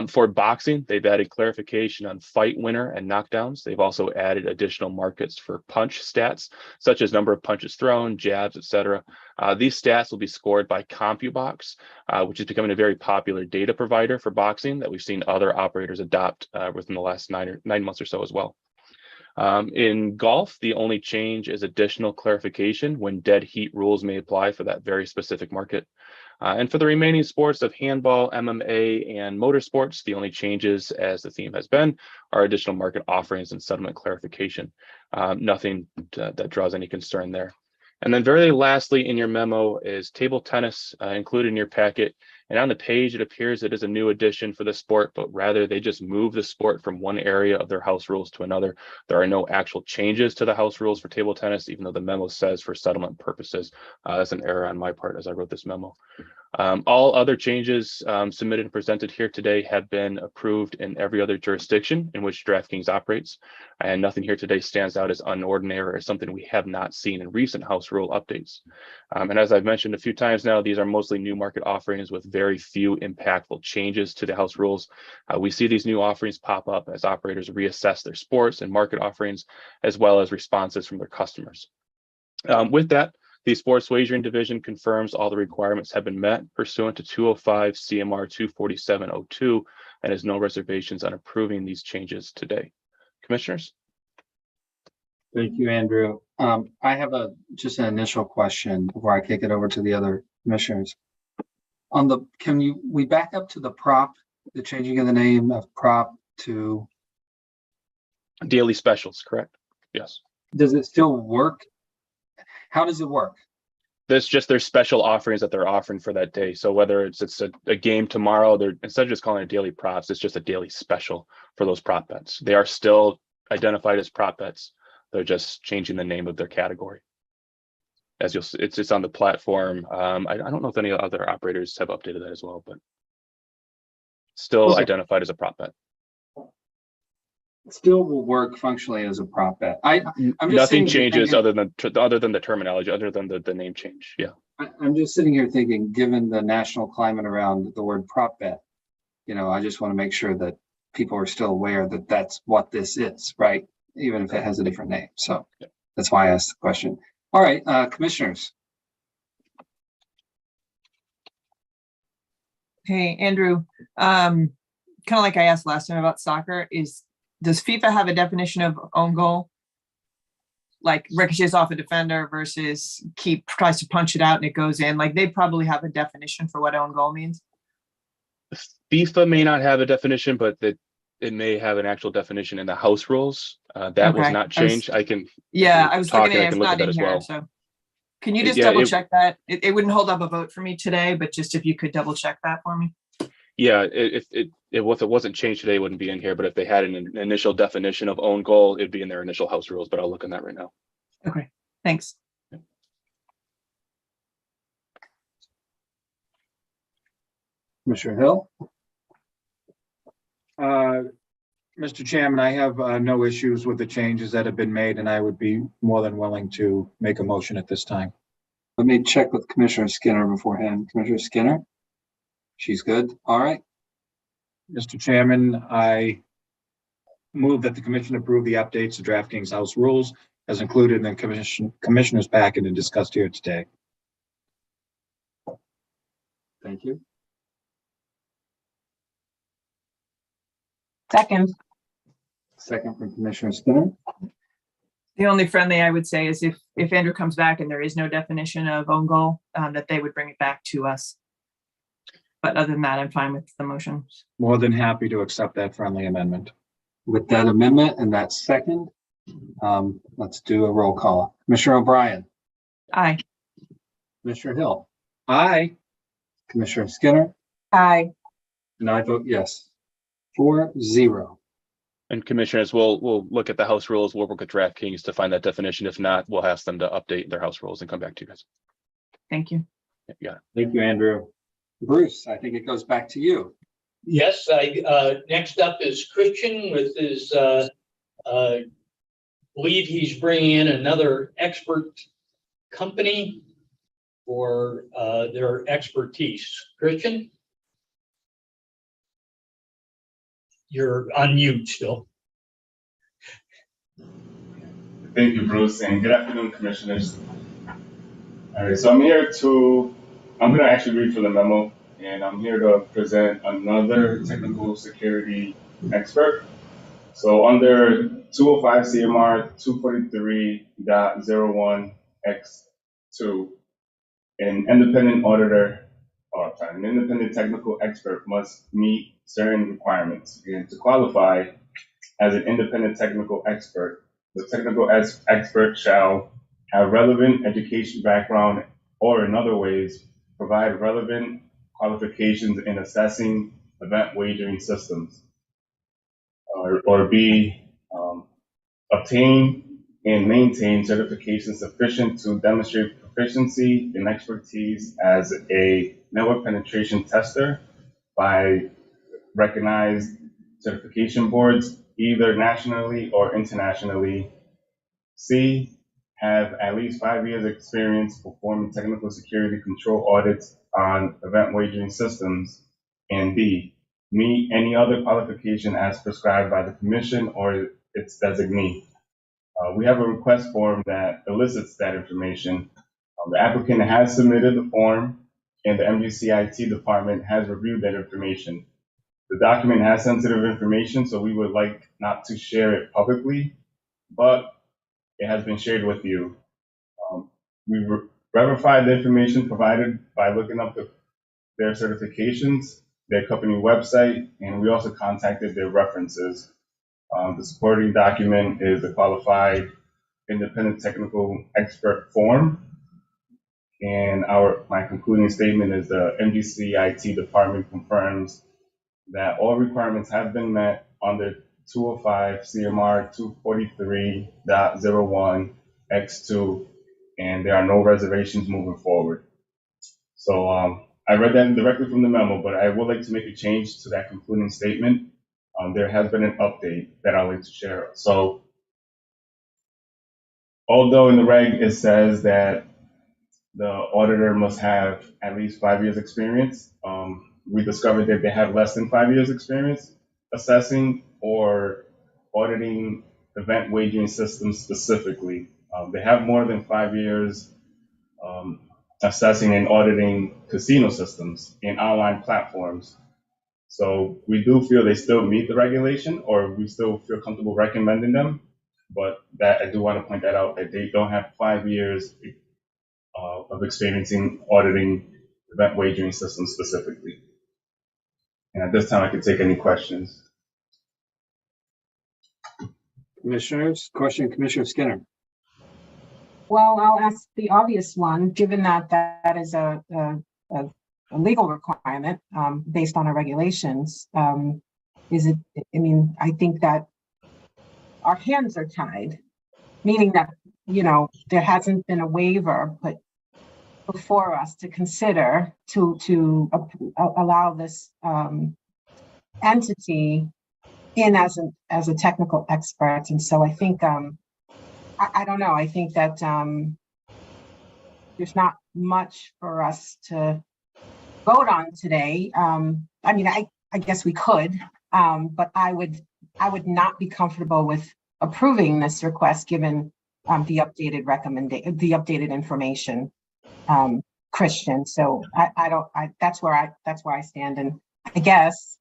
[SPEAKER 21] For boxing, they've added clarification on fight winner and knockdowns. They've also added additional markets for punch stats, such as number of punches thrown, jabs, etc. These stats will be scored by CompuBox, which is becoming a very popular data provider for boxing that we've seen other operators adopt within the last 9 months or so as well. In golf, the only change is additional clarification when dead heat rules may apply for that very specific market. And for the remaining sports of handball, MMA, and motorsports, the only changes, as the theme has been, are additional market offerings and settlement clarification. Nothing that draws any concern there. And then very lastly in your memo is table tennis included in your packet. And on the page, it appears it is a new addition for the sport, but rather they just move the sport from one area of their house rules to another. There are no actual changes to the house rules for table tennis, even though the memo says for settlement purposes. That's an error on my part as I wrote this memo. All other changes submitted and presented here today have been approved in every other jurisdiction in which DraftKings operates, and nothing here today stands out as unordinary or something we have not seen in recent house rule updates. And as I've mentioned a few times now, these are mostly new market offerings with very few impactful changes to the house rules. We see these new offerings pop up as operators reassess their sports and market offerings, as well as responses from their customers. With that, the Sports Wagering Division confirms all the requirements have been met pursuant to 205 CMR 24702 and has no reservations on approving these changes today. Commissioners?
[SPEAKER 2] Thank you, Andrew. I have just an initial question before I kick it over to the other commissioners. Can we back up to the prop, the changing of the name of prop to
[SPEAKER 21] Daily specials, correct? Yes.
[SPEAKER 2] Does it still work? How does it work?
[SPEAKER 21] There's just their special offerings that they're offering for that day. So whether it's a game tomorrow, they're instead of just calling it daily props, it's just a daily special for those prop bets. They are still identified as prop bets. They're just changing the name of their category. As you'll see, it's on the platform. I don't know if any other operators have updated that as well, but still identified as a prop bet.
[SPEAKER 2] Still will work functionally as a prop bet. I'm just
[SPEAKER 21] Nothing changes
[SPEAKER 2] thinking,
[SPEAKER 21] other than the terminology, other than the name change. Yeah.
[SPEAKER 2] I'm just sitting here thinking, given the national climate around the word prop bet, I just want to make sure that people are still aware that that's what this is, right? Even if it has a different name. So that's why I asked the question. All right, commissioners.
[SPEAKER 3] Hey, Andrew, kind of like I asked last time about soccer, does FIFA have a definition of own goal? Like ricochets off a defender versus tries to punch it out and it goes in. Like they probably have a definition for what own goal means.
[SPEAKER 21] FIFA may not have a definition, but it may have an actual definition in the house rules. That was not changed. I was
[SPEAKER 3] looking at it, it's not in here. Well. So can you just double check that? It wouldn't hold up a vote for me today, but just if you could double check that for me.
[SPEAKER 21] Yeah, if it wasn't changed today, it wouldn't be in here. But if they had an initial definition of own goal, it'd be in their initial house rules. But I'll look on that right now.
[SPEAKER 3] Okay, thanks.
[SPEAKER 2] Commissioner Hill.
[SPEAKER 4] Mr. Chairman, I have no issues with the changes that have been made, and I would be more than willing to make a motion at this time.
[SPEAKER 2] Let me check with Commissioner Skinner beforehand. Commissioner Skinner? She's good. All right.
[SPEAKER 4] Mr. Chairman, I move that the commission approve the updates to DraftKings House rules as included in the commissioner's packet and discussed here today.
[SPEAKER 2] Thank you.
[SPEAKER 9] Second.
[SPEAKER 2] Second from Commissioner Skinner.
[SPEAKER 3] The only friendly I would say is if Andrew comes back and there is no definition of own goal, that they would bring it back to us. But other than that, I'm fine with the motion.
[SPEAKER 4] More than happy to accept that friendly amendment.
[SPEAKER 2] With that amendment and that second, let's do a roll call. Commissioner O'Brien.
[SPEAKER 3] Aye.
[SPEAKER 2] Commissioner Hill.
[SPEAKER 4] Aye.
[SPEAKER 2] Commissioner Skinner.
[SPEAKER 9] Aye.
[SPEAKER 2] And I vote yes. 4-0.
[SPEAKER 21] And commissioners, we'll look at the house rules. We'll work with DraftKings to find that definition. If not, we'll ask them to update their house rules and come back to you guys.
[SPEAKER 3] Thank you.
[SPEAKER 21] Yeah.
[SPEAKER 2] Thank you, Andrew. Bruce, I think it goes back to you.
[SPEAKER 20] Yes, next up is Christian with his, believe he's bringing in another expert company for their expertise. Christian? You're on mute still.
[SPEAKER 7] Thank you, Bruce, and good afternoon, commissioners. All right, so I'm going to actually read from the memo, and I'm here to present another technical security expert. So under 205 CMR 243.01X2, an independent an independent technical expert must meet certain requirements. And to qualify as an independent technical expert, the technical expert shall have relevant education background, or in other ways, provide relevant qualifications in assessing event wagering systems, or B, obtain and maintain certification sufficient to demonstrate proficiency and expertise as a network penetration tester by recognized certification boards, either nationally or internationally. C, have at least 5 years experience performing technical security control audits on event wagering systems. And D, meet any other qualification as prescribed by the commission or its designee. We have a request form that elicits that information. The applicant has submitted the form, and the MGC IT department has reviewed that information. The document has sensitive information, so we would like not to share it publicly, but it has been shared with you. We verified the information provided by looking up their certifications, their company website, and we also contacted their references. The supporting document is the qualified independent technical expert form. And my concluding statement is the MGC IT department confirms that all requirements have been met under 205 CMR 243.01X2, and there are no reservations moving forward. So I read that directly from the memo, but I would like to make a change to that concluding statement. There has been an update that I'd like to share. So although in the reg it says that the auditor must have at least 5 years experience, we discovered that they have less than 5 years experience assessing or auditing event wagering systems specifically. They have more than 5 years assessing and auditing casino systems and online platforms. So we do feel they still meet the regulation, or we still feel comfortable recommending them. But that I do want to point that out, that they don't have 5 years of experiencing auditing event wagering systems specifically. And at this time, I can take any questions.
[SPEAKER 4] Commissioners, question, Commissioner Skinner.
[SPEAKER 9] Well, I'll ask the obvious one, given that that is a legal requirement based on our regulations. Is it, I mean, I think that our hands are tied, meaning that, you know, there hasn't been a waiver put before us to consider to allow this entity in as a technical expert. And so I think, I don't know, I think that there's not much for us to vote on today. I mean, I guess we could, but I would not be comfortable with approving this request given the updated information, Christian. So that's where I stand. And I guess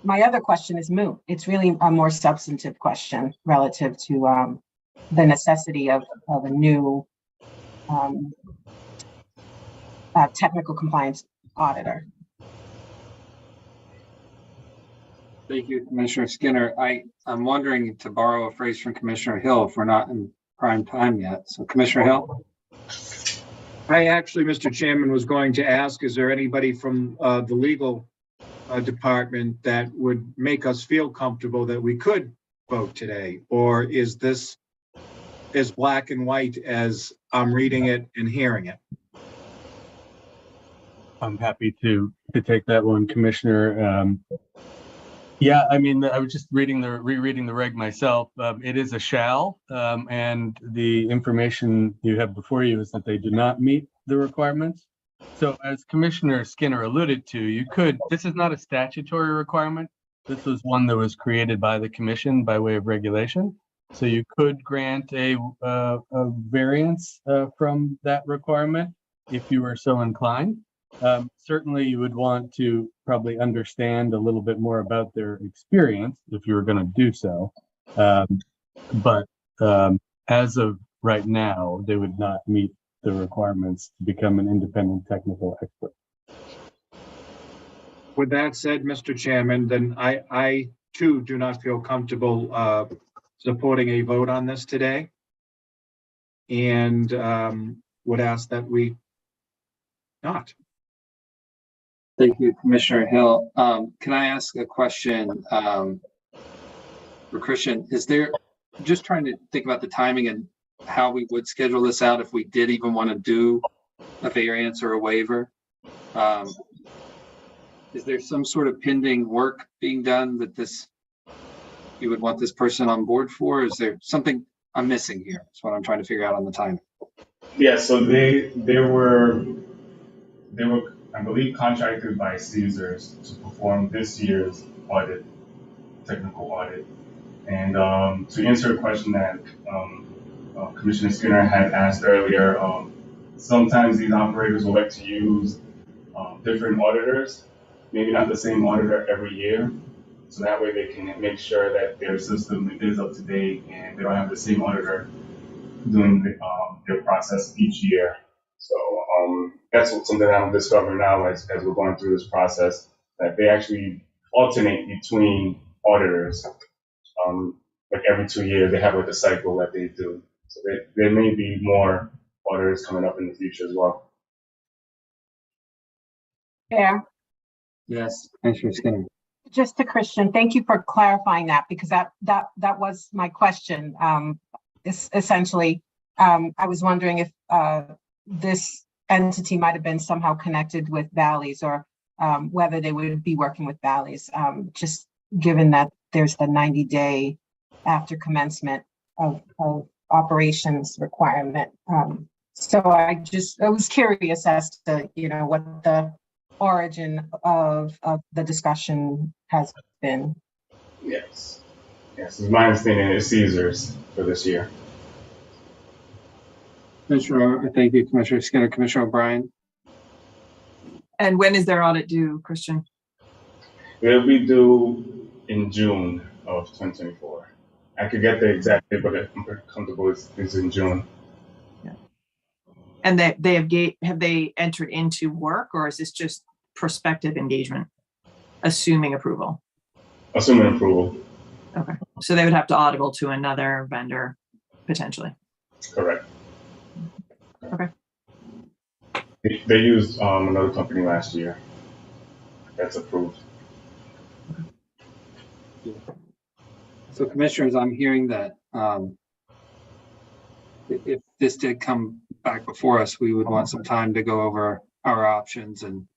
[SPEAKER 9] my other question is moot. It's really a more substantive question relative to the necessity of a new technical compliance auditor.
[SPEAKER 2] Thank you, Commissioner Skinner. I'm wondering, to borrow a phrase from Commissioner Hill, if we're not in prime time yet. So Commissioner Hill?
[SPEAKER 4] I actually, Mr. Chairman, was going to ask, is there anybody from the legal department that would make us feel comfortable that we could vote today? Or is this as black and white as I'm reading it and hearing it?
[SPEAKER 8] I'm happy to take that one, Commissioner. Yeah, I mean, I was just rereading the reg myself. It is a shall, and the information you have before you is that they do not meet the requirements. So as Commissioner Skinner alluded to, this is not a statutory requirement. This was one that was created by the commission by way of regulation. So you could grant a variance from that requirement if you were so inclined. Certainly you would want to probably understand a little bit more about their experience if you were going to do so. But as of right now, they would not meet the requirements to become an independent technical expert.
[SPEAKER 4] With that said, Mr. Chairman, then I too do not feel comfortable supporting a vote on this today. And would ask that we not.
[SPEAKER 2] Thank you, Commissioner Hill. Can I ask a question for Christian? Is there, just trying to think about the timing and how we would schedule this out if we did even want to do a variance or a waiver? Is there some sort of pending work being done that you would want this person on board for? Is there something I'm missing here? That's what I'm trying to figure out on the timing.
[SPEAKER 7] Yeah, so they were, I believe, contracted by Caesars to perform this year's audit, technical audit. And to answer a question that Commissioner Skinner had asked earlier, sometimes these operators will like to use different auditors, maybe not the same auditor every year. So that way they can make sure that their system is up to date and they don't have the same auditor doing their process each year. So that's something that I'm discovering now as we're going through this process, that they actually alternate between auditors. Like every 2 years, they have like a cycle that they do. So there may be more auditors coming up in the future as well.
[SPEAKER 9] Yeah.
[SPEAKER 2] Yes, Commissioner Skinner.
[SPEAKER 9] Just to Christian, thank you for clarifying that, because that was my question. Essentially, I was wondering if this entity might have been somehow connected with Bally's, or whether they would be working with Bally's, just given that there's the 90-day after commencement of operations requirement. So I was curious as to, what the origin of the discussion has been.
[SPEAKER 7] Yes, it's my understanding it's Caesars for this year.
[SPEAKER 2] Commissioner, thank you, Commissioner Skinner. Commissioner O'Brien.
[SPEAKER 3] And when is their audit due, Christian?
[SPEAKER 7] It'll be due in June of 2024. I could get the exact date, but I'm pretty comfortable it's in June.
[SPEAKER 3] Yeah. And have they entered into work, or is this just prospective engagement, assuming approval?
[SPEAKER 7] Assuming approval.
[SPEAKER 3] Okay, so they would have to audible to another vendor potentially.
[SPEAKER 7] Correct.
[SPEAKER 3] Okay.
[SPEAKER 7] They used another company last year. That's approved.
[SPEAKER 2] So commissioners, I'm hearing that if this did come back before us, we would want some time to go over our options and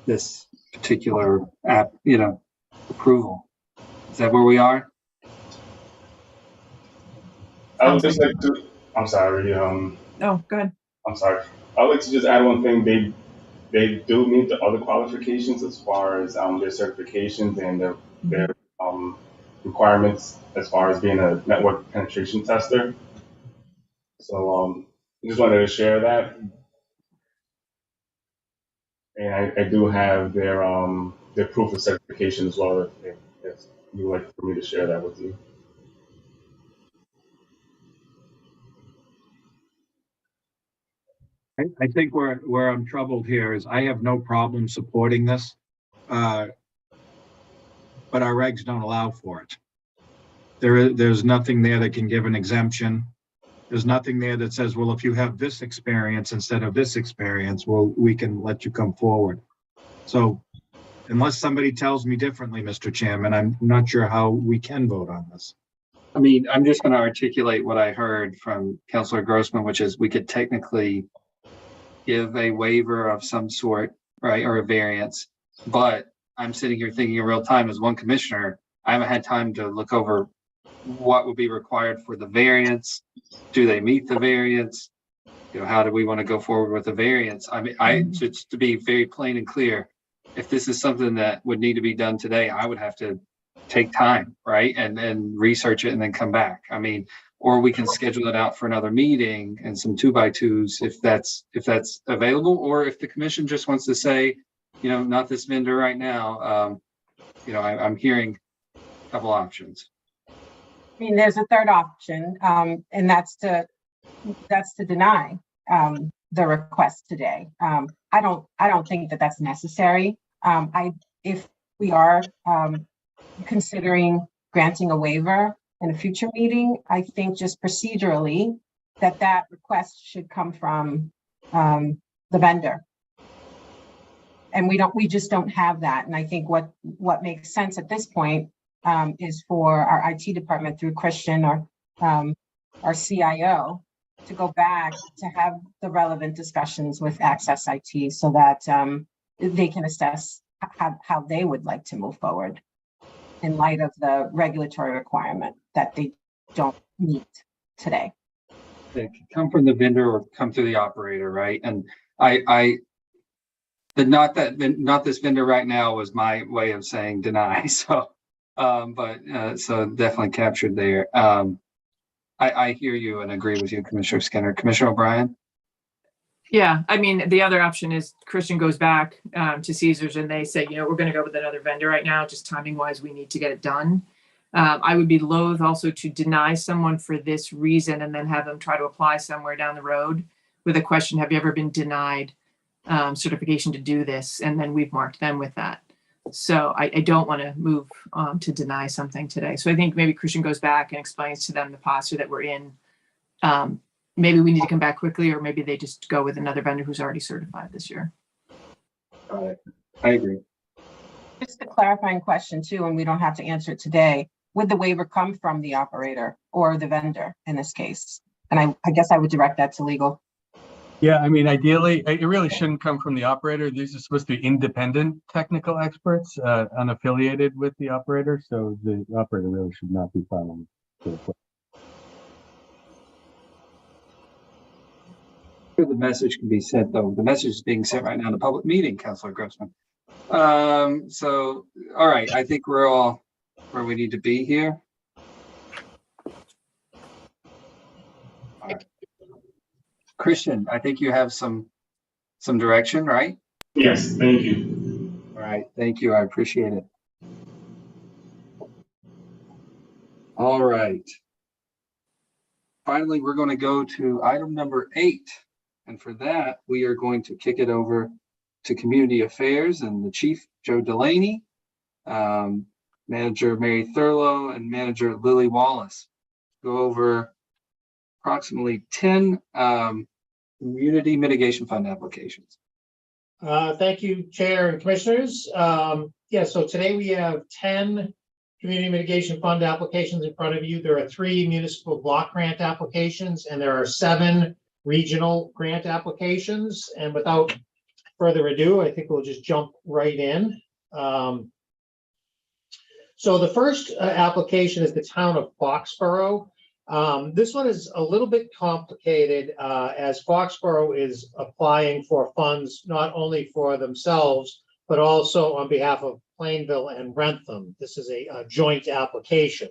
[SPEAKER 2] this particular app, approval. Is that where we are?
[SPEAKER 7] I would just like to, I'm sorry.
[SPEAKER 3] Oh, go ahead.
[SPEAKER 7] I'm sorry. I would like to just add one thing. They do meet the other qualifications as far as their certifications and their requirements as far as being a network penetration tester. So I just wanted to share that. And I do have their proof of certification as well, if you would like for me to share that with you.
[SPEAKER 4] I think where I'm troubled here is I have no problem supporting this, but our regs don't allow for it. There's nothing there that can give an exemption. There's nothing there that says, well, if you have this experience instead of this experience, well, we can let you come forward. So unless somebody tells me differently, Mr. Chairman, I'm not sure how we can vote on this.
[SPEAKER 2] I mean, I'm just going to articulate what I heard from Councilor Grossman, which is we could technically give a waiver of some sort, right, or a variance. But I'm sitting here thinking in real time as one commissioner, I haven't had time to look over what would be required for the variance. Do they meet the variance? You know, how do we want to go forward with the variance? I mean, just to be very plain and clear, if this is something that would need to be done today, I would have to take time, right? And research it and then come back. I mean, or we can schedule it out for another meeting and some 2x2s if that's available, or if the commission just wants to say, you know, not this vendor right now. You know, I'm hearing a couple options.
[SPEAKER 9] I mean, there's a third option, and that's to deny the request today. I don't think that that's necessary. If we are considering granting a waiver in a future meeting, I think just procedurally that request should come from the vendor. And we just don't have that. And I think what makes sense at this point is for our IT department through Christian or our CIO to go back to have the relevant discussions with Access IT so that they can assess how they would like to move forward in light of the regulatory requirement that they don't meet today.
[SPEAKER 2] They can come from the vendor or come through the operator, right? And not this vendor right now was my way of saying deny. So, so definitely captured there. I hear you and agree with you, Commissioner Skinner. Commissioner O'Brien?
[SPEAKER 3] Yeah, I mean, the other option is Christian goes back to Caesars and they say, you know, we're going to go with another vendor right now, just timing wise, we need to get it done. I would be loath also to deny someone for this reason and then have them try to apply somewhere down the road with a question, have you ever been denied certification to do this? And then we've marked them with that. So I don't want to move to deny something today. So I think maybe Christian goes back and explains to them the posture that we're in. Maybe we need to come back quickly, or maybe they just go with another vendor who's already certified this year.
[SPEAKER 2] Got it. I agree.
[SPEAKER 9] Just a clarifying question too, and we don't have to answer it today. Would the waiver come from the operator or the vendor in this case? And I guess I would direct that to legal.
[SPEAKER 8] Yeah, I mean, ideally, it really shouldn't come from the operator. These are supposed to be independent technical experts, unaffiliated with the operator. So the operator really should not be filing.
[SPEAKER 2] The message can be sent, though. The message is being sent right now in a public meeting, Councilor Grossman. So, all right, I think we're all where we need to be here. All right. Christian, I think you have some direction, right?
[SPEAKER 7] Yes, thank you.
[SPEAKER 2] All right, thank you. I appreciate it. All right. Finally, we're going to go to item number 8. And for that, we are going to kick it over to Community Affairs and the Chief, Joe Delaney, Manager Mary Thurlow, and Manager Lily Wallace. Go over approximately 10 Community Mitigation Fund applications.
[SPEAKER 5] Thank you, Chair and Commissioners. Yeah, so today we have 10 Community Mitigation Fund applications in front of you. There are 3 municipal block grant applications, and there are 7 regional grant applications. And without further ado, I think we'll just jump right in. So the first application is the town of Foxborough. This one is a little bit complicated as Foxborough is applying for funds not only for themselves, but also on behalf of Plainville and Rentham. This is a joint application.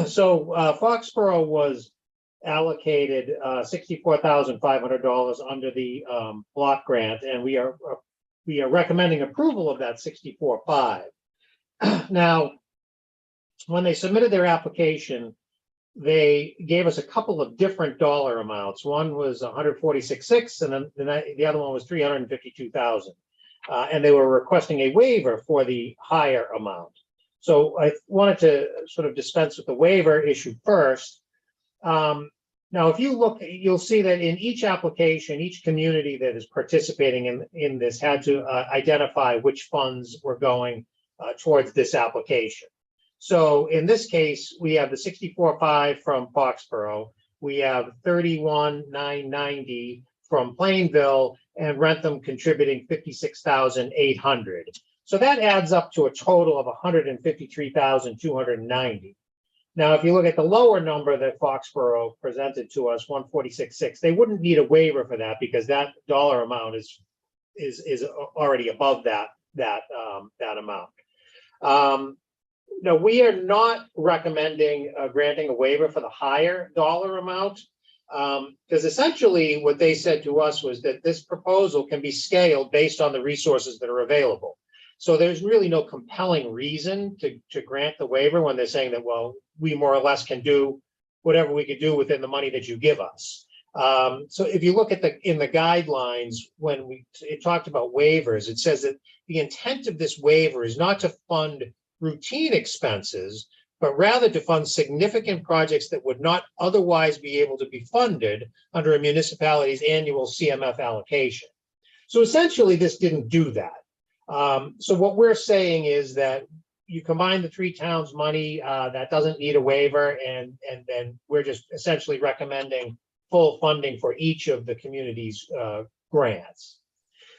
[SPEAKER 5] So Foxborough was allocated $64,500 under the block grant, and we are recommending approval of that $64,500. Now, when they submitted their application, they gave us a couple of different dollar amounts. One was $146,600, and then the other one was $352,000. And they were requesting a waiver for the higher amount. So I wanted to sort of dispense with the waiver issue first. Now, if you look, you'll see that in each application, each community that is participating in this had to identify which funds were going towards this application. So in this case, we have the $64,500 from Foxborough. We have $31,990 from Plainville and Rentham contributing 56,800. So that adds up to a total of 153,290. Now, if you look at the lower number that Foxborough presented to us, 146.6, they wouldn't need a waiver for that because that dollar amount is already above that amount. No, we are not recommending granting a waiver for the higher dollar amount, because essentially what they said to us was that this proposal can be scaled based on the resources that are available. So there's really no compelling reason to grant the waiver when they're saying that, well, we more or less can do whatever we could do within the money that you give us. So if you look at in the guidelines, when it talked about waivers, it says that the intent of this waiver is not to fund routine expenses, but rather to fund significant projects that would not otherwise be able to be funded under a municipality's annual CMF allocation. So essentially, this didn't do that. So what we're saying is that you combine the three towns' money that doesn't need a waiver, and then we're just essentially recommending full funding for each of the community's grants.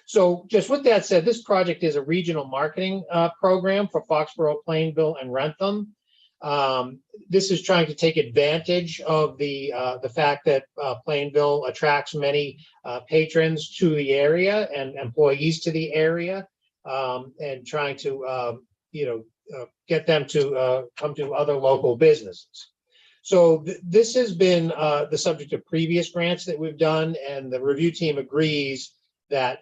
[SPEAKER 5] So just with that said, this project is a regional marketing program for Foxborough, Plainville, and Rentham. This is trying to take advantage of the fact that Plainville attracts many patrons to the area and employees to the area, and trying to get them to come to other local businesses. So this has been the subject of previous grants that we've done, and the review team agrees that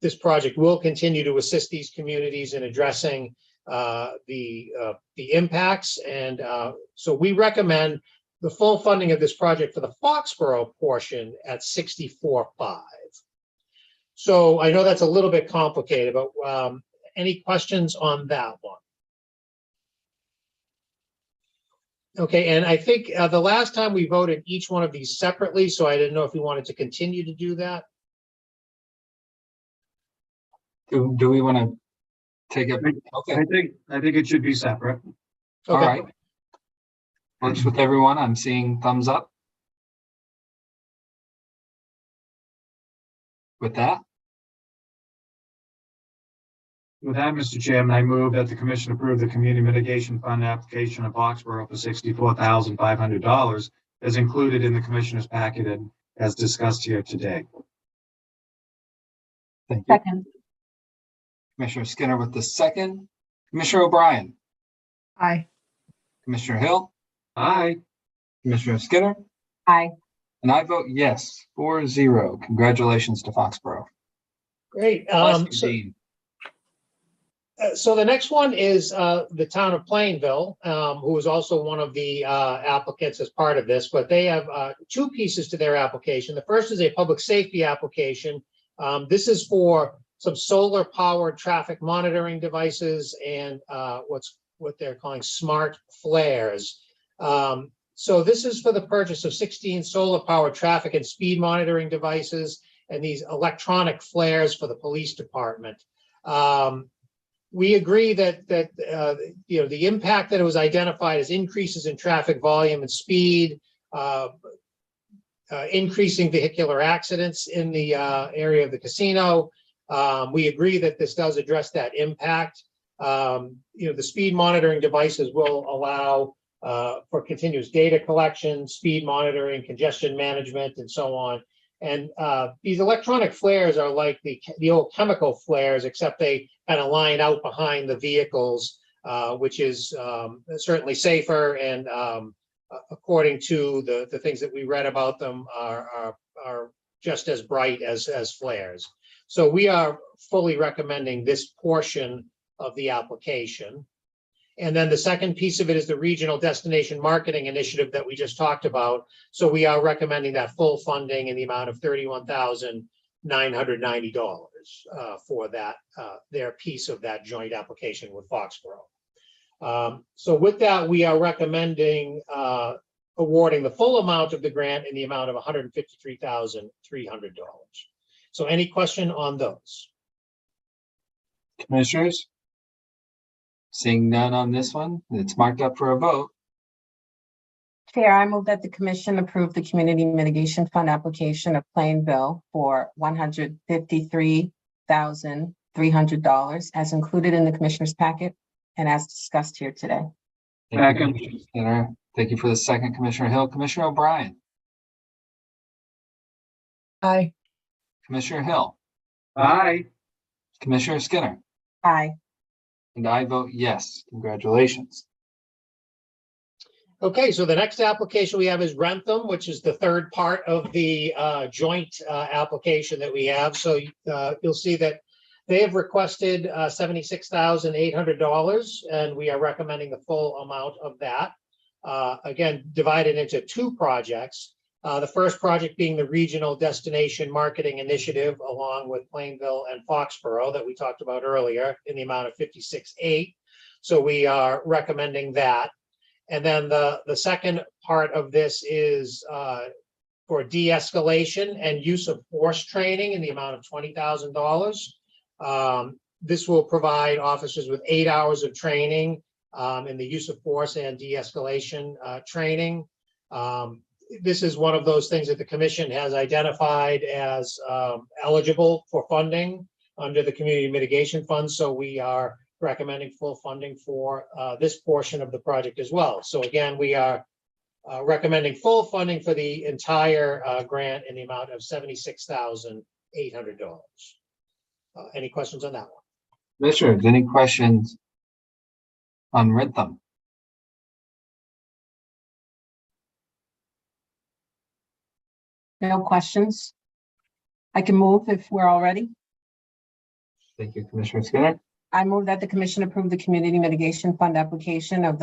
[SPEAKER 5] this project will continue to assist these communities in addressing the impacts. And so we recommend the full funding of this project for the Foxborough portion at 64.5. So I know that's a little bit complicated, but any questions on that one? Okay, and I think the last time we voted each one of these separately, so I didn't know if we wanted to continue to do that.
[SPEAKER 2] Do we want to take it? Okay.
[SPEAKER 4] I think it should be separate.
[SPEAKER 2] All
[SPEAKER 5] Okay.
[SPEAKER 2] right. Works with everyone. I'm seeing thumbs up. With that,
[SPEAKER 4] Mr. Chairman, I move that the commission approve the Community Mitigation Fund application of Foxborough for $64,500 as included in the commissioner's packet and as discussed here today.
[SPEAKER 2] thank you.
[SPEAKER 9] Second.
[SPEAKER 2] Commissioner Skinner with the second. Commissioner O'Brien,
[SPEAKER 3] Aye.
[SPEAKER 2] Commissioner Hill,
[SPEAKER 4] Aye.
[SPEAKER 2] Commissioner Skinner,
[SPEAKER 9] Aye.
[SPEAKER 2] and I vote yes, 4-0. Congratulations to Foxborough.
[SPEAKER 5] Great.
[SPEAKER 2] Bless you, Dean.
[SPEAKER 5] So the next one is the town of Plainville, who is also one of the applicants as part of this, but they have two pieces to their application. The first is a public safety application. This is for some solar powered traffic monitoring devices and what they're calling smart flares. So this is for the purchase of 16 solar powered traffic and speed monitoring devices and these electronic flares for the police department. We agree that the impact that it was identified as increases in traffic volume and speed, increasing vehicular accidents in the area of the casino. We agree that this does address that impact. The speed monitoring devices will allow for continuous data collection, speed monitoring, congestion management, and so on. And these electronic flares are like the old chemical flares, except they kind of line out behind the vehicles, which is certainly safer. And according to the things that we read about them, are just as bright as flares. So we are fully recommending this portion of the application. And then the second piece of it is the regional destination marketing initiative that we just talked about. So we are recommending that full funding in the amount of $31,990 for that, their piece of that joint application with Foxborough. So with that, we are recommending awarding the full amount of the grant in the amount of $153,300. So any question on those?
[SPEAKER 2] Commissioners? Seeing none on this one, it's marked up for a vote.
[SPEAKER 9] Chair, I move that the commission approve the Community Mitigation Fund application of Plainville for $153,300 as included in the commissioner's packet and as discussed here today.
[SPEAKER 2] Thank you, Commissioner Skinner. Thank you for the second, Commissioner Hill. Commissioner O'Brien,
[SPEAKER 3] Aye.
[SPEAKER 2] Commissioner Hill,
[SPEAKER 4] Aye.
[SPEAKER 2] Commissioner Skinner,
[SPEAKER 9] Aye.
[SPEAKER 2] and I vote yes. Congratulations.
[SPEAKER 5] Okay, so the next application we have is Rentham, which is the third part of the joint application that we have. So you'll see that they have requested $76,800, and we are recommending the full amount of that. Again, divided into two projects. The first project being the Regional Destination Marketing Initiative, along with Plainville and Foxborough that we talked about earlier in the amount of $56,800. So we are recommending that. And then the second part of this is for de-escalation and use of force training in the amount of $20,000. This will provide officers with 8 hours of training in the use of force and de-escalation training. This is one of those things that the commission has identified as eligible for funding under the Community Mitigation Fund. So we are recommending full funding for this portion of the project as well. So again, we are recommending full funding for the entire grant in the amount of $76,800. Any questions on that one?
[SPEAKER 2] Commissioners, any questions on Rentham?
[SPEAKER 9] No questions? I can move if we're all ready.
[SPEAKER 2] Thank you, Commissioner Skinner.
[SPEAKER 9] I move that the commission approve the Community Mitigation Fund application of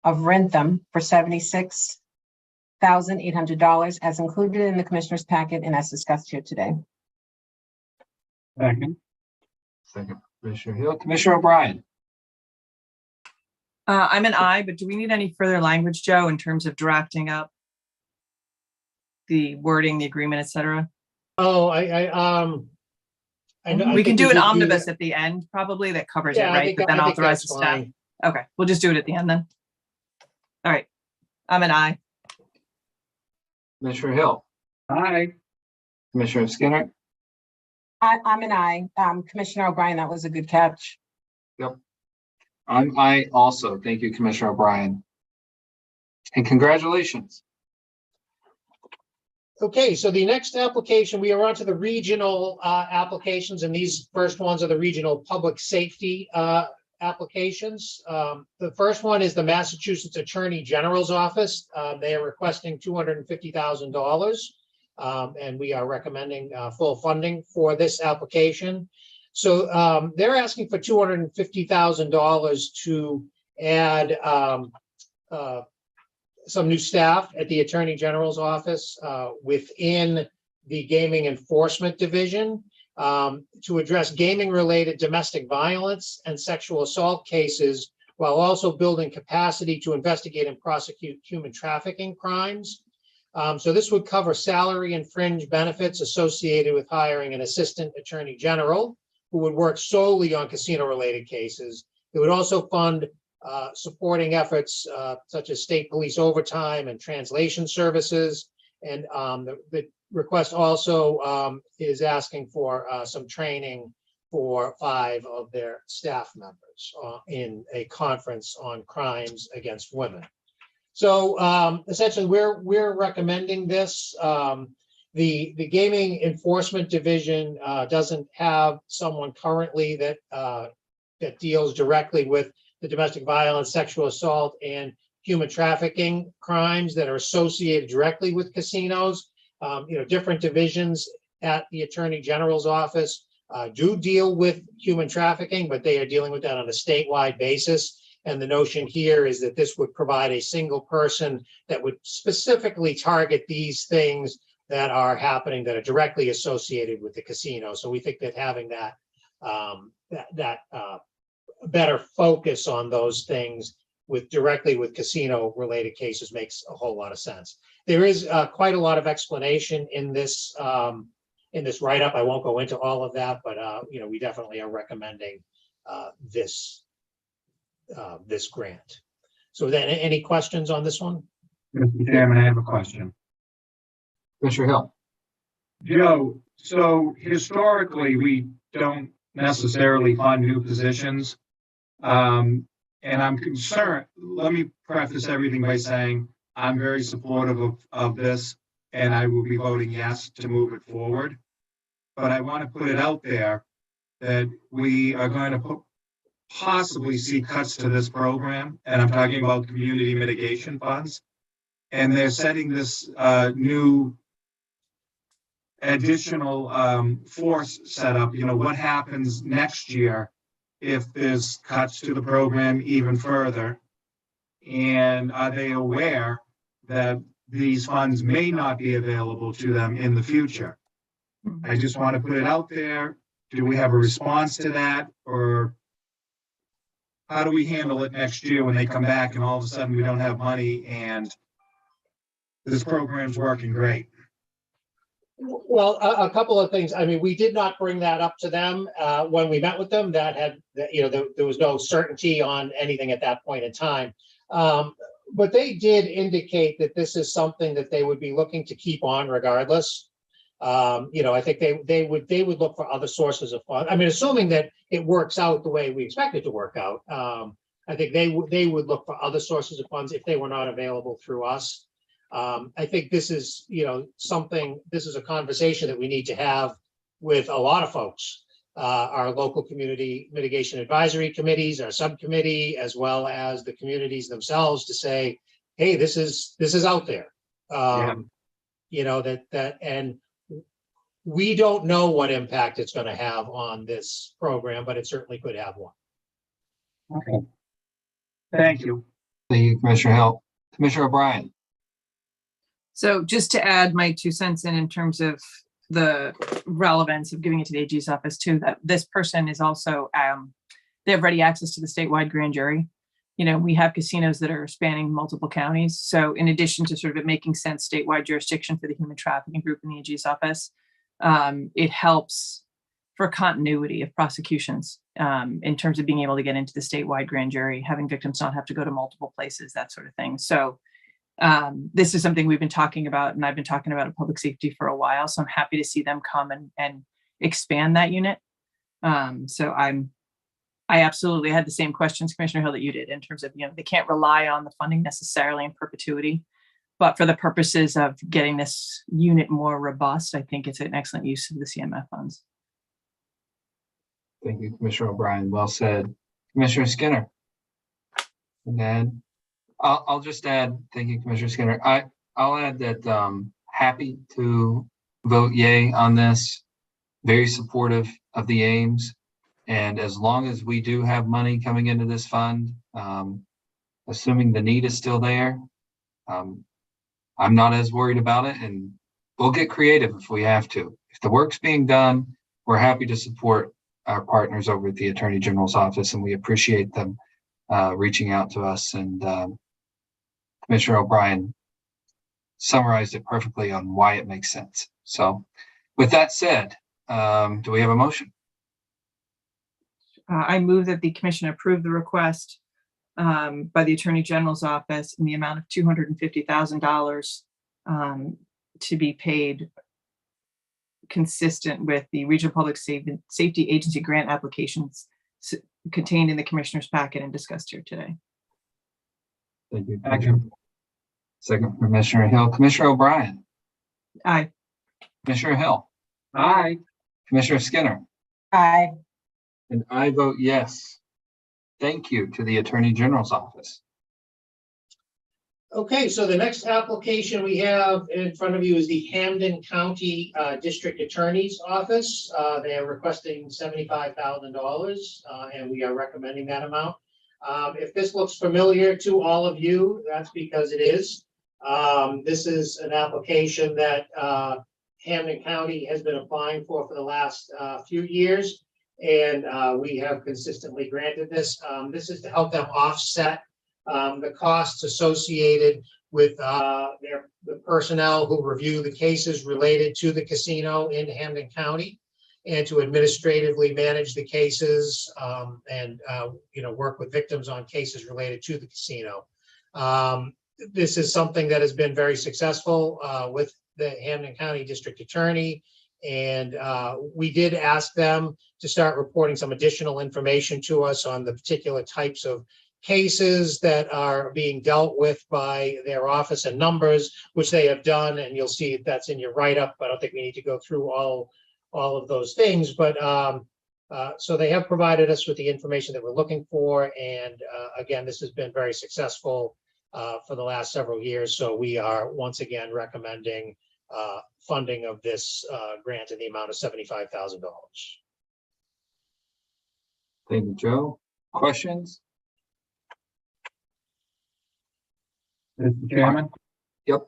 [SPEAKER 9] Rentham for $76,800 as included in the commissioner's packet and as discussed here today.
[SPEAKER 2] Second, Commissioner Hill. Commissioner O'Brien.
[SPEAKER 3] I'm an aye, but do we need any further language, Joe, in terms of drafting up the wording, the agreement, et cetera?
[SPEAKER 5] Oh, I know.
[SPEAKER 3] We can do an omnibus at the end, probably, that covers it, right? But then authorize the staff. Okay, we'll just do it at the end then. All right, I'm an aye.
[SPEAKER 2] Commissioner Hill.
[SPEAKER 4] Aye.
[SPEAKER 2] Commissioner Skinner.
[SPEAKER 9] I'm an aye. Commissioner O'Brien, that was a good catch.
[SPEAKER 2] Yep. I'm aye also. Thank you, Commissioner O'Brien. And congratulations.
[SPEAKER 5] Okay, so the next application, we are on to the regional applications, and these first ones are the regional public safety applications. The first one is the Massachusetts Attorney General's Office. They are requesting $250,000, and we are recommending full funding for this application. So they're asking for $250,000 to add some new staff at the Attorney General's office within the Gaming Enforcement Division to address gaming-related domestic violence and sexual assault cases, while also building capacity to investigate and prosecute human trafficking crimes. So this would cover salary and fringe benefits associated with hiring an assistant attorney general who would work solely on casino-related cases. It would also fund supporting efforts such as state police overtime and translation services. And the request also is asking for some training for 5 of their staff members in a conference on crimes against women. So essentially, we're recommending this. The Gaming Enforcement Division doesn't have someone currently that that deals directly with the domestic violence, sexual assault, and human trafficking crimes that are associated directly with casinos. Different divisions at the Attorney General's office do deal with human trafficking, but they are dealing with that on a statewide basis. And the notion here is that this would provide a single person that would specifically target these things that are happening that are directly associated with the casino. So we think that having that better focus on those things directly with casino related cases makes a whole lot of sense. There is quite a lot of explanation in this write-up. I won't go into all of that, but we definitely are recommending this this grant. So then, any questions on this one?
[SPEAKER 4] Mr. Chairman, I have a question.
[SPEAKER 2] Commissioner Hill.
[SPEAKER 4] Joe, so historically, we don't necessarily fund new positions. And I'm concerned, let me preface everything by saying I'm very supportive of this, and I will be voting yes to move it forward. But I want to put it out there that we are going to possibly see cuts to this program, and I'm talking about community mitigation funds. And they're setting this new additional force setup. You know, what happens next year if there's cuts to the program even further? And are they aware that these funds may not be available to them in the future? I just want to put it out there. Do we have a response to that, or how do we handle it next year when they come back and all of a sudden we don't have money and this program's working great?
[SPEAKER 5] Well, a couple of things. I mean, we did not bring that up to them when we met with them. There was no certainty on anything at that point in time. But they did indicate that this is something that they would be looking to keep on regardless. I think they would look for other sources of funds. I mean, assuming that it works out the way we expect it to work out. I think they would look for other sources of funds if they were not available through us. I think this is, this is a conversation that we need to have with a lot of folks, our local community mitigation advisory committees, our subcommittee, as well as the communities themselves, to say, hey, this is out there. And we don't know what impact it's going to have on this program, but it certainly could have one.
[SPEAKER 4] Okay. Thank you.
[SPEAKER 2] Thank you, Commissioner Hill. Commissioner O'Brien.
[SPEAKER 3] So just to add my 2 cents in terms of the relevance of giving it to the AG's office too, that this person is also, they have ready access to the statewide grand jury. We have casinos that are spanning multiple counties. So in addition to sort of it making sense statewide jurisdiction for the human trafficking group in the AG's office, it helps for continuity of prosecutions in terms of being able to get into the statewide grand jury, having victims not have to go to multiple places, that sort of thing. So this is something we've been talking about, and I've been talking about in public safety for a while. So I'm happy to see them come and expand that unit. So I absolutely had the same questions, Commissioner Hill, that you did in terms of, they can't rely on the funding necessarily in perpetuity, but for the purposes of getting this unit more robust, I think it's an excellent use of the CMF funds.
[SPEAKER 2] Thank you, Commissioner O'Brien. Well said. Commissioner Skinner. And then I'll just add, thank you, Commissioner Skinner. I'll add that happy to vote yay on this. Very supportive of the aims. And as long as we do have money coming into this fund, assuming the need is still there, I'm not as worried about it, and we'll get creative if we have to. If the work's being done, we're happy to support our partners over at the Attorney General's office, and we appreciate them reaching out to us. And Commissioner O'Brien summarized it perfectly on why it makes sense. So with that said, do we have a motion?
[SPEAKER 3] I move that the commission approve the request by the Attorney General's office in the amount of $250,000 to be paid consistent with the Regional Public Safety Agency grant applications contained in the commissioner's packet and discussed here today.
[SPEAKER 2] Thank you. Second, Commissioner Hill. Commissioner O'Brien.
[SPEAKER 3] Aye.
[SPEAKER 2] Commissioner Hill.
[SPEAKER 4] Aye.
[SPEAKER 2] Commissioner Skinner.
[SPEAKER 9] Aye.
[SPEAKER 2] And I vote yes. Thank you to the Attorney General's office.
[SPEAKER 5] Okay, so the next application we have in front of you is the Hampden County District Attorney's Office. They are requesting $75,000, and we are recommending that amount. If this looks familiar to all of you, that's because it is. This is an application that Hampden County has been applying for the last few years, and we have consistently granted this. This is to help them offset the costs associated with the personnel who review the cases related to the casino in Hampden County. and to administratively manage the cases and work with victims on cases related to the casino. This is something that has been very successful with the Hampden County District Attorney. And we did ask them to start reporting some additional information to us on the particular types of cases that are being dealt with by their office and numbers, which they have done. And you'll see that's in your write-up. I don't think we need to go through all of those things. But so they have provided us with the information that we're looking for. And again, this has been very successful for the last several years. So we are once again recommending funding of this grant in the amount of $75,000.
[SPEAKER 2] Thank you, Joe. Questions?
[SPEAKER 4] Mr. Chairman?
[SPEAKER 2] Yep.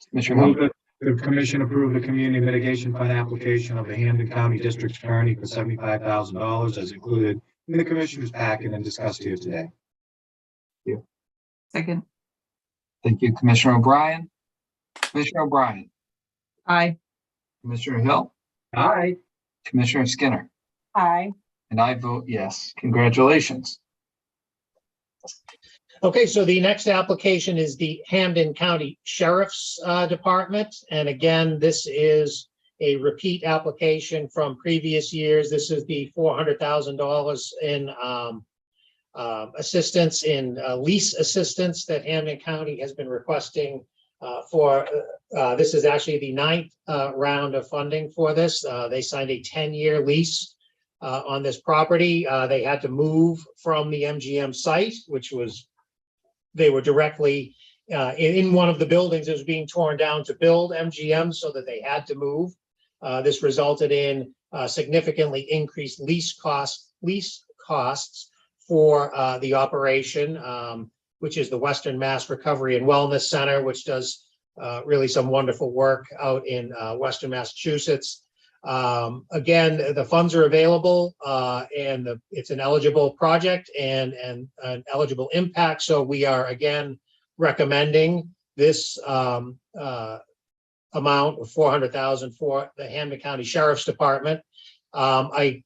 [SPEAKER 2] Commissioner
[SPEAKER 4] Move
[SPEAKER 2] Hill?
[SPEAKER 4] that the commission approve the community mitigation fund application of the Hampden County District Attorney for $75,000 as included in the commissioner's packet and discussed here today.
[SPEAKER 3] Second.
[SPEAKER 2] Thank you, Commissioner O'Brien. Commissioner O'Brien.
[SPEAKER 3] Aye.
[SPEAKER 2] Commissioner Hill.
[SPEAKER 4] Aye.
[SPEAKER 2] Commissioner Skinner.
[SPEAKER 9] Aye.
[SPEAKER 2] And I vote yes. Congratulations.
[SPEAKER 5] Okay, so the next application is the Hampden County Sheriff's Department. And again, this is a repeat application from previous years. This is the $400,000 in assistance in lease assistance that Hampden County has been requesting for. This is actually the 9th round of funding for this. They signed a 10-year lease on this property. They had to move from the MGM site, which was, they were directly in one of the buildings that was being torn down to build MGM, so that they had to move. This resulted in significantly increased lease costs for the operation, which is the Western Mass Recovery and Wellness Center, which does really some wonderful work out in Western Massachusetts. Again, the funds are available and it's an eligible project and an eligible impact. So we are again recommending this amount of $400,000 for the Hampden County Sheriff's Department. I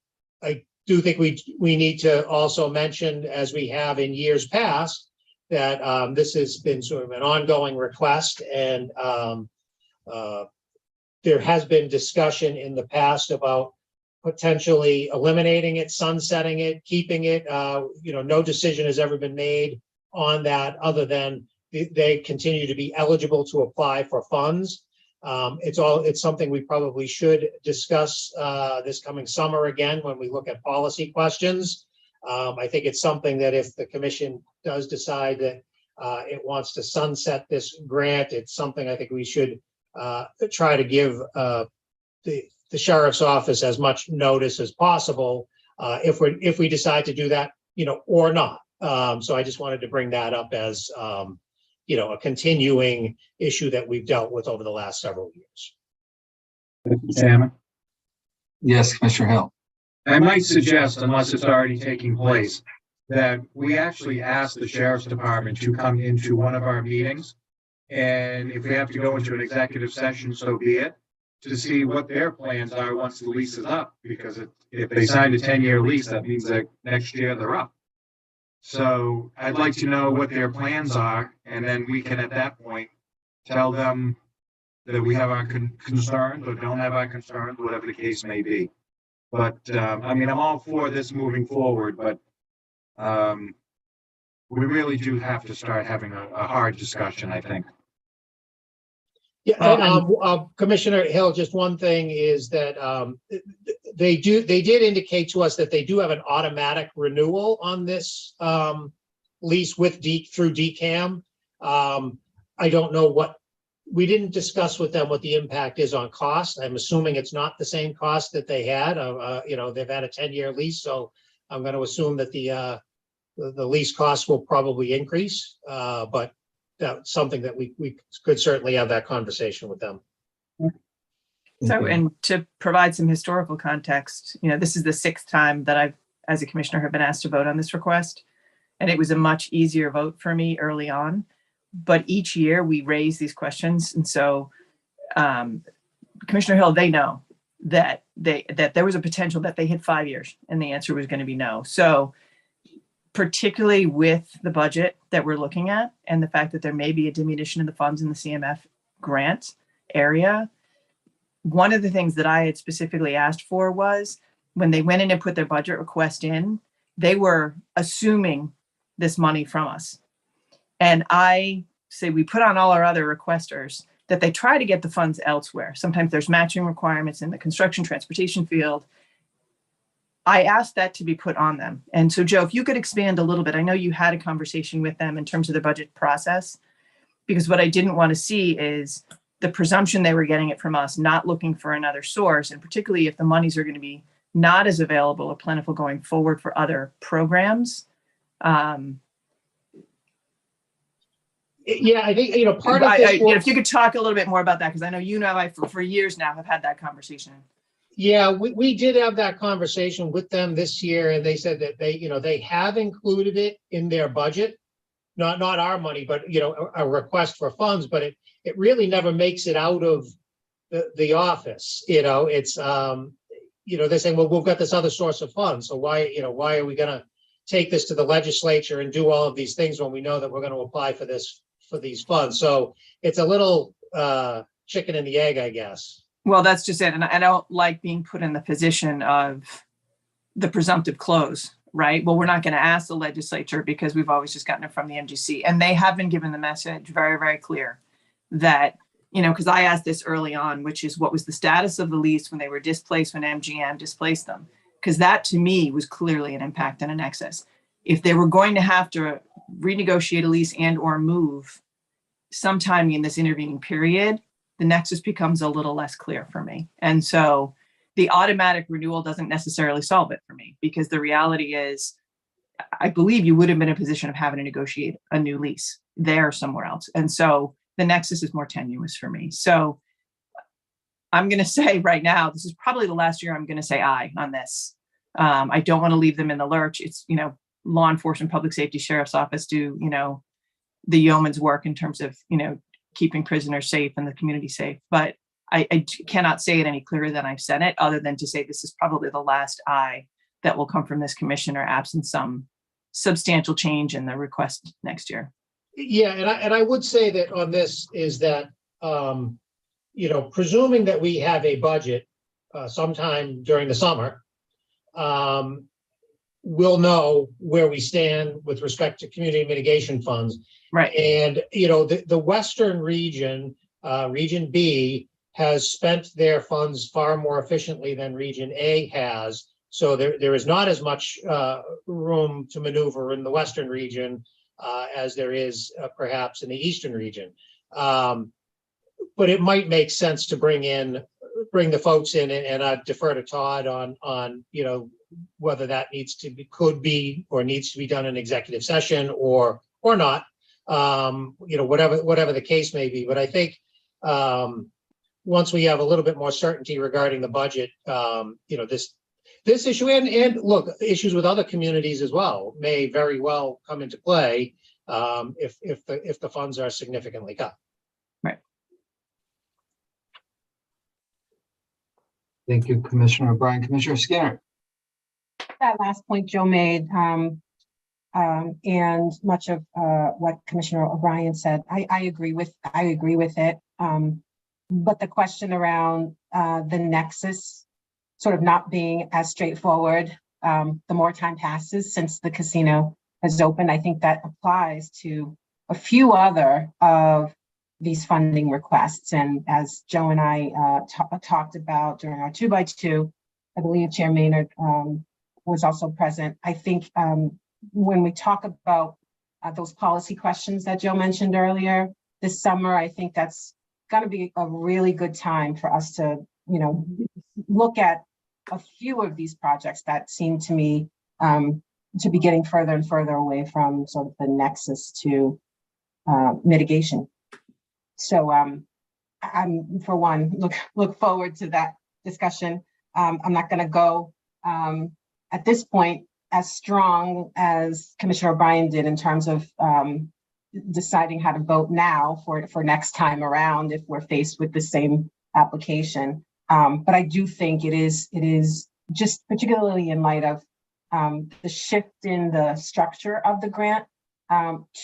[SPEAKER 5] do think we need to also mention, as we have in years past, that this has been sort of an ongoing request, and there has been discussion in the past about potentially eliminating it, sunsetting it, keeping it. No decision has ever been made on that, other than they continue to be eligible to apply for funds. It's something we probably should discuss this coming summer again when we look at policy questions. I think it's something that if the commission does decide that it wants to sunset this grant, it's something I think we should try to give the sheriff's office as much notice as possible if we decide to do that, or not. So I just wanted to bring that up as a continuing issue that we've dealt with over the last several years.
[SPEAKER 4] Mr. Chairman?
[SPEAKER 2] Yes, Commissioner Hill.
[SPEAKER 4] I might suggest, unless it's already taking place, that we actually ask the Sheriff's Department to come into one of our meetings. And if we have to go into an executive session, so be it, to see what their plans are once the lease is up. Because if they signed a 10-year lease, that means that next year they're up. So I'd like to know what their plans are, and then we can at that point tell them that we have our concerns or don't have our concerns, whatever the case may be. But I'm all for this moving forward, but we really do have to start having a hard discussion, I think.
[SPEAKER 5] Yeah, Commissioner Hill, just one thing is that they did indicate to us that they do have an automatic renewal on this lease through DCAM. I don't know we didn't discuss with them what the impact is on cost. I'm assuming it's not the same cost that they had. They've had a 10-year lease, so I'm going to assume that the lease costs will probably increase. But that's something that we could certainly have that conversation with them.
[SPEAKER 3] So, and to provide some historical context, this is the 6th time that I've, as a commissioner, have been asked to vote on this request. And it was a much easier vote for me early on. But each year we raise these questions. And so Commissioner Hill, they know that there was a potential that they hit 5 years, and the answer was going to be no. So particularly with the budget that we're looking at and the fact that there may be a diminution in the funds in the CMF grant area, one of the things that I had specifically asked for was when they went in and put their budget request in, they were assuming this money from us. And I say we put on all our other requesters that they try to get the funds elsewhere. Sometimes there's matching requirements in the construction transportation field. I asked that to be put on them. And so, Joe, if you could expand a little bit, I know you had a conversation with them in terms of the budget process, because what I didn't want to see is the presumption they were getting it from us, not looking for another source, and particularly if the monies are going to be not as available or plentiful going forward for other programs.
[SPEAKER 5] Yeah, I think, part of this.
[SPEAKER 3] If you could talk a little bit more about that, because I know I for years now have had that conversation.
[SPEAKER 5] Yeah, we did have that conversation with them this year, and they said that they have included it in their budget, not our money, but a request for funds, but it really never makes it out of the office. It's they're saying, well, we've got this other source of funds, so why are we going to take this to the legislature and do all of these things when we know that we're going to apply for these funds? So it's a little chicken and the egg, I guess.
[SPEAKER 3] Well, that's just it. And I don't like being put in the position of the presumptive close, right? Well, we're not going to ask the legislature because we've always just gotten it from the MGC. And they have been given the message very, very clear that, because I asked this early on, which is what was the status of the lease when they were displaced, when MGM displaced them? Because that to me was clearly an impact and an excess. If they were going to have to renegotiate a lease and or move sometime in this intervening period, the nexus becomes a little less clear for me. And so the automatic renewal doesn't necessarily solve it for me, because the reality is, I believe you would have been in a position of having to negotiate a new lease there or somewhere else. And so the nexus is more tenuous for me. So I'm going to say right now, this is probably the last year I'm going to say aye on this. I don't want to leave them in the lurch. It's, law enforcement, public safety, sheriff's office do, the yeoman's work in terms of, keeping prisoners safe and the community safe. But I cannot say it any clearer than I've said it, other than to say this is probably the last aye that will come from this commissioner, absent some substantial change in the request next year.
[SPEAKER 5] Yeah, and I would say that on this is that, presuming that we have a budget sometime during the summer, we'll know where we stand with respect to community mitigation funds.
[SPEAKER 3] Right.
[SPEAKER 5] And, the Western region, Region B, has spent their funds far more efficiently than Region A has. So there is not as much room to maneuver in the Western region as there is perhaps in the Eastern region. But it might make sense to bring the folks in, and I'd defer to Todd on whether that could be or needs to be done in executive session or not. Whatever the case may be. But I think once we have a little bit more certainty regarding the budget, this issue and look, issues with other communities as well may very well come into play if the funds are significantly cut.
[SPEAKER 3] Right.
[SPEAKER 2] Thank you, Commissioner O'Brien. Commissioner Skinner.
[SPEAKER 9] That last point Joe made, and much of what Commissioner O'Brien said, I agree with it. But the question around the nexus sort of not being as straightforward, the more time passes since the casino has opened, I think that applies to a few other of these funding requests. And as Joe and I talked about during our 2x2, I believe Chair Maynard was also present. I think when we talk about those policy questions that Joe mentioned earlier this summer, I think that's going to be a really good time for us to, look at a few of these projects that seem to me to be getting further and further away from sort of the nexus to mitigation. So I'm, for one, look forward to that discussion. I'm not going to go at this point as strong as Commissioner O'Brien did in terms of deciding how to vote now for next time around if we're faced with the same application. But I do think it is just particularly in light of the shift in the structure of the grant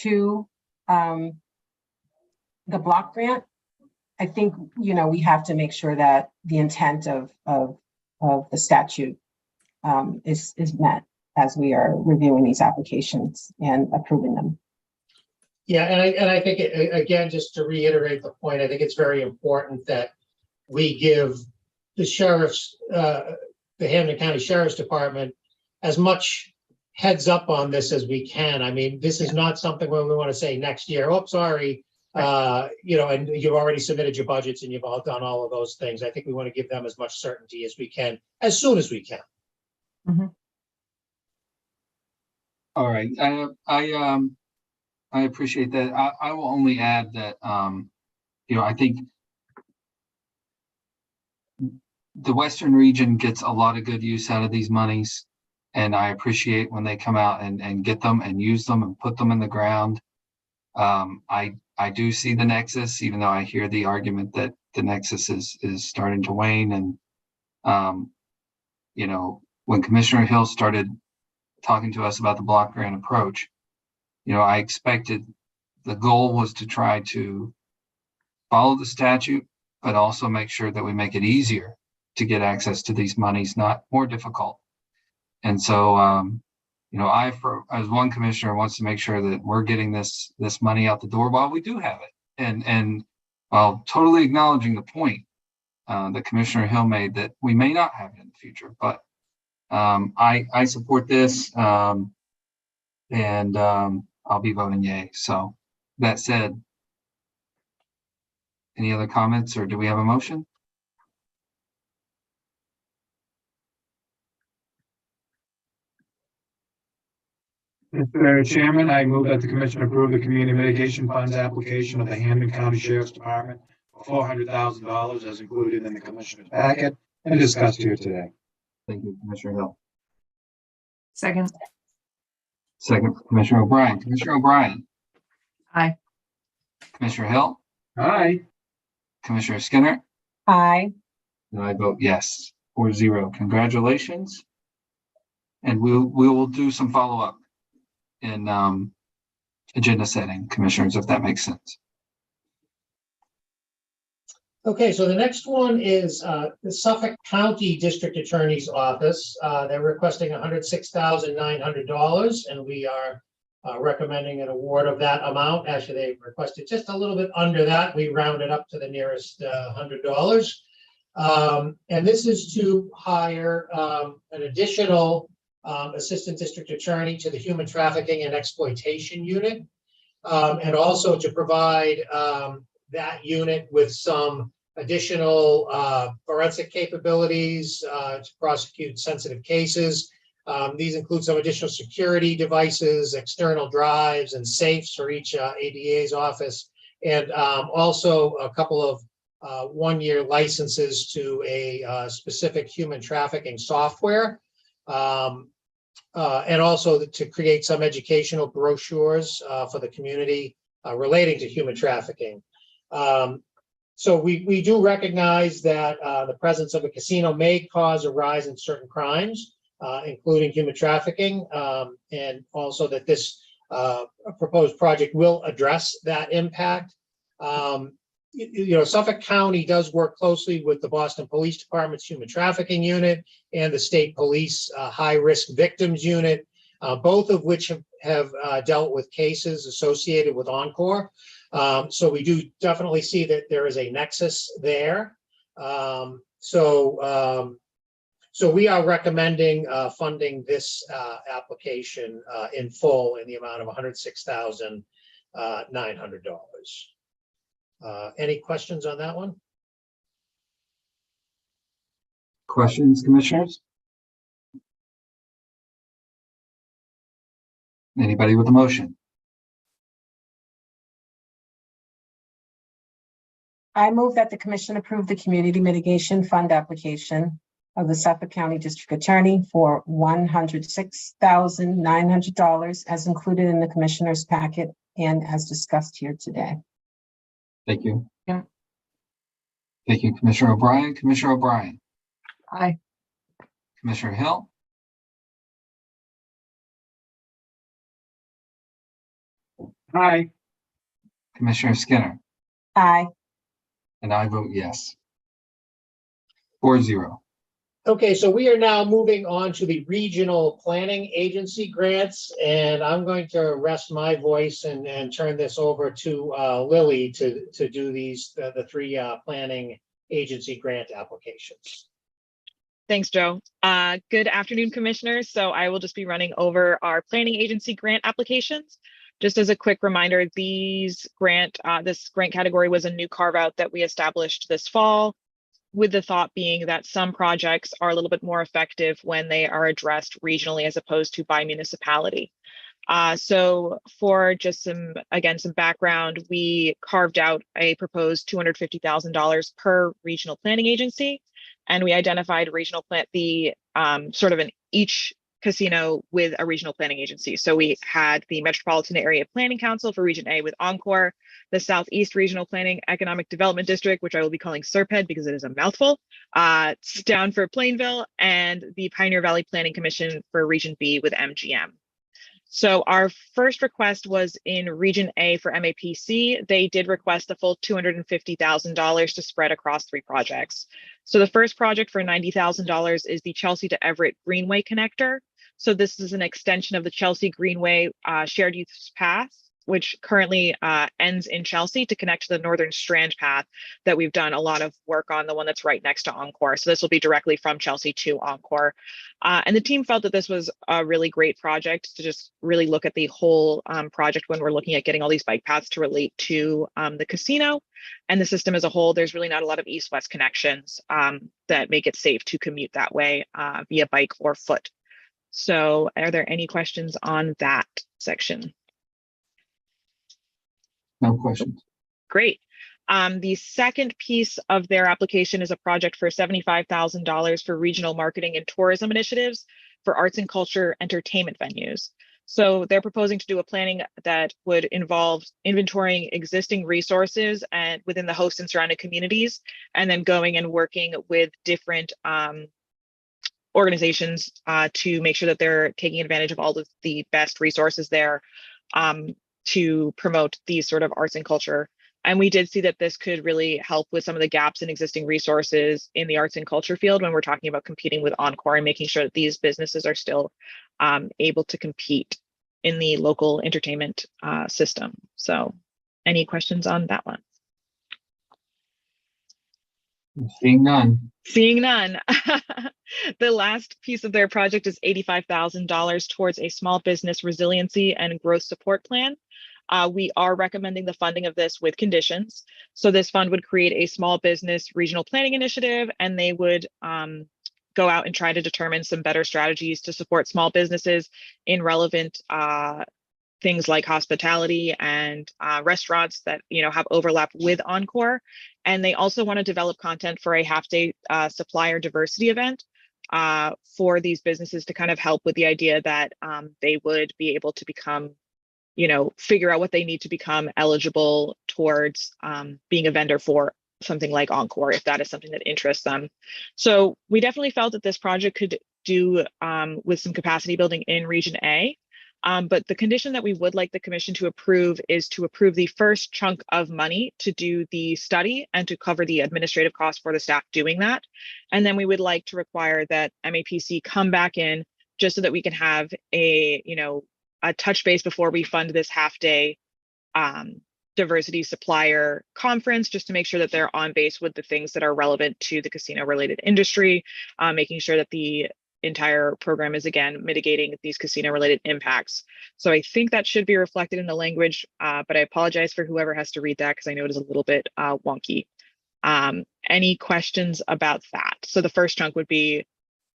[SPEAKER 9] to the block grant. I think, we have to make sure that the intent of the statute is met as we are reviewing these applications and approving them.
[SPEAKER 5] Yeah, and I think, again, just to reiterate the point, I think it's very important that we give the sheriff's, the Hampden County Sheriff's Department as much heads up on this as we can. I mean, this is not something where we want to say next year, oh, sorry, and you've already submitted your budgets and you've all done all of those things. I think we want to give them as much certainty as we can, as soon as we can.
[SPEAKER 9] Mm-hmm.
[SPEAKER 2] All right, I appreciate that. I will only add that, I think the Western region gets a lot of good use out of these monies. And I appreciate when they come out and get them and use them and put them in the ground. I do see the nexus, even though I hear the argument that the nexus is starting to wane. And, when Commissioner Hill started talking to us about the block grant approach, I expected the goal was to try to follow the statute, but also make sure that we make it easier to get access to these monies, not more difficult. And so, as one commissioner wants to make sure that we're getting this money out the door while we do have it, and while totally acknowledging the point that Commissioner Hill made that we may not have it in the future. But I support this, and I'll be voting yay. So that said, any other comments, or do we have a motion?
[SPEAKER 4] Mr. Chairman, I move that the commission approve the Community Mitigation Funds application of the Hampden County Sheriff's Department for $400,000 as included in the commissioner's packet and discussed here today.
[SPEAKER 2] Thank you, Commissioner Hill.
[SPEAKER 3] Second.
[SPEAKER 2] Second, Commissioner O'Brien. Commissioner O'Brien.
[SPEAKER 3] Aye.
[SPEAKER 2] Commissioner Hill.
[SPEAKER 4] Aye.
[SPEAKER 2] Commissioner Skinner.
[SPEAKER 9] Aye.
[SPEAKER 2] And I vote yes, 4-0. Congratulations. And we will do some follow-up in agenda setting, commissioners, if that makes sense.
[SPEAKER 5] Okay, so the next one is the Suffolk County District Attorney's Office. They're requesting $106,900, and we are recommending an award of that amount. Actually, they requested just a little bit under that. We rounded up to the nearest $100. And this is to hire an additional Assistant District Attorney to the Human Trafficking and Exploitation Unit, and also to provide that unit with some additional forensic capabilities to prosecute sensitive cases. These include some additional security devices, external drives, and safes for each ADA's office, and also a couple of one-year licenses to a specific human trafficking software. And also to create some educational brochures for the community relating to human trafficking. So we do recognize that the presence of a casino may cause a rise in certain crimes, including human trafficking, and also that this proposed project will address that impact. Suffolk County does work closely with the Boston Police Department's Human Trafficking Unit and the State Police High Risk Victims Unit, both of which have dealt with cases associated with Encore. So we do definitely see that there is a nexus there. So we are recommending funding this application in full in the amount of $106,900. Any questions on that one?
[SPEAKER 2] Questions, commissioners? Anybody with a motion?
[SPEAKER 9] I move that the commission approve the Community Mitigation Fund application of the Suffolk County District Attorney for $106,900 as included in the commissioner's packet and as discussed here today.
[SPEAKER 2] Thank you.
[SPEAKER 3] Yeah.
[SPEAKER 2] Thank you, Commissioner O'Brien. Commissioner O'Brien,
[SPEAKER 3] Aye.
[SPEAKER 2] Commissioner Hill,
[SPEAKER 4] Aye.
[SPEAKER 2] Commissioner Skinner,
[SPEAKER 9] Aye.
[SPEAKER 2] and I vote yes. 4-0.
[SPEAKER 5] Okay, so we are now moving on to the regional planning agency grants, and I'm going to rest my voice and turn this over to Lily to do these, the three planning agency grant applications.
[SPEAKER 11] Thanks, Joe. Good afternoon, commissioners. So I will just be running over our planning agency grant applications. Just as a quick reminder, this grant category was a new carve out that we established this fall, with the thought being that some projects are a little bit more effective when they are addressed regionally as opposed to by municipality. So for just some background, we carved out a proposed $250,000 per regional planning agency, and we identified sort of in each casino with a regional planning agency. So we had the Metropolitan Area Planning Council for Region A with Encore, the Southeast Regional Planning Economic Development District, which I will be calling SERPED because it is a mouthful, down for Plainville, and the Pioneer Valley Planning Commission for Region B with MGM. So our first request was in Region A for MAPC. They did request the full $250,000 to spread across 3 projects. So the first project for $90,000 is the Chelsea to Everett Greenway Connector. So this is an extension of the Chelsea Greenway Shared Use Path, which currently ends in Chelsea to connect to the Northern Strand Path that we've done a lot of work on, the one that's right next to Encore. So this will be directly from Chelsea to Encore. And the team felt that this was a really great project to just really look at the whole project when we're looking at getting all these bike paths to relate to the casino and the system as a whole. There's really not a lot of east-west connections that make it safe to commute that way via bike or foot. So are there any questions on that section?
[SPEAKER 2] No questions.
[SPEAKER 11] Great. The second piece of their application is a project for $75,000 for regional marketing and tourism initiatives for arts and culture entertainment venues. So they're proposing to do a planning that would involve inventorying existing resources and within the host and surrounding communities, and then going and working with different organizations to make sure that they're taking advantage of all of the best resources there to promote these sort of arts and culture. And we did see that this could really help with some of the gaps in existing resources in the arts and culture field when we're talking about competing with Encore and making sure that these businesses are still able to compete in the local entertainment system. So any questions on that one?
[SPEAKER 2] Seeing none.
[SPEAKER 11] Seeing none. The last piece of their project is $85,000 towards a small business resiliency and growth support plan. We are recommending the funding of this with conditions. So this fund would create a small business regional planning initiative, and they would go out and try to determine some better strategies to support small businesses in relevant things like hospitality and restaurants that have overlap with Encore. And they also want to develop content for a half-day supplier diversity event for these businesses to kind of help with the idea that they would be able to become, figure out what they need to become eligible towards being a vendor for something like Encore, if that is something that interests them. So we definitely felt that this project could do with some capacity building in Region A. But the condition that we would like the commission to approve is to approve the first chunk of money to do the study and to cover the administrative costs for the staff doing that. And then we would like to require that MAPC come back in just so that we can have a touch base before we fund this half-day diversity supplier conference, just to make sure that they're on base with the things that are relevant to the casino related industry, making sure that the entire program is again mitigating these casino related impacts. So I think that should be reflected in the language, but I apologize for whoever has to read that because I know it is a little bit wonky. Any questions about that? So the first chunk would be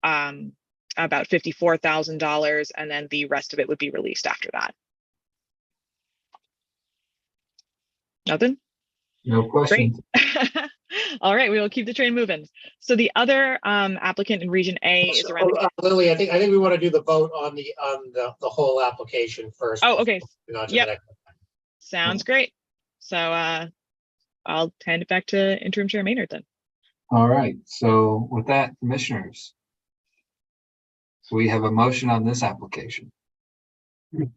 [SPEAKER 11] about $54,000, and then the rest of it would be released after that. Nothing?
[SPEAKER 2] No questions.
[SPEAKER 11] All right, we will keep the train moving. So the other applicant in Region A is around.
[SPEAKER 5] Lily, I think we want to do the vote on the whole application first.
[SPEAKER 11] Oh, okay. Yep. Sounds great. So I'll hand it back to Interim Chair Maynard then.
[SPEAKER 2] All right, so with that, commissioners, we have a motion on this application.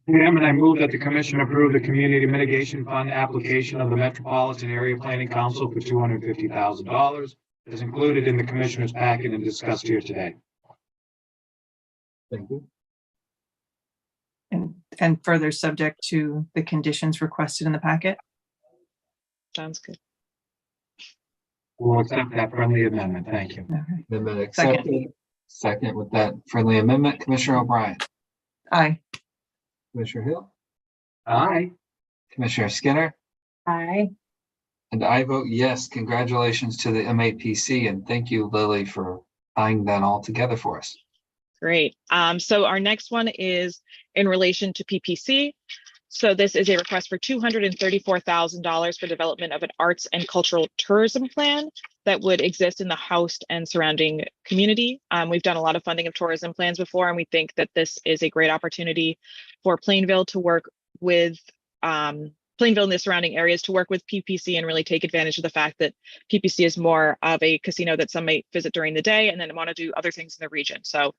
[SPEAKER 4] Chairman, I move that the commission approve the Community Mitigation Fund application of the Metropolitan Area Planning Council for $250,000 as included in the commissioner's packet and discussed here today.
[SPEAKER 2] Thank you.
[SPEAKER 3] And further subject to the conditions requested in the packet.
[SPEAKER 11] Sounds good.
[SPEAKER 4] We'll accept that friendly amendment. Thank you.
[SPEAKER 3] Okay.
[SPEAKER 2] Amendment accepted. Second with that friendly amendment, Commissioner O'Brien,
[SPEAKER 3] Aye.
[SPEAKER 2] Commissioner Hill,
[SPEAKER 4] Aye.
[SPEAKER 2] Commissioner Skinner,
[SPEAKER 9] Aye.
[SPEAKER 2] and I vote yes. Congratulations to the MAPC and thank you, Lily, for tying that all together for us.
[SPEAKER 11] Great. So our next one is in relation to PPC. So this is a request for $234,000 for development of an arts and cultural tourism plan that would exist in the host and surrounding community. We've done a lot of funding of tourism plans before, and we think that this is a great opportunity for Plainville to work with Plainville and the surrounding areas to work with PPC and really take advantage of the fact that PPC is more of a casino that some might visit during the day and then want to do other things in the region. So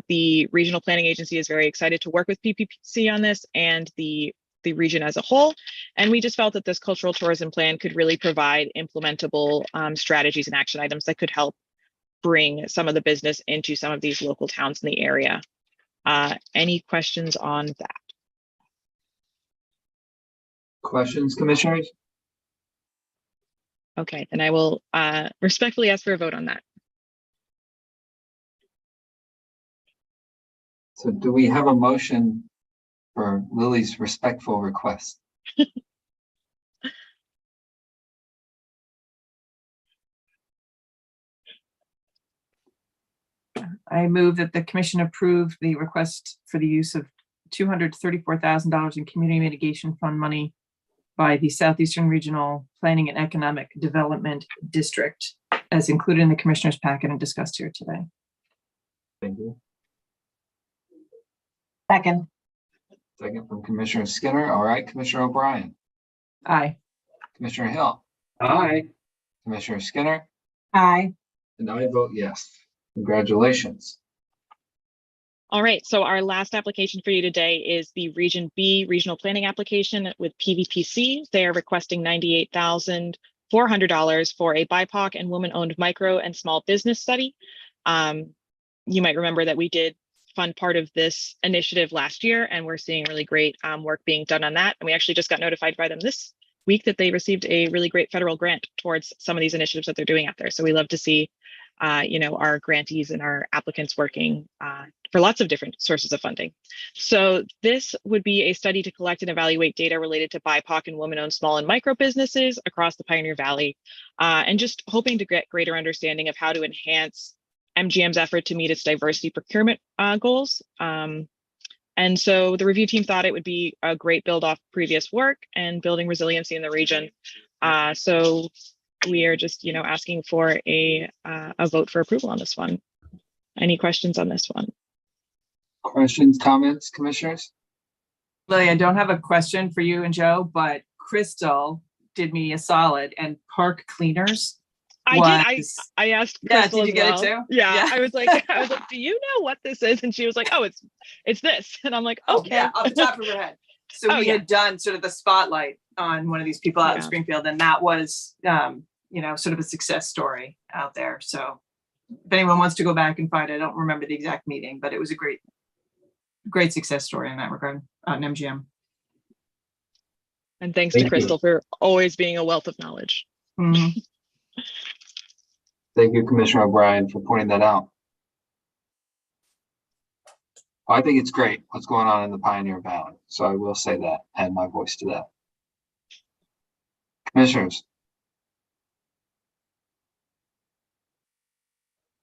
[SPEAKER 11] the regional planning agency is very excited to work with PPC on this and the region as a whole. And we just felt that this cultural tourism plan could really provide implementable strategies and action items that could help bring some of the business into some of these local towns in the area. Any questions on that?
[SPEAKER 2] Questions, commissioners?
[SPEAKER 11] Okay, then I will respectfully ask for a vote on that.
[SPEAKER 2] So do we have a motion for Lily's respectful request?
[SPEAKER 3] I move that the commission approve the request for the use of $234,000 in community mitigation fund money by the Southeastern Regional Planning and Economic Development District as included in the commissioner's packet and discussed here today.
[SPEAKER 2] Thank you.
[SPEAKER 9] Second.
[SPEAKER 2] Second from Commissioner Skinner. All right, Commissioner O'Brien,
[SPEAKER 3] Aye.
[SPEAKER 2] Commissioner Hill,
[SPEAKER 4] Aye.
[SPEAKER 2] Commissioner Skinner,
[SPEAKER 9] Aye.
[SPEAKER 2] and I vote yes. Congratulations.
[SPEAKER 11] All right, so our last application for you today is the Region B Regional Planning application with PVPC. They are requesting $98,400 for a BIPOC and woman-owned micro and small business study. You might remember that we did fund part of this initiative last year, and we're seeing really great work being done on that. And we actually just got notified by them this week that they received a really great federal grant towards some of these initiatives that they're doing out there. So we love to see our grantees and our applicants working for lots of different sources of funding. So this would be a study to collect and evaluate data related to BIPOC and women-owned small and micro businesses across the Pioneer Valley, and just hoping to get greater understanding of how to enhance MGM's effort to meet its diversity procurement goals. And so the review team thought it would be a great build off previous work and building resiliency in the region. So we are just, asking for a vote for approval on this one. Any questions on this one?
[SPEAKER 2] Questions, comments, commissioners?
[SPEAKER 3] Lily, I don't have a question for you and Joe, but Crystal did me a solid and park cleaners.
[SPEAKER 11] I asked Crystal
[SPEAKER 3] did you get
[SPEAKER 11] as
[SPEAKER 3] it
[SPEAKER 11] well.
[SPEAKER 3] too?
[SPEAKER 11] Yeah, I was like, do you know what this is? And she was like, oh, it's this. And I'm like, okay.
[SPEAKER 3] Yeah, off the top of her head. So we had done sort of the spotlight on one of these people out in Springfield, and that was, sort of a success story out there. So if anyone wants to go back and find it, I don't remember the exact meeting, but it was a great success story in that regard on MGM.
[SPEAKER 11] And thanks
[SPEAKER 2] Thank
[SPEAKER 11] to Crystal for always being a wealth of knowledge.
[SPEAKER 3] Mm-hmm.
[SPEAKER 2] Thank you, Commissioner O'Brien, for pointing that out. I think it's great what's going on in the Pioneer Valley. So I will say that, add my voice to that. Commissioners,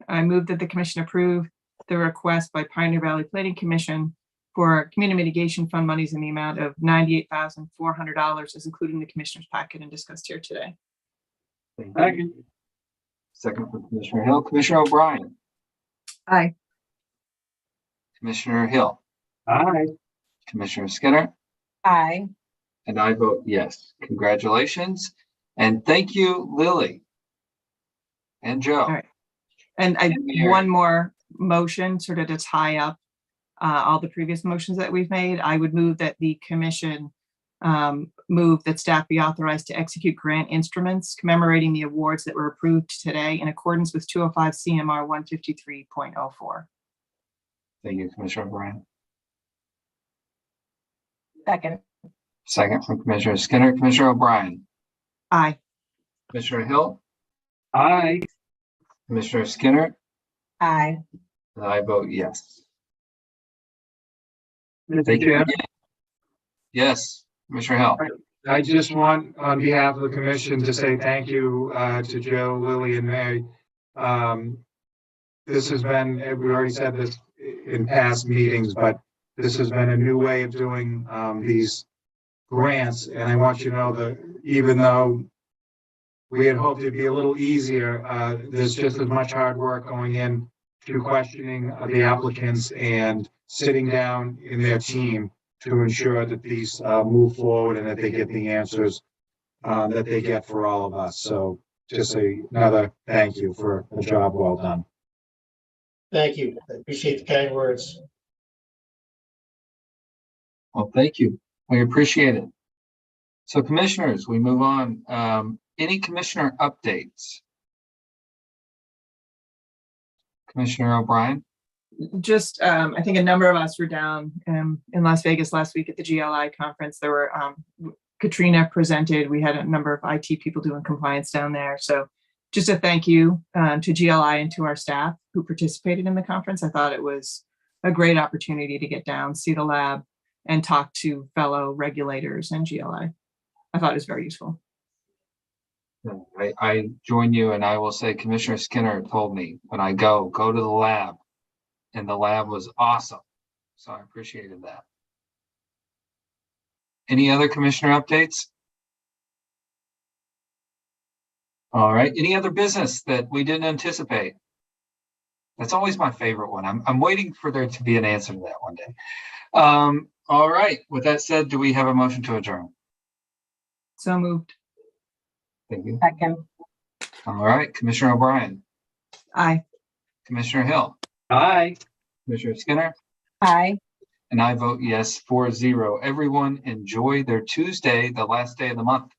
[SPEAKER 3] I move that the commission approve the request by Pioneer Valley Planning Commission for community mitigation fund monies in the amount of $98,400 as included in the commissioner's packet and discussed here today.
[SPEAKER 2] second. Second from Commissioner Hill. Commissioner O'Brien,
[SPEAKER 3] Aye.
[SPEAKER 2] Commissioner Hill,
[SPEAKER 4] Aye.
[SPEAKER 2] Commissioner Skinner,
[SPEAKER 9] Aye.
[SPEAKER 2] and I vote yes. Congratulations. And thank you, Lily. and Joe.
[SPEAKER 3] All right. And
[SPEAKER 2] Mary.
[SPEAKER 3] one more motion sort of to tie up all the previous motions that we've made. I would move that the commission move that staff be authorized to execute grant instruments commemorating the awards that were approved today in accordance with 205 CMR 153.04.
[SPEAKER 2] Thank you, Commissioner O'Brien.
[SPEAKER 9] Second.
[SPEAKER 2] Second from Commissioner Skinner. Commissioner O'Brien.
[SPEAKER 3] Aye.
[SPEAKER 2] Commissioner Hill.
[SPEAKER 1] Aye.
[SPEAKER 2] Commissioner Skinner.
[SPEAKER 9] Aye.
[SPEAKER 2] And I vote yes.
[SPEAKER 1] Mr.
[SPEAKER 2] Thank you.
[SPEAKER 1] Chair,
[SPEAKER 2] Yes, Commissioner Hill.
[SPEAKER 4] I just want, on behalf of the commission, to say thank you to Joe, Lily, and Mary. This has been, we already said this in past meetings, but this has been a new way of doing these grants. And I want you to know that even though we had hoped it'd be a little easier, there's just as much hard work going in to questioning the applicants and sitting down in their team to ensure that these move forward and that they get the answers that they get for all of us. So just another thank you for a job well done.
[SPEAKER 5] Thank you. I appreciate the kind words.
[SPEAKER 2] Well, thank you. We appreciate it. So commissioners, we move on. Any commissioner updates? Commissioner O'Brien?
[SPEAKER 3] Just, I think a number of us were down in Las Vegas last week at the GLI conference. There were, Katrina presented. We had a number of IT people doing compliance down there. So just a thank you to GLI and to our staff who participated in the conference. I thought it was a great opportunity to get down, see the lab, and talk to fellow regulators and GLI. I thought it was very useful.
[SPEAKER 2] I join you, and I will say Commissioner Skinner told me when I go to the lab, and the lab was awesome. So I appreciated that. Any other commissioner updates? All right. Any other business that we didn't anticipate? That's always my favorite one. I'm waiting for there to be an answer to that one day. All right. With that said, do we have a motion to adjourn?
[SPEAKER 3] So moved.
[SPEAKER 2] Thank you.
[SPEAKER 9] Second.
[SPEAKER 2] All right. Commissioner O'Brien.
[SPEAKER 3] Aye.
[SPEAKER 2] Commissioner Hill.
[SPEAKER 1] aye.
[SPEAKER 2] Commissioner Skinner.
[SPEAKER 9] Aye.
[SPEAKER 2] And I vote yes, 4-0. Everyone enjoy their Tuesday, the last day of the month.